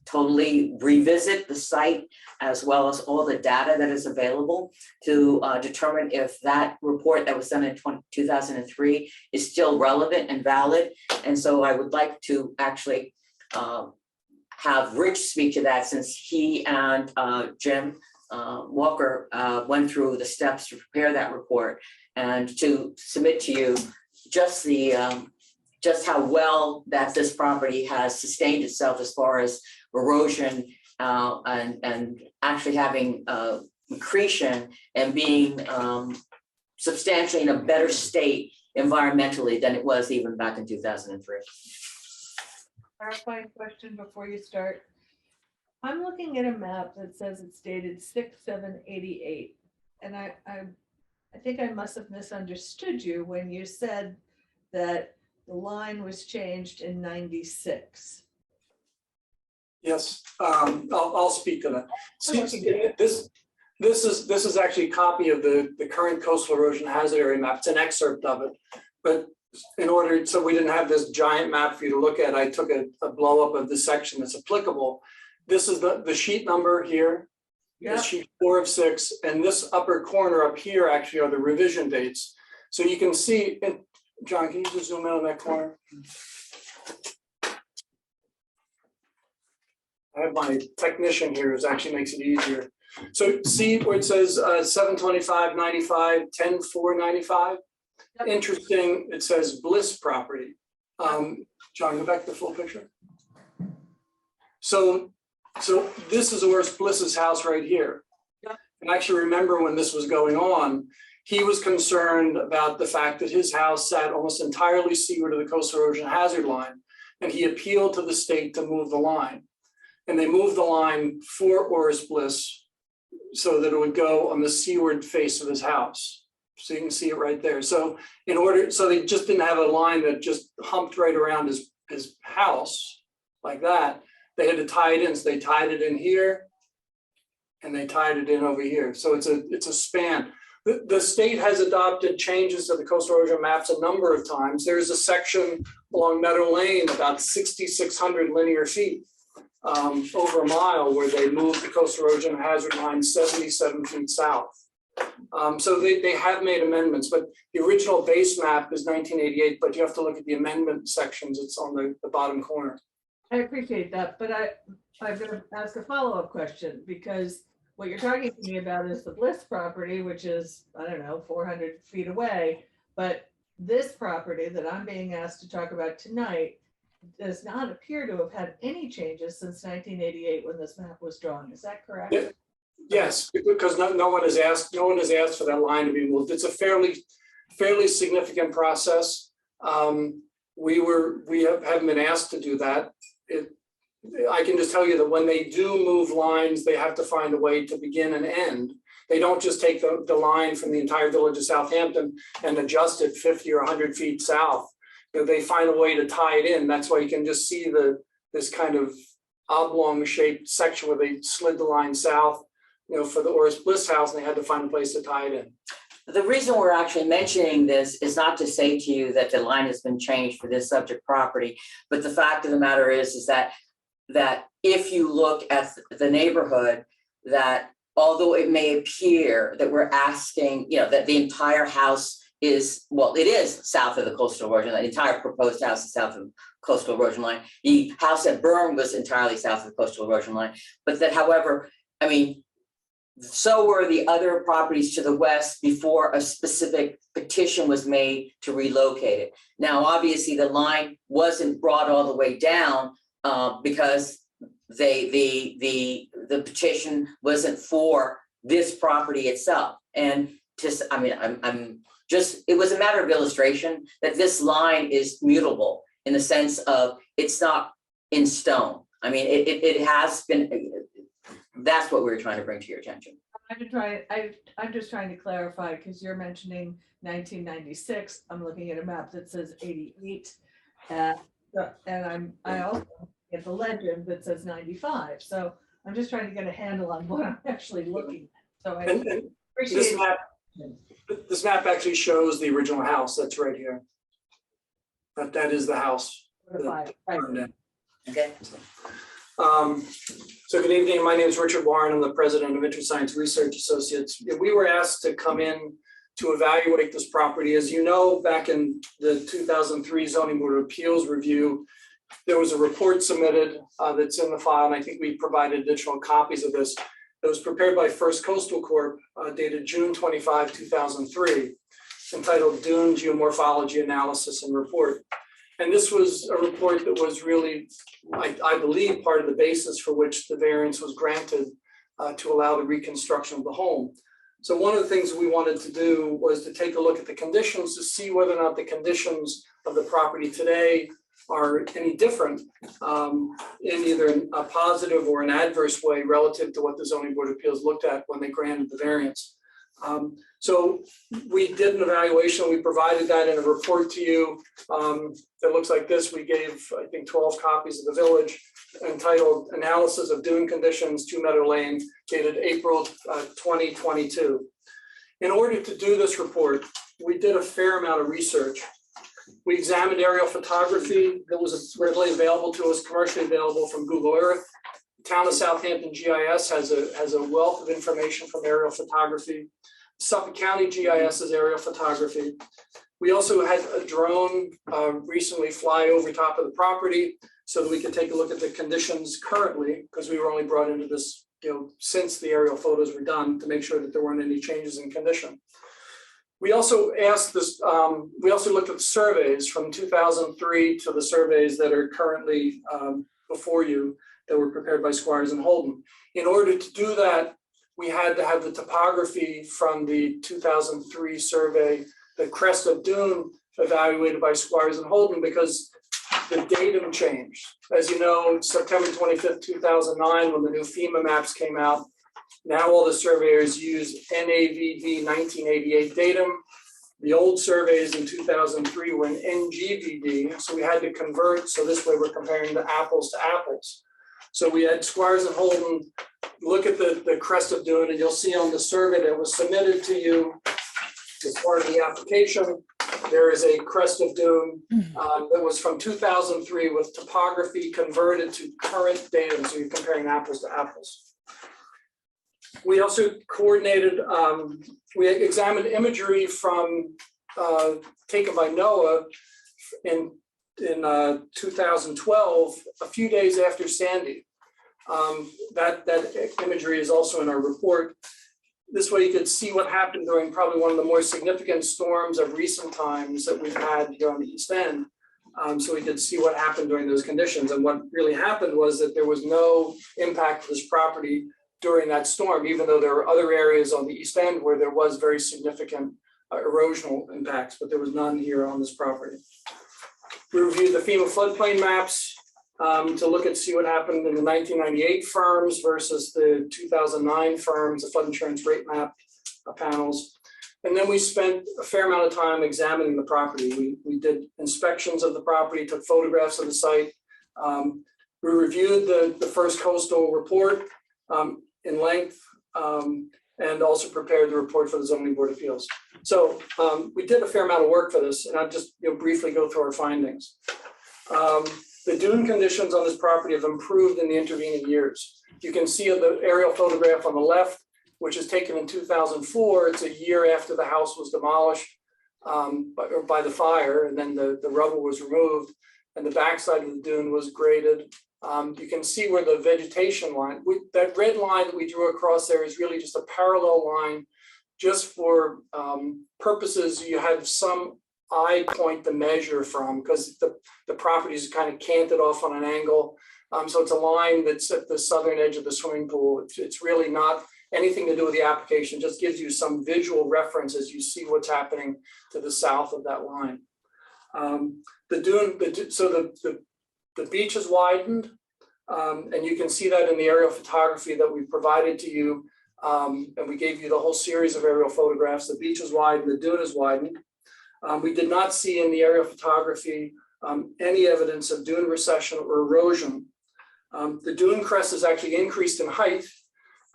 totally revisit the site as well as all the data that is available to determine if that report that was done in 2003 is still relevant and valid. And so I would like to actually have Rich speak to that, since he and Jim Walker went through the steps to prepare that report, and to submit to you just the just how well that this property has sustained itself as far as erosion and actually having accretion and being substantially in a better state environmentally than it was even back in 2003. Clarifying question before you start. I'm looking at a map that says it's dated 6/7/88, and I think I must have misunderstood you when you said that the line was changed in 96. Yes, I'll speak to that. See, this is actually a copy of the current coastal erosion hazard area map. It's an excerpt of it, but in order, so we didn't have this giant map for you to look at, I took a blow up of the section that's applicable. This is the sheet number here. Yeah. Sheet 4 of 6, and this upper corner up here actually are the revision dates. So you can see, and John, can you just zoom in on that corner? I have my technician here, who actually makes it easier. So see where it says 7/25/95, 10/4/95. Yep. Interesting. It says Bliss property. John, go back to the full picture. So this is where's Bliss's house right here. Yep. And I actually remember when this was going on, he was concerned about the fact that his house sat almost entirely seaward of the coastal erosion hazard line, and he appealed to the state to move the line. And they moved the line for Oris Bliss so that it would go on the seaward face of his house. So you can see it right there. So so they just didn't have a line that just humped right around his house like that. They had to tie it in. So they tied it in here and they tied it in over here. So it's a span. The state has adopted changes to the coastal erosion maps a number of times. There's a section along Meadow Lane, about 6,600 linear feet, over a mile, where they moved the coastal erosion hazard line 77 feet south. So they have made amendments, but the original base map is 1988, but you have to look at the amendment sections. It's on the bottom corner. I appreciate that, but I'm going to ask a follow-up question, because what you're talking to me about is the Bliss property, which is, I don't know, 400 feet away. But this property that I'm being asked to talk about tonight does not appear to have had any changes since 1988 when this map was drawn. Is that correct? Yeah. Yes, because no one has asked for that line to be moved. It's a fairly significant process. We haven't been asked to do that. I can just tell you that when they do move lines, they have to find a way to begin and end. They don't just take the line from the entire village of Southampton and adjust it 50 or 100 feet south. They find a way to tie it in. That's why you can just see this kind of oblong shaped section where they slid the line south, for the Oris Bliss house, and they had to find a place to tie it in. The reason we're actually mentioning this is not to say to you that the line has been changed for this subject property, but the fact of the matter is that if you look at the neighborhood, that although it may appear that we're asking, that the entire house is, well, it is south of the coastal erosion line. The entire proposed house is south of coastal erosion line. The house at Byrne was entirely south of the coastal erosion line. But that, however, I mean, so were the other properties to the west before a specific petition was made to relocate it. Now, obviously, the line wasn't brought all the way down because the petition wasn't for this property itself. And just, I mean, I'm just, it was a matter of illustration that this line is mutable in the sense of it's not in stone. I mean, it has been, that's what we were trying to bring to your attention. I'm just trying to clarify, because you're mentioning 1996. I'm looking at a map that says 88. And I also get the legend that says 95. So I'm just trying to get a handle on what I'm actually looking at. So I appreciate this map actually shows the original house that's right here. That is the house. Okay. So good evening. My name is Richard Warren. I'm the president of InterScience Research Associates. We were asked to come in to evaluate this property. As you know, back in the 2003 Zoning Board of Appeals review, there was a report submitted that's in the file, and I think we provided additional copies of this. It was prepared by First Coastal Corp, dated June 25, 2003, entitled Dune Geomorphology Analysis and Report. And this was a report that was really, I believe, part of the basis for which the variance was granted to allow the reconstruction of the home. So one of the things we wanted to do was to take a look at the conditions to see whether or not the conditions of the property today are any different in either a positive or an adverse way relative to what the Zoning Board of Appeals looked at when they granted the variance. So we did an evaluation. We provided that in a report to you that looks like this. We gave, I think, 12 copies of the village, entitled Analysis of Dune Conditions, 2 Meadow Lane, dated April 2022. In order to do this report, we did a fair amount of research. We examined aerial photography that was readily available to us, commercially available from Google Earth. The Town of Southampton GIS has a wealth of information from aerial photography. Suffolk County GIS is aerial photography. We also had a drone recently fly over top of the property so that we could take a look at the conditions currently, because we were only brought into this, since the aerial photos were done, to make sure that there weren't any changes in condition. We also asked this, we also looked at the surveys from 2003 to the surveys that are currently before you that were prepared by Squires and Holden. In order to do that, we had to have the topography from the 2003 survey, the crest of Dune, evaluated by Squires and Holden, because the datum changed. As you know, September 25th, 2009, when the new FEMA maps came out, now all the surveyors use NAVD 1988 datum. The old surveys in 2003 were in NGVD, so we had to convert. So this way we're comparing the apples to apples. So we had Squires and Holden look at the crest of Dune, and you'll see on the survey that was submitted to you as part of the application, there is a crest of Dune that was from 2003 with topography converted to current datum. So you're comparing apples to apples. We also coordinated, we examined imagery from taken by NOAA in 2012, a few days after Sandy. That imagery is also in our report. This way you could see what happened during probably one of the more significant storms of recent times that we've had here on the East End. So we could see what happened during those conditions. And what really happened was that there was no impact to this property during that storm, even though there were other areas on the East End where there was very significant erosional impacts, but there was none here on this property. We reviewed the FEMA floodplain maps to look at, see what happened in the 1998 firms versus the 2009 firms, the flood insurance rate map panels. And then we spent a fair amount of time examining the property. We did inspections of the property, took photographs of the site. We reviewed the First Coastal report in length, and also prepared the report for the Zoning Board of Appeals. So we did a fair amount of work for this, and I'll just briefly go through our findings. The dune conditions on this property have improved in the intervening years. You can see the aerial photograph on the left, which is taken in 2004. It's a year after the house was demolished. by the fire, and then the rubble was removed, and the backside of the dune was graded. You can see where the vegetation line, that red line that we drew across there is really just a parallel line, just for purposes you have some eye point to measure from, because the property is kind of canted off on an angle. So it's a line that's at the southern edge of the swimming pool. It's really not anything to do with the application, just gives you some visual reference as you see what's happening to the south of that line. The beach is widened, and you can see that in the aerial photography that we provided to you. And we gave you the whole series of aerial photographs. The beach is widened, the dune is widened. We did not see in the aerial photography any evidence of dune recession or erosion. The dune crest is actually increased in height.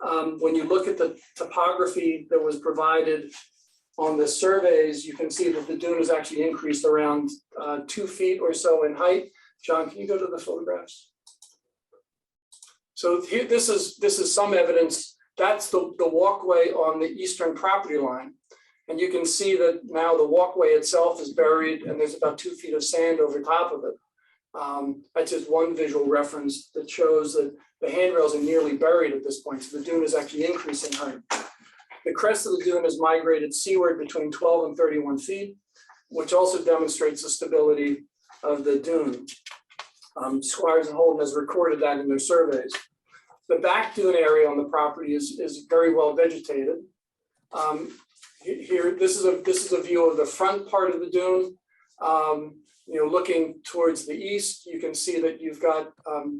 When you look at the topography that was provided on the surveys, you can see that the dune is actually increased around 2 feet or so in height. John, can you go to the photographs? So here, this is some evidence. That's the walkway on the eastern property line. And you can see that now the walkway itself is buried and there's about 2 feet of sand over top of it. That's just one visual reference that shows that the handrails are nearly buried at this point. So the dune is actually increasing height. The crest of the dune is migrated seaward between 12 and 31 feet, which also demonstrates the stability of the dune. Squires and Holden has recorded that in their surveys. The back dune area on the property is very well vegetated. Here, this is a view of the front part of the dune. Looking towards the east, you can see that you've got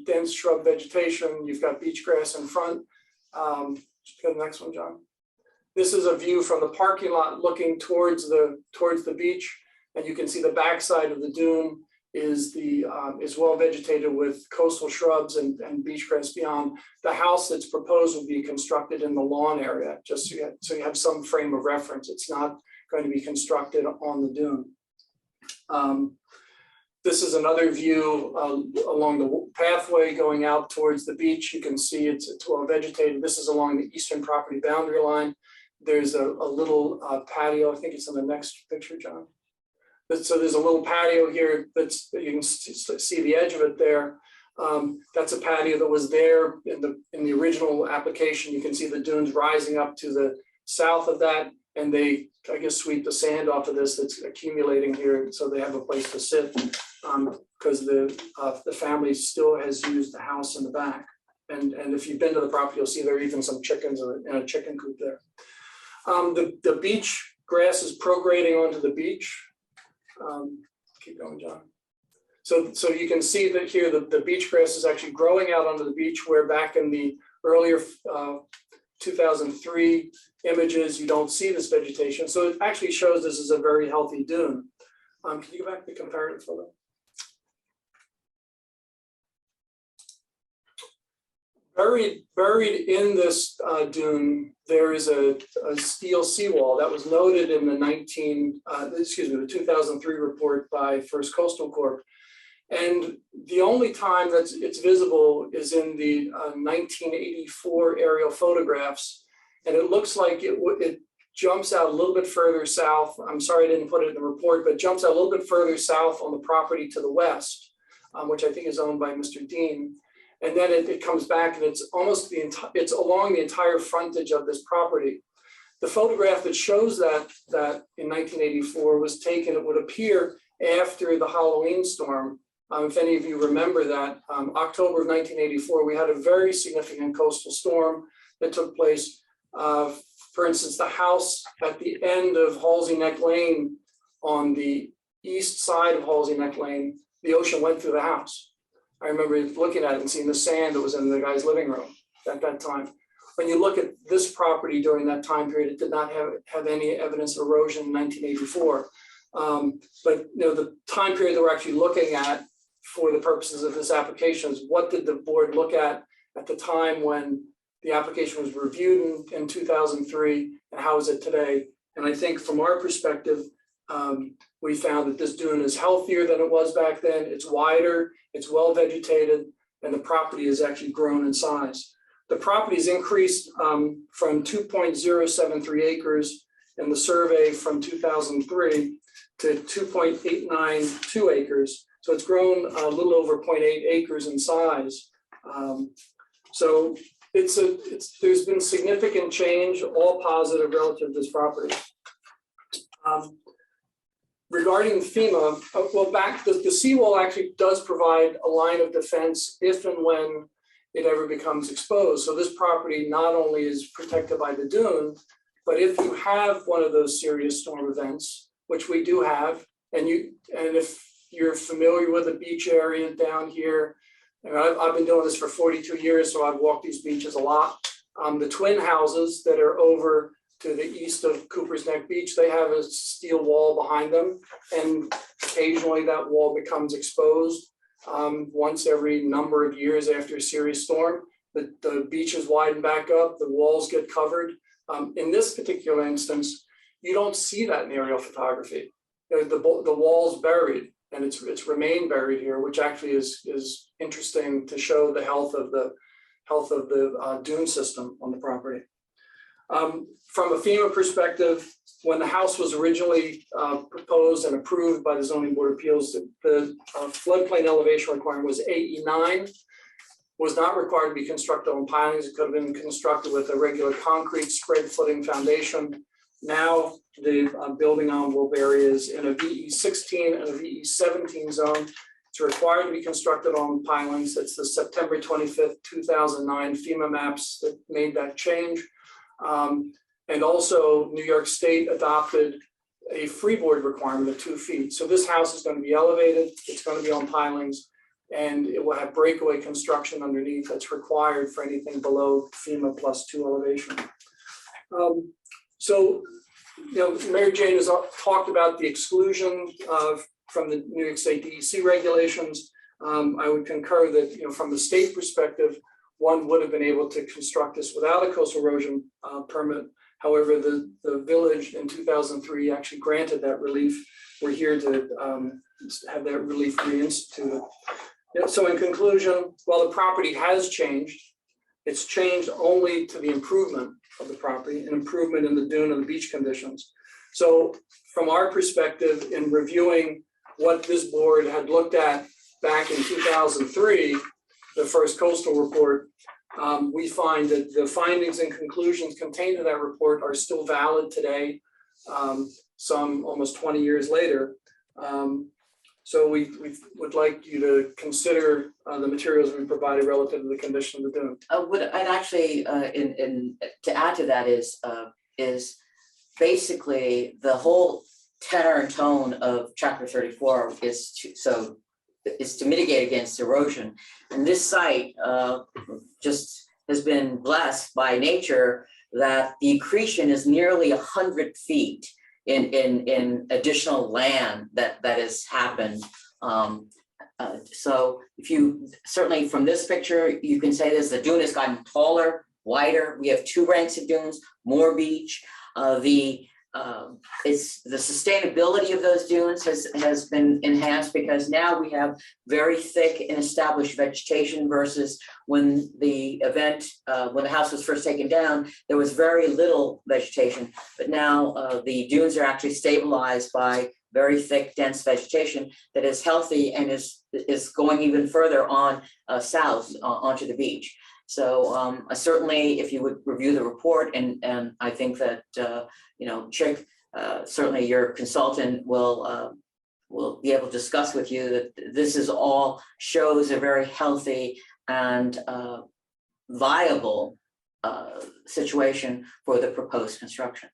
dense shrub vegetation. You've got beach grass in front. Just go to the next one, John. This is a view from the parking lot looking towards the beach, and you can see the backside of the dune is well vegetated with coastal shrubs and beach grass beyond. The house that's proposed will be constructed in the lawn area, just so you have some frame of reference. It's not going to be constructed on the dune. This is another view along the pathway going out towards the beach. You can see it's well vegetated. This is along the eastern property boundary line. There's a little patio. I think it's in the next picture, John. So there's a little patio here you can see the edge of it there. That's a patio that was there in the original application. You can see the dunes rising up to the south of that, and they, I guess, sweep the sand off of this that's accumulating here, so they have a place to sit, because the family still has used the house in the back. And if you've been to the property, you'll see there are even some chickens in a chicken coop there. The beach grass is prograding onto the beach. Keep going, John. So you can see that here the beach grass is actually growing out onto the beach, where back in the earlier 2003 images, you don't see this vegetation. So it actually shows this is a very healthy dune. Can you go back to the comparative photo? Buried in this dune, there is a steel seawall that was noted in the 2003 report by First Coastal Corp. And the only time that it's visible is in the 1984 aerial photographs. And it looks like it jumps out a little bit further south. I'm sorry I didn't put it in the report, but jumps out a little bit further south on the property to the west, which I think is owned by Mr. Dean. And then it comes back, and it's almost it's along the entire frontage of this property. The photograph that shows that in 1984 was taken, it would appear, after the Halloween storm. If any of you remember that, October of 1984, we had a very significant coastal storm that took place. For instance, the house at the end of Halsey Neck Lane, on the east side of Halsey Neck Lane, the ocean went through the house. I remember looking at it and seeing the sand that was in the guy's living room at that time. When you look at this property during that time period, it did not have any evidence of erosion in 1984. But the time period that we're actually looking at for the purposes of this application is, what did the board look at the time when the application was reviewed in 2003, and how is it today? And I think from our perspective, we found that this dune is healthier than it was back then. It's wider, it's well vegetated, and the property has actually grown in size. The property's increased from 2.073 acres in the survey from 2003 to 2.892 acres. So it's grown a little over 0.8 acres in size. So there's been significant change, all positive relative to this property. Regarding FEMA, well, the seawall actually does provide a line of defense if and when it ever becomes exposed. So this property not only is protected by the dune, but if you have one of those serious storm events, which we do have, and if you're familiar with the beach area down here, and I've been doing this for 42 years, so I've walked these beaches a lot. The twin houses that are over to the east of Cooper's Neck Beach, they have a steel wall behind them, and occasionally that wall becomes exposed once every number of years after a serious storm. The beaches widen back up, the walls get covered. In this particular instance, you don't see that in aerial photography. The wall's buried, and it's remained buried here, which actually is interesting to show the health of the dune system on the property. From a FEMA perspective, when the house was originally proposed and approved by the Zoning Board of Appeals, the floodplain elevation requirement was AE9, was not required to be constructed on pilings. It could have been constructed with a regular concrete spread footing foundation. Now the building envelope area is in a VE16 and a VE17 zone. It's required to be constructed on pilings. It's the September 25th, 2009 FEMA maps that made that change. And also New York State adopted a freeboard requirement of 2 feet. So this house is going to be elevated, it's going to be on pilings, and it will have breakaway construction underneath that's required for anything below FEMA +2 elevation. So, Mary Jane has talked about the exclusion from the New York State DEC regulations. I would concur that, from the state perspective, one would have been able to construct this without a coastal erosion permit. However, the village in 2003 actually granted that relief. We're here to have that relief reinstituted. So in conclusion, while the property has changed, it's changed only to the improvement of the property, an improvement in the dune and the beach conditions. So from our perspective, in reviewing what this board had looked at back in 2003, the first coastal report, we find that the findings and conclusions contained in that report are still valid today, some almost 20 years later. So we would like you to consider the materials we provided relative to the condition of the dune. And actually, to add to that is basically the whole tenor and tone of Chapter 34 is to mitigate against erosion. And this site just has been blessed by nature that the accretion is nearly 100 feet in additional land that has happened. So if you, certainly from this picture, you can say this, the dune has gotten taller, wider. We have 2 ranks of dunes, more beach. It's the sustainability of those dunes has been enhanced because now we have very thick and established vegetation versus when the event, when the house was first taken down, there was very little vegetation. But now the dunes are actually stabilized by very thick, dense vegetation that is healthy and is going even further on south onto the beach. So certainly, if you would review the report, and I think that Chick, certainly your consultant will be able to discuss with you that this is all shows a very healthy and viable situation for the proposed construction.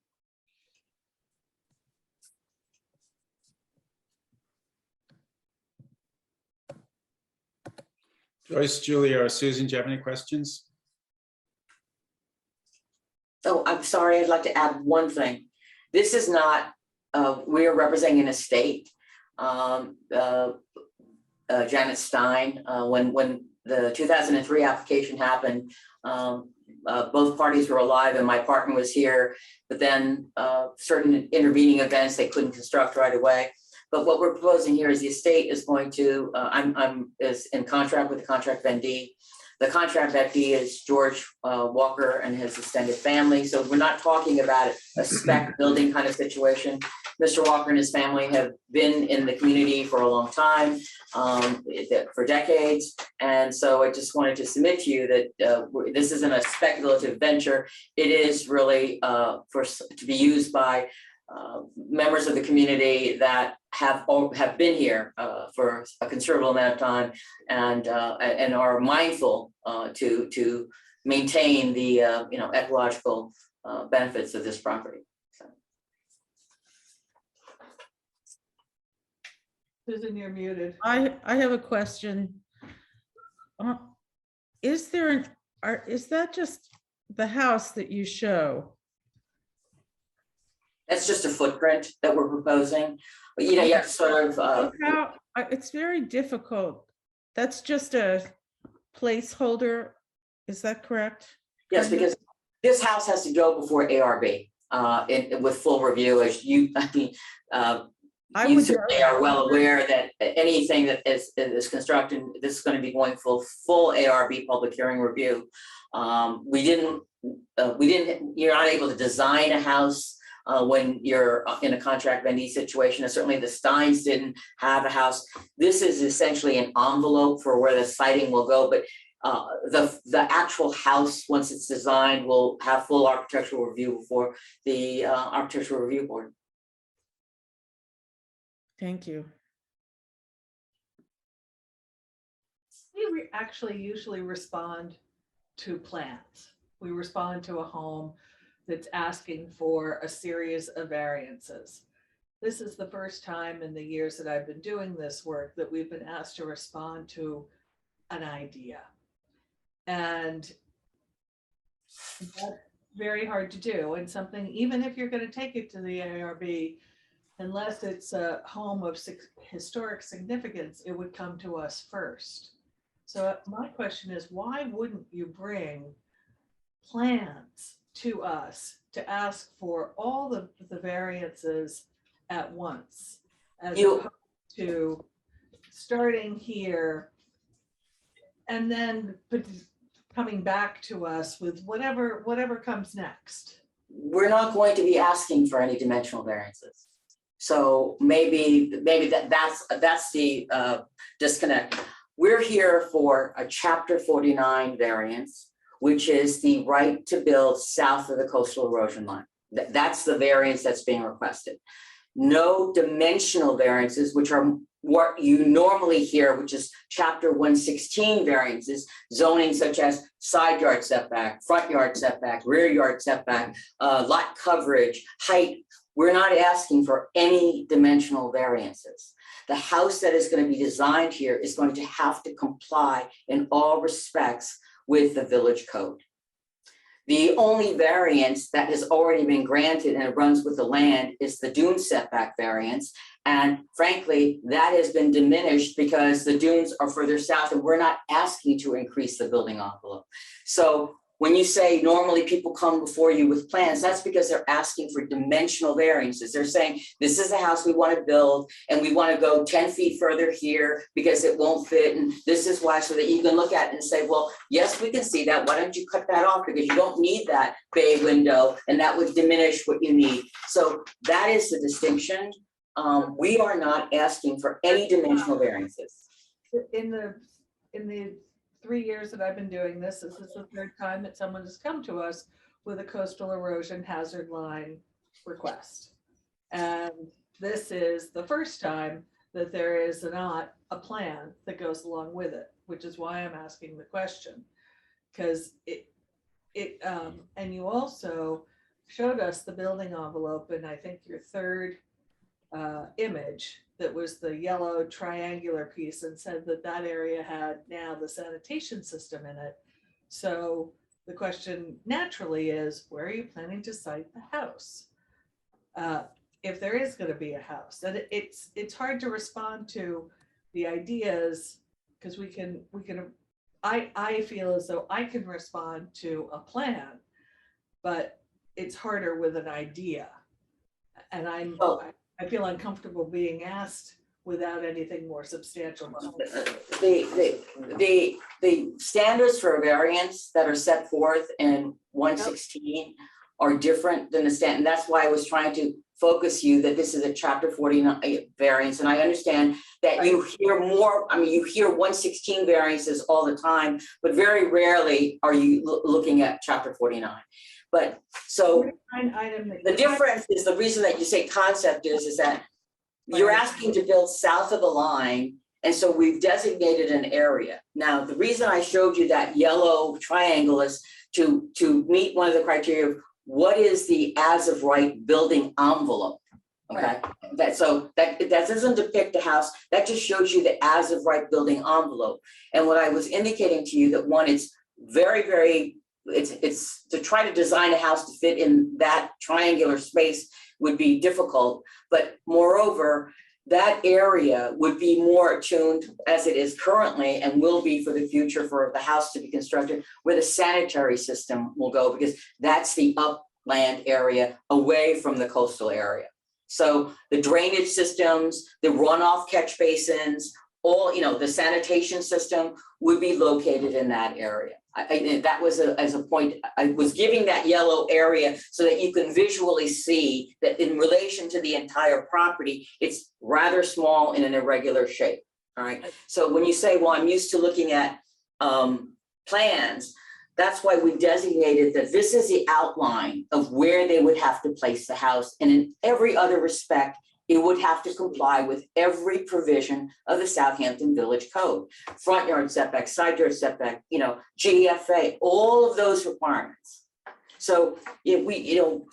Joyce, Julia, or Susan, do you have any questions? Oh, I'm sorry, I'd like to add one thing. This is not, we are representing an estate. Janet Stein, when the 2003 application happened, both parties were alive and my partner was here, but then certain intervening events, they couldn't construct right away. But what we're proposing here is the estate is going to, is in contract with the contract vendee. The contract vendee is George Walker and his extended family. So we're not talking about a spec building kind of situation. Mr. Walker and his family have been in the community for a long time, for decades. And so I just wanted to submit to you that this isn't a speculative venture. It is really to be used by members of the community that have been here for a considerable amount of time and are mindful to maintain the ecological benefits of this property. So. Susan, you're muted. I have a question. Is that just the house that you show? That's just a footprint that we're proposing. But you have to sort of. It's very difficult. That's just a placeholder. Is that correct? Yes, because this house has to go before ARB with full review. As you, you certainly are well aware that anything that is constructed, this is going to be going full ARB public hearing review. You're not able to design a house when you're in a contract vendee situation, and certainly the Steins didn't have a house. This is essentially an envelope for where the siding will go, but the actual house, once it's designed, will have full architectural review before the architectural review board. Thank you. We actually usually respond to plans. We respond to a home that's asking for a series of variances. This is the first time in the years that I've been doing this work that we've been asked to respond to an idea. And that's very hard to do. And something, even if you're going to take it to the ARB, unless it's a home of historic significance, it would come to us first. So my question is, why wouldn't you bring plans to us to ask for all the variances at once, as opposed to starting here and then coming back to us with whatever comes next? We're not going to be asking for any dimensional variances. So maybe that's the disconnect. We're here for a Chapter 49 variance, which is the right to build south of the coastal erosion line. That's the variance that's being requested. No dimensional variances, which are what you normally hear, which is Chapter 116 variances, zoning such as side yard setback, front yard setback, rear yard setback, lot coverage, height. We're not asking for any dimensional variances. The house that is going to be designed here is going to have to comply in all respects with the village code. The only variance that has already been granted and it runs with the land is the dune setback variance. And frankly, that has been diminished because the dunes are further south and we're not asking to increase the building envelope. So when you say normally people come before you with plans, that's because they're asking for dimensional variances. They're saying, this is the house we want to build and we want to go 10 feet further here because it won't fit. And this is why, so that you can look at it and say, well, yes, we can see that. Why don't you cut that off? Because you don't need that bay window and that would diminish what you need. So that is the distinction. We are not asking for any dimensional variances. In the 3 years that I've been doing this is the third time that someone has come to us with a coastal erosion hazard line request. And this is the first time that there is not a plan that goes along with it, which is why I'm asking the question. Because and you also showed us the building envelope, and I think your third image that was the yellow triangular piece, and said that that area had now the sanitation system in it. So the question naturally is, where are you planning to site the house? If there is going to be a house, and it's hard to respond to the ideas because I feel as though I can respond to a plan, but it's harder with an idea. And I feel uncomfortable being asked without anything more substantial. The standards for a variance that are set forth in 116 are different than the standard. And that's why I was trying to focus you that this is a chapter 49 variance. And I understand that you hear more, I mean, you hear 116 variances all the time, but very rarely are you looking at chapter 49. But so the difference is, the reason that you say concept is that you're asking to build south of the line. And so we've designated an area. Now, the reason I showed you that yellow triangle is to meet one of the criteria of what is the as of right building envelope. Okay, that doesn't depict a house, that just shows you the as of right building envelope. And what I was indicating to you, that one, it's very, it's to try to design a house to fit in that triangular space would be difficult. But moreover, that area would be more attuned, as it is currently and will be for the future, for the house to be constructed, where the sanitary system will go, because that's the upland area away from the coastal area. So the drainage systems, the runoff catch basins, all, the sanitation system would be located in that area. That was as a point, I was giving that yellow area so that you can visually see that in relation to the entire property, it's rather small in an irregular shape. All right. So when you say, well, I'm used to looking at plans, that's why we designated that this is the outline of where they would have to place the house. And in every other respect, it would have to comply with every provision of the Southampton Village Code, front yard setback, side yard setback, GFA, all of those requirements. So if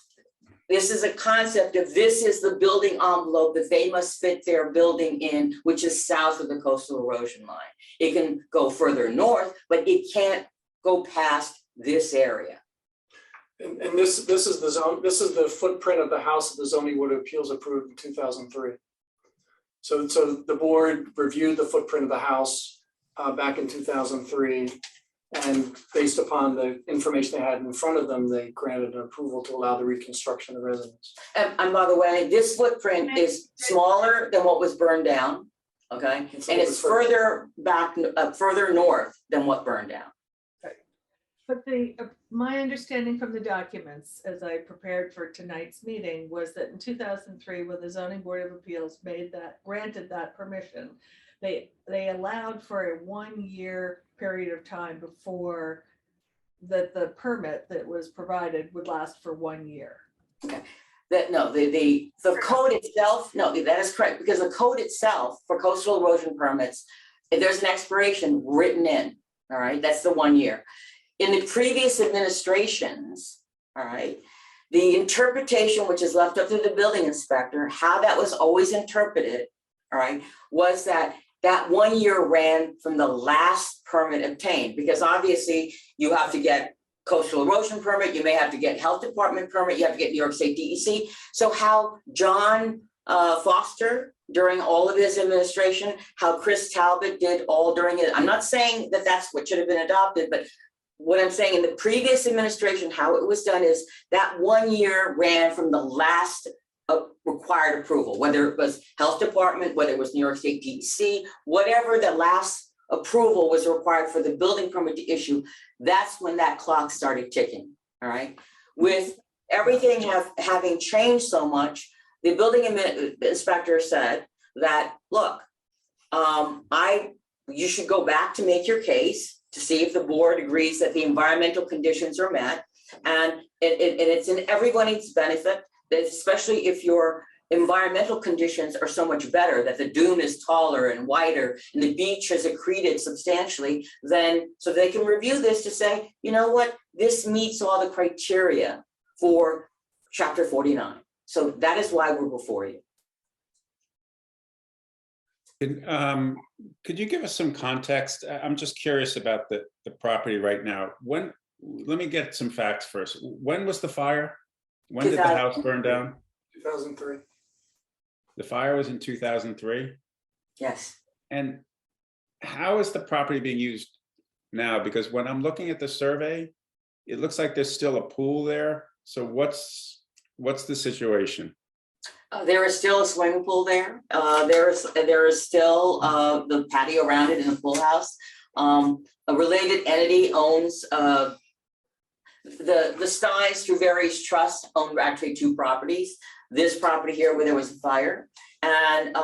this is a concept of, this is the building envelope that they must fit their building in, which is south of the coastal erosion line. It can go further north, but it can't go past this area. And this is the zone, this is the footprint of the house that the zoning board of appeals approved in 2003. So the board reviewed the footprint of the house back in 2003, and based upon the information they had in front of them, they granted an approval to allow the reconstruction of residence. And by the way, this footprint is smaller than what was burned down, okay? And it's further back, further north than what burned down. But my understanding from the documents, as I prepared for tonight's meeting, was that in 2003, when the zoning board of appeals granted that permission, they allowed for a 1-year period of time before that the permit that was provided would last for 1 year. Okay. The code itself, no, that is correct, because the code itself for coastal erosion permits, there's an expiration written in. All right, that's the 1 year. In the previous administrations, all right, the interpretation, which is left up to the building inspector, how that was always interpreted, all right, was that 1 year ran from the last permit obtained, because obviously you have to get coastal erosion permit, you may have to get health department permit, you have to get New York State DEC. So how John Foster, during all of his administration, how Chris Talbot did all during it. I'm not saying that that's what should have been adopted, but what I'm saying, in the previous administration, how it was done is that 1 year ran from the last required approval, whether it was health department, whether it was New York State DEC, whatever the last approval was required for the building permit to issue, that's when that clock started ticking, all right? With everything having changed so much, the building inspector said that, look, you should go back to make your case to see if the board agrees that the environmental conditions are met. And it's in everybody's benefit, that especially if your environmental conditions are so much better, that the dune is taller and wider and the beach has accreted substantially, then so they can review this to say, you know what, this meets all the criteria for chapter 49. So that is why we're before you. Could you give us some context? I'm just curious about the property right now. Let me get some facts first. When was the fire? When did the house burn down? 2003. The fire was in 2003? Yes. And how is the property being used now? Because when I'm looking at the survey, it looks like there's still a pool there. So what's the situation? There is still a swimming pool there. There is still the patio around it in the pool house. A related entity owns The Steins through various trusts own actually two properties. This property here where there was a fire, and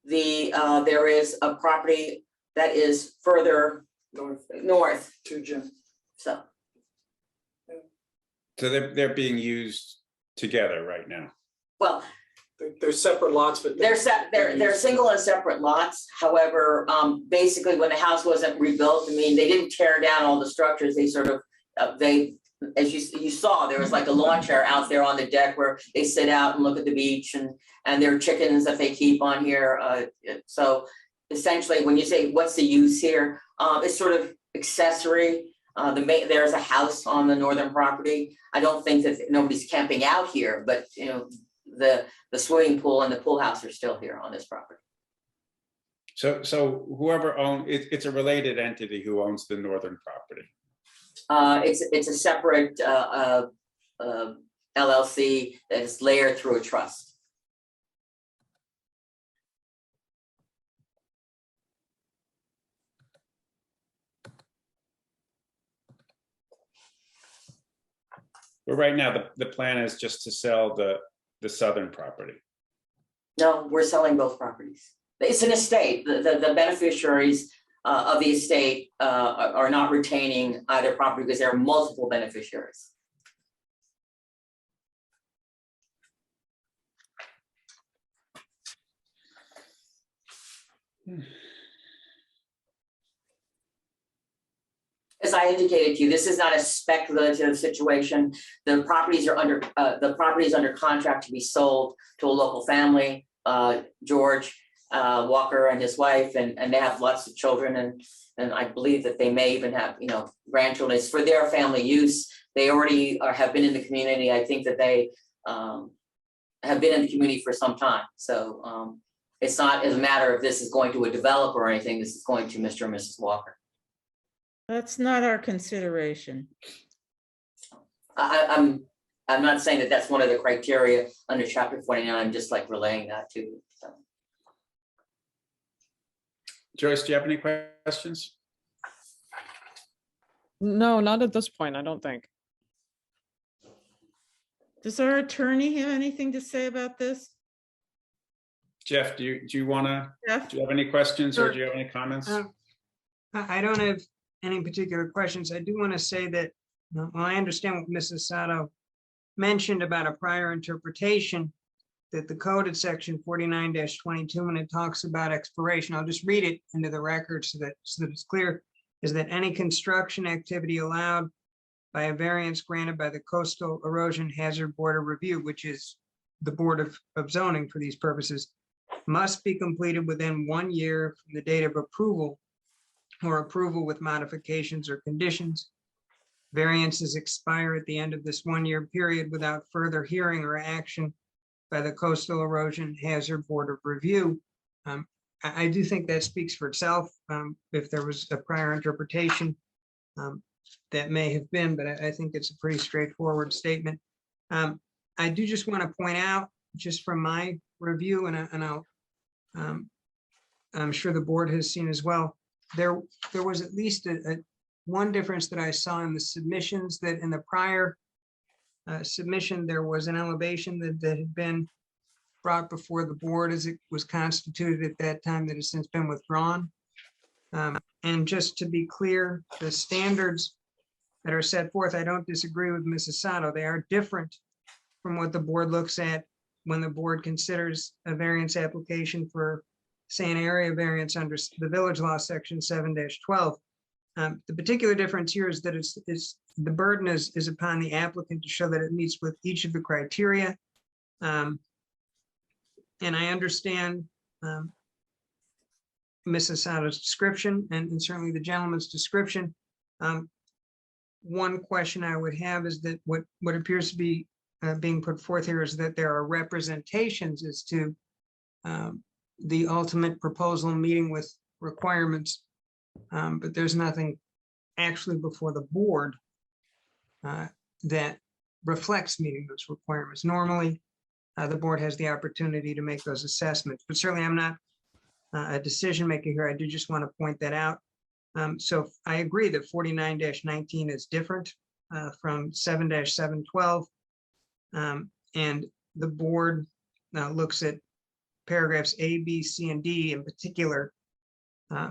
there is a property that is further north. To Jim. So they're being used together right now. well, They're separate lots, but. they're single and separate lots. However, basically when the house wasn't rebuilt, I mean, they didn't tear down all the structures. They sort of as you saw, there was like a lawn chair out there on the deck where they sit out and look at the beach, and their chickens that they keep on here. So essentially, when you say what's the use here, it's sort of accessory. There's a house on the northern property. I don't think that nobody's camping out here, but you know, the swimming pool and the pool house are still here on this property. So whoever owns it's a related entity who owns the northern property. It's a separate LLC that is layered through a trust. But right now, the plan is just to sell the southern property. No, we're selling both properties. It's an estate. The beneficiaries of the estate are not retaining either property because there are multiple beneficiaries. As I indicated to you, this is not a speculative situation. The properties are under contract to be sold to a local family, George Walker and his wife, and they have lots of children, and I believe that they may even have, you know, grandchildren. It's for their family use. They already have been in the community. I think that they have been in the community for some time. So it's not as a matter of this is going to a developer or anything. This is going to Mr. and Mrs. Walker. That's not our consideration. I'm not saying that that's one of the criteria under Chapter 49. I'm just like relaying that to you. So. Joyce, do you have any questions? No, not at this point, I don't think. Does our attorney have anything to say about this? Jeff, do you want to? Jeff? Do you have any questions Sure. or do you have any comments? I don't have any particular questions. I do want to say that, well, I understand what Mrs. Sato mentioned about a prior interpretation that the code at section 49-22, when it talks about expiration, I'll just read it into the record so that it's clear, is that any construction activity allowed by a variance granted by the Coastal Erosion Hazard Board of Review, which is the Board of Zoning for these purposes, must be completed within 1 year from the date of approval or approval with modifications or conditions. Variances expire at the end of this 1 year period without further hearing or action by the Coastal Erosion Hazard Board of Review. I do think that speaks for itself. If there was a prior interpretation, that may have been, but I think it's a pretty straightforward statement. I do just want to point out, just from my review, and I'm sure the board has seen as well, there was at least one difference that I saw in the submissions, that in the prior submission, there was an elevation that had been brought before the board as it was constituted at that time that has since been withdrawn. And just to be clear, the standards that are set forth, I don't disagree with Mrs. Sato. They are different from what the board looks at when the board considers a variance application for, say, an area variance under the village law section 7-12. The particular difference here is that the burden is upon the applicant to show that it meets with each of the criteria. And I understand Mrs. Sato's description and certainly the gentleman's description. One question I would have is that what appears to be being put forth here is that there are representations as to the ultimate proposal meeting with requirements, but there's nothing actually before the board that reflects meeting those requirements. Normally, the board has the opportunity to make those assessments, but certainly I'm not a decision maker here. I do just want to point that out. So I agree that 49-19 is different. from 7-712. And the board looks at paragraphs A, B, C, and D in particular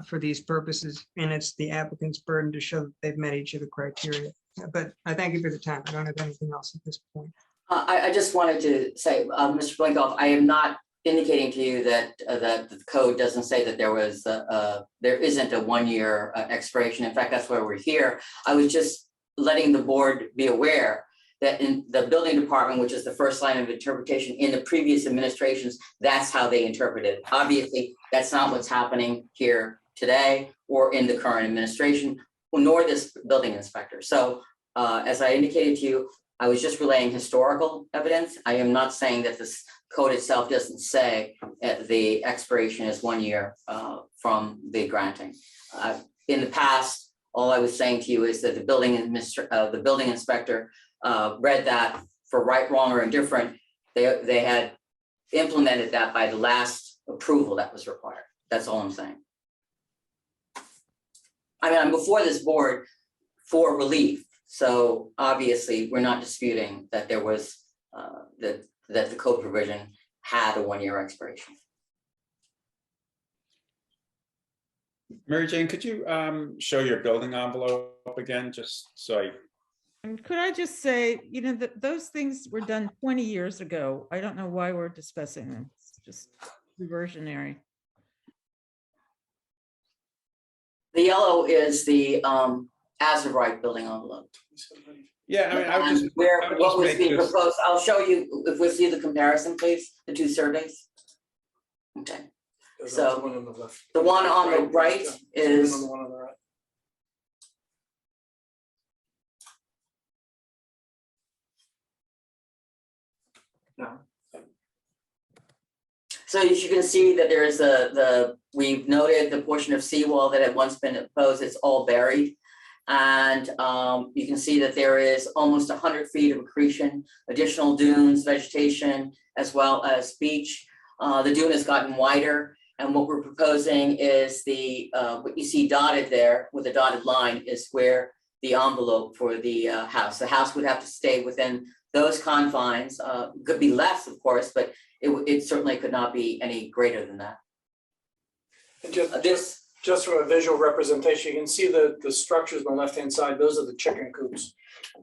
for these purposes, and it's the applicant's burden to show that they've met each of the criteria. But I thank you for the time. I don't have anything else at this point. I just wanted to say, Mr. Blinkoff, I am not indicating to you that that the code doesn't say that there isn't a 1 year expiration. In fact, that's why we're here. I was just letting the board be aware that in the building department, which is the first line of interpretation in the previous administrations, that's how they interpret it. Obviously, that's not what's happening here today or in the current administration, nor this building inspector. So as I indicated to you, I was just relaying historical evidence. I am not saying that this code itself doesn't say the expiration is 1 year from the granting. In the past, all I was saying to you is that the building inspector read that for right, wrong, or indifferent. They had implemented that by the last approval that was required. That's all I'm saying. I mean, I'm before this board for relief. So obviously, we're not disputing that there was that the code provision had a 1 year expiration. Mary Jane, could you show your building envelope again, just so I. And could I just say, you know, that those things were done 20 years ago. I don't know why we're discussing them. It's just reversionary. The yellow is the as of right building envelope. Yeah, I mean, I would just. What was being proposed, I'll show you, if we see the comparison, please, the two surveys. Okay, so the one on the right is. The one on the right. No. So as you can see that there is we've noted the portion of seawall that had once been proposed, it's all buried. And you can see that there is almost 100 feet of accretion, additional dunes, vegetation, as well as beach. The dune has gotten wider, and what we're proposing is what you see dotted there with a dotted line is where the envelope for the house. The house would have to stay within those confines. Could be less, of course, but it certainly could not be any greater than that. And just from a visual representation, you can see the structures on the left-hand side, those are the chicken coops.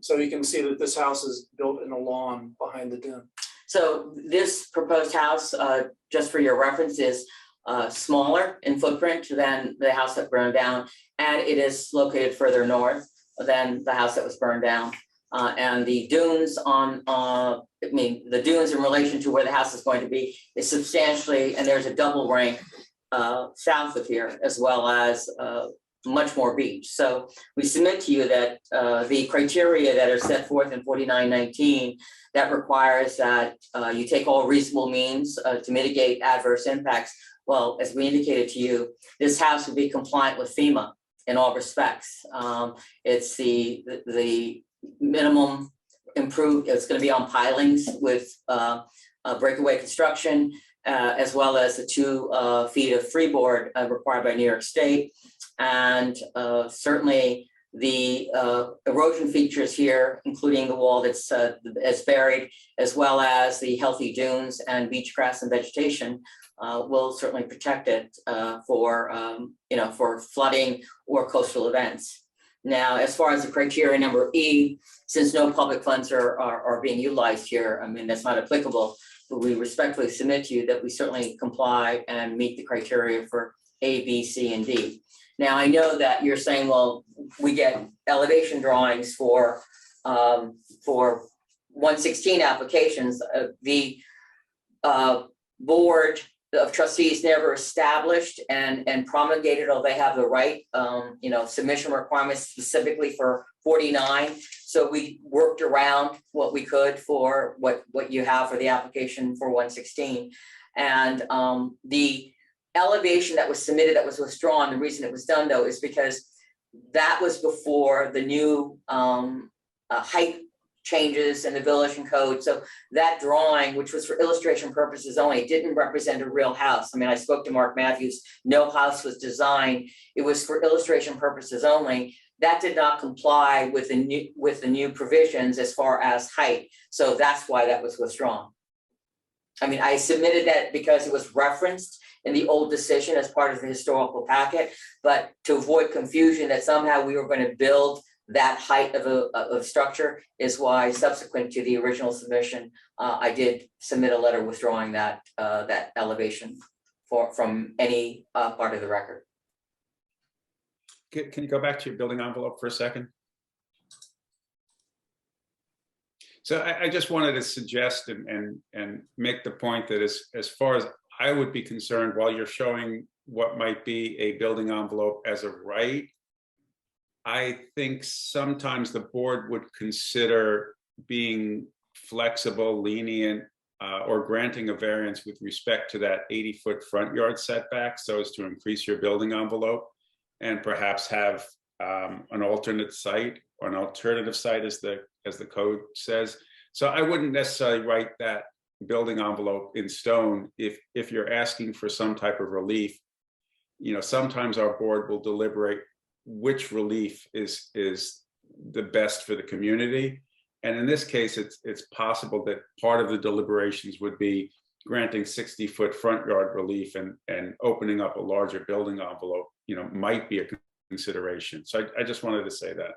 So you can see that this house is built in a lawn behind the dune. So this proposed house, just for your reference, is smaller in footprint than the house that burned down, and it is located further north than the house that was burned down. And the dunes the dunes in relation to where the house is going to be is substantially, and there's a double rank south of here, as well as much more beach. So we submit to you that the criteria that are set forth in 4919, that requires that you take all reasonable means to mitigate adverse impacts. Well, as we indicated to you, this house would be compliant with FEMA in all respects. It's the minimum improved, it's going to be on pilings with breakaway construction, as well as the 2 feet of freeboard required by New York State. And certainly the erosion features here, including the wall that's buried, as well as the healthy dunes and beach grass and vegetation, will certainly protect it for flooding or coastal events. Now, as far as the criteria number E, since no public funds are being utilized here, I mean, that's not applicable. But we respectfully submit to you that we certainly comply and meet the criteria for A, B, C, and D. Now, I know that you're saying, well, we get elevation drawings for 116 applications. The board of trustees never established and promulgated, although they have the right, submission requirements specifically for 49. So we worked around what we could for what you have for the application for 116. And the elevation that was submitted that was withdrawn, the reason it was done though is because that was before the new height changes in the village and code. So that drawing, which was for illustration purposes only, didn't represent a real house. I mean, I spoke to Mark Matthews, no house was designed. It was for illustration purposes only that did not comply with the new provisions as far as height. So that's why that was withdrawn. I mean, I submitted that because it was referenced in the old decision as part of the historical packet, but to avoid confusion that somehow we were going to build that height of a structure is why subsequent to the original submission, I did submit a letter withdrawing that that elevation from any part of the record. Can you go back to your building envelope for a second? So I just wanted to suggest and make the point that as far as I would be concerned, while you're showing what might be a building envelope as a right, I think sometimes the board would consider being flexible, lenient, or granting a variance with respect to that 80-foot front yard setback so as to increase your building envelope and perhaps have an alternate site or an alternative site as the code says. So I wouldn't necessarily write that building envelope in stone if you're asking for some type of relief. You know, sometimes our board will deliberate which relief is the best for the community. And in this case, it's possible that part of the deliberations would be granting 60-foot front yard relief and opening up a larger building envelope, you know, might be a consideration. So I just wanted to say that.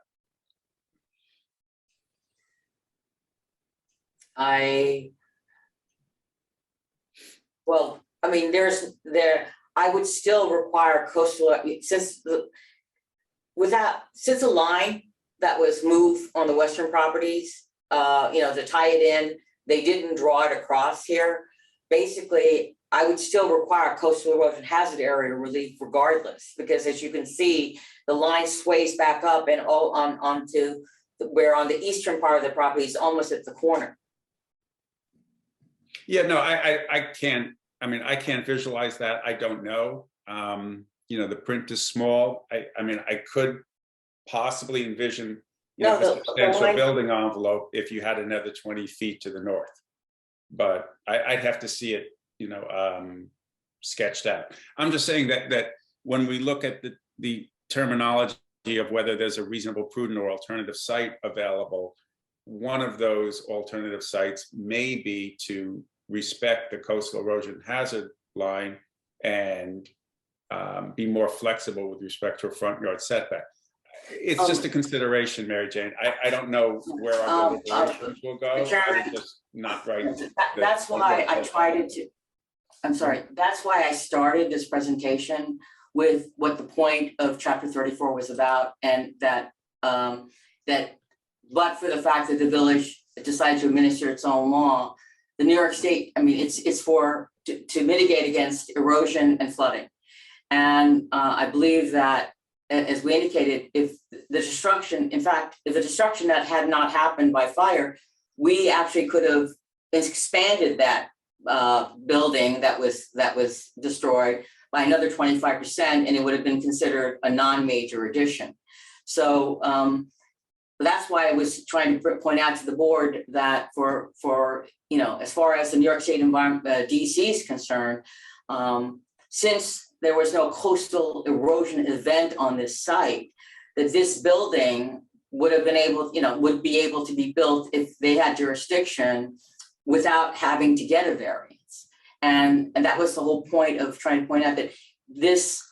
Well, I mean, I would still require coastal, since the line that was moved on the western properties, you know, to tie it in, they didn't draw it across here. Basically, I would still require coastal erosion hazard area relief regardless, because as you can see, the line sways back up and all onto where on the eastern part of the property is almost at the corner. Yeah, no, I can't. I mean, I can't visualize that. I don't know. You know, the print is small. I mean, I could possibly envision, you know, a substantial building envelope if you had another 20 feet to the north, but I'd have to see it, you know, sketched out. I'm just saying that when we look at the terminology of whether there's a reasonable, prudent, or alternative site available, one of those alternative sites may be to respect the coastal erosion hazard line and be more flexible with respect to a front yard setback. It's just a consideration, Mary Jane. I don't know where our deliberations will go. I'm just not right. That's why I tried to. I'm sorry. That's why I started this presentation with what the point of Chapter 34 was about, and that but for the fact that the village decided to administer its own law, the New York State. I mean, it's for to mitigate against erosion and flooding, and I believe that, as we indicated, if the destruction, in fact, if the destruction that had not happened by fire, we actually could have expanded that building that was destroyed by another 25%, and it would have been considered a non-major addition. So that's why I was trying to point out to the board that for you know, as far as the New York State Environment DC is concerned, since there was no coastal erosion event on this site, that this building would have been able, you know, would be able to be built if they had jurisdiction without having to get a variance. And that was the whole point of trying to point out that this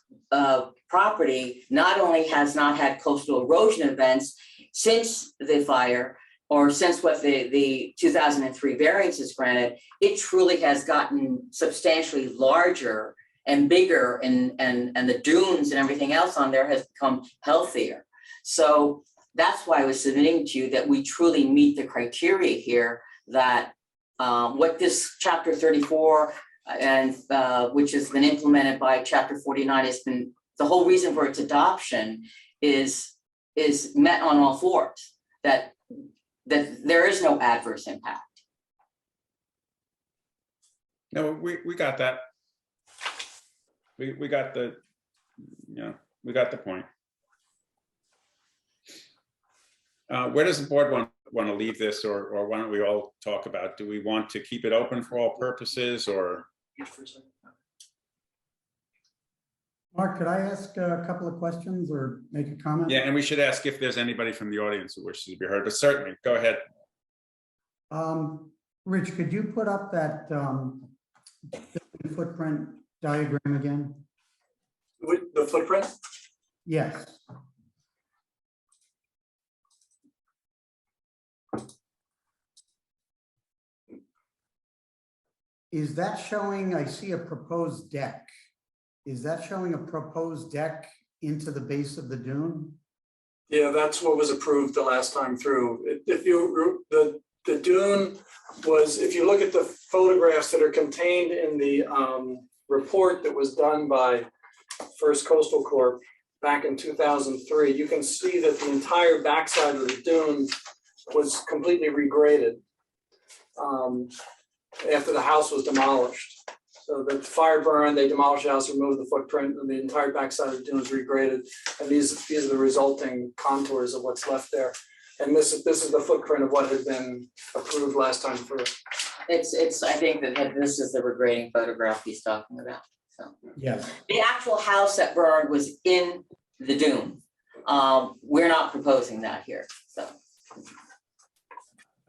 property not only has not had coastal erosion events since the fire, or since what the 2003 variance is granted, it truly has gotten substantially larger and bigger, and the dunes and everything else on there has become healthier. So that's why I was submitting to you that we truly meet the criteria here, that what this Chapter 34 and which has been implemented by Chapter 49 has been, the whole reason for its adoption is met on all fours, that there is no adverse impact. No, we got that. We got the, you know, we got the point. Where does the board want to leave this, or why don't we all talk about, do we want to keep it open for all purposes, or? Mark, could I ask a couple of questions or make a comment? Yeah, and we should ask if there's anybody from the audience who wishes to be heard, but certainly, go ahead. Rich, could you put up that footprint diagram again? With the footprint? Yes. Is that showing, I see a proposed deck. Is that showing a proposed deck into the base of the dune? Yeah, that's what was approved the last time through. If you, the dune was, if you look at the photographs that are contained in the report that was done by First Coastal Corp back in 2003, you can see that the entire backside of the dune was completely regraded after the house was demolished. So the fire burned, they demolished the house, removed the footprint, and the entire backside of the dune was regraded. And these are the resulting contours of what's left there. And this is the footprint of what had been approved last time through. It's, I think that this is the regrading photograph he's talking about, so. Yes. The actual house that burned was in the dune. We're not proposing that here, so.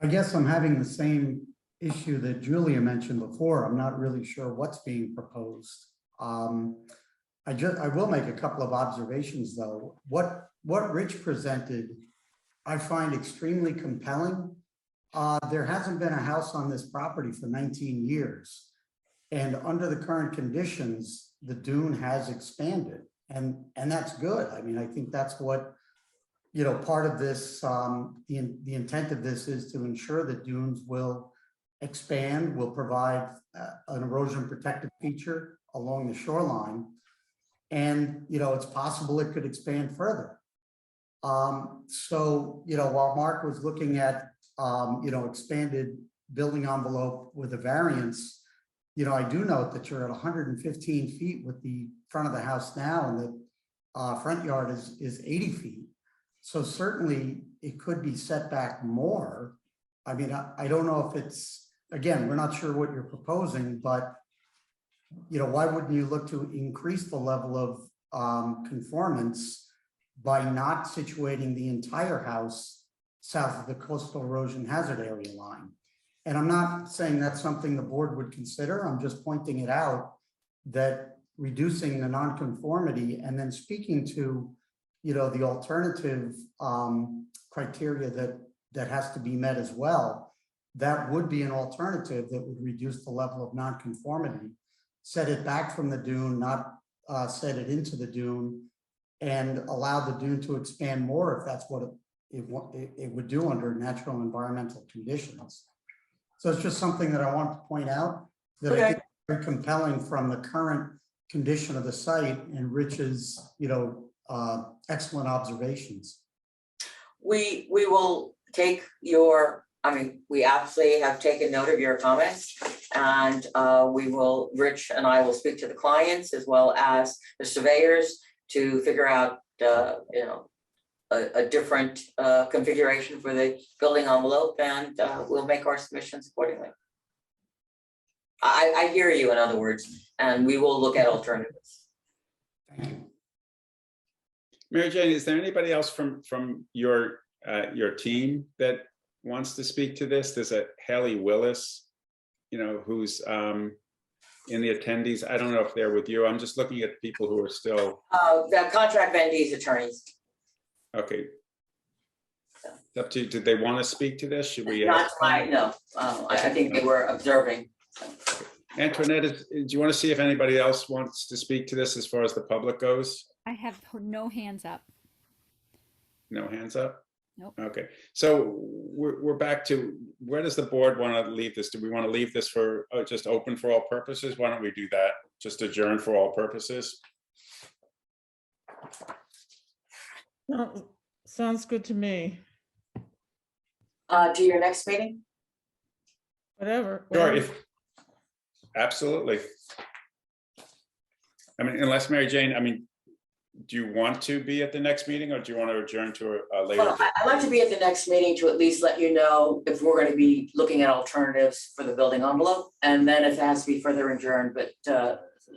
I guess I'm having the same issue that Julia mentioned before. I'm not really sure what's being proposed. I will make a couple of observations though. What Rich presented, I find extremely compelling. There hasn't been a house on this property for 19 years. And under the current conditions, the dune has expanded and that's good. I mean, I think that's what, you know, part of this, the intent of this is to ensure that dunes will expand, will provide an erosion protective feature along the shoreline. And, you know, it's possible it could expand further. So, you know, while Mark was looking at, you know, expanded building envelope with a variance, you know, I do note that you're at 115 feet with the front of the house now, and the front yard is 80 feet. So certainly it could be set back more. I mean, I don't know if it's, again, we're not sure what you're proposing, but, you know, why wouldn't you look to increase the level of conformance by not situating the entire house south of the coastal erosion hazard area line? And I'm not saying that's something the board would consider. I'm just pointing it out that reducing the nonconformity and then speaking to, you know, the alternative criteria that has to be met as well, that would be an alternative that would reduce the level of nonconformity, set it back from the dune, not set it into the dune, and allow the dune to expand more if that's what it would do under natural environmental conditions. So it's just something that I want to point out that I think is very compelling from the current condition of the site and Rich's, you know, excellent observations. We will take your, I mean, we absolutely have taken note of your comments, and we will, Rich and I will speak to the clients as well as the surveyors to figure out, you know, a different configuration for the building envelope, and we'll make our submissions accordingly. I hear you, in other words, and we will look at alternatives. Thank you. Mary Jane, is there anybody else from your team that wants to speak to this? There's a Haley Willis, you know, who's in the attendees. I don't know if they're with you. I'm just looking at people who are still. The contract vendees attorneys. Okay. It's up to you. Did they want to speak to this? Should we? Not tonight, no. I think they were observing. So. Antoinette, do you want to see if anybody else wants to speak to this as far as the public goes? I have no hands up. No hands up? Nope. Okay, so we're back to, where does the board want to leave this? Do we want to leave this for just open for all purposes? Why don't we do that? Just adjourn for all purposes? Well, sounds good to me. To your next meeting? Whatever. Sure, absolutely. I mean, unless Mary Jane, I mean, do you want to be at the next meeting, or do you want to adjourn to a later? Well, I'd like to be at the next meeting to at least let you know if we're going to be looking at alternatives for the building envelope, and then if it has to be further adjourned, but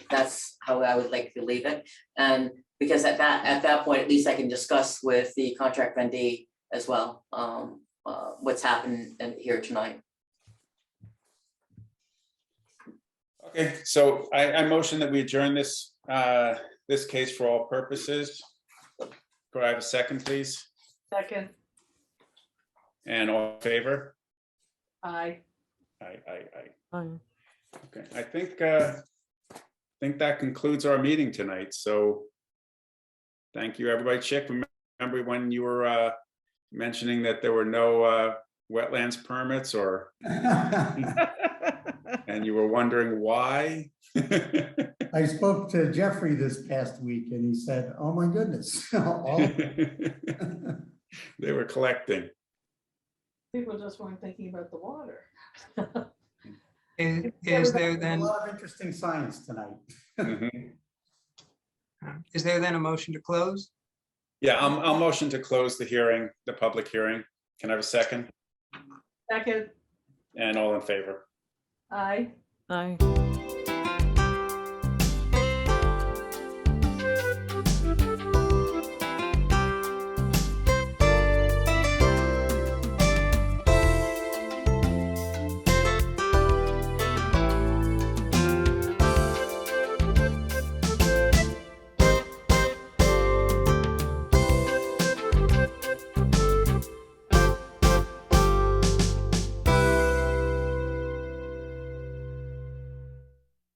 That's how I would like to leave it. And because at that point, at least I can discuss with the contract vendee as well, what's happened here tonight. Okay, so I motion that we adjourn this, this case for all purposes. Could I have a second, please? Second, And all in favor? aye. Aye. Okay, I think that concludes our meeting tonight, so thank you, everybody. Chick, remember when you were mentioning that there were no wetlands permits or, and you were wondering why? I spoke to Jeffrey this past week and he said, oh my goodness. They were collecting. People just weren't thinking about the water. Is there then, A lot of interesting science tonight. Mhm. is there then a motion to close? Yeah, I'll motion to close the hearing, the public hearing. Can I have a second? Second, And all in favor? aye. Aye.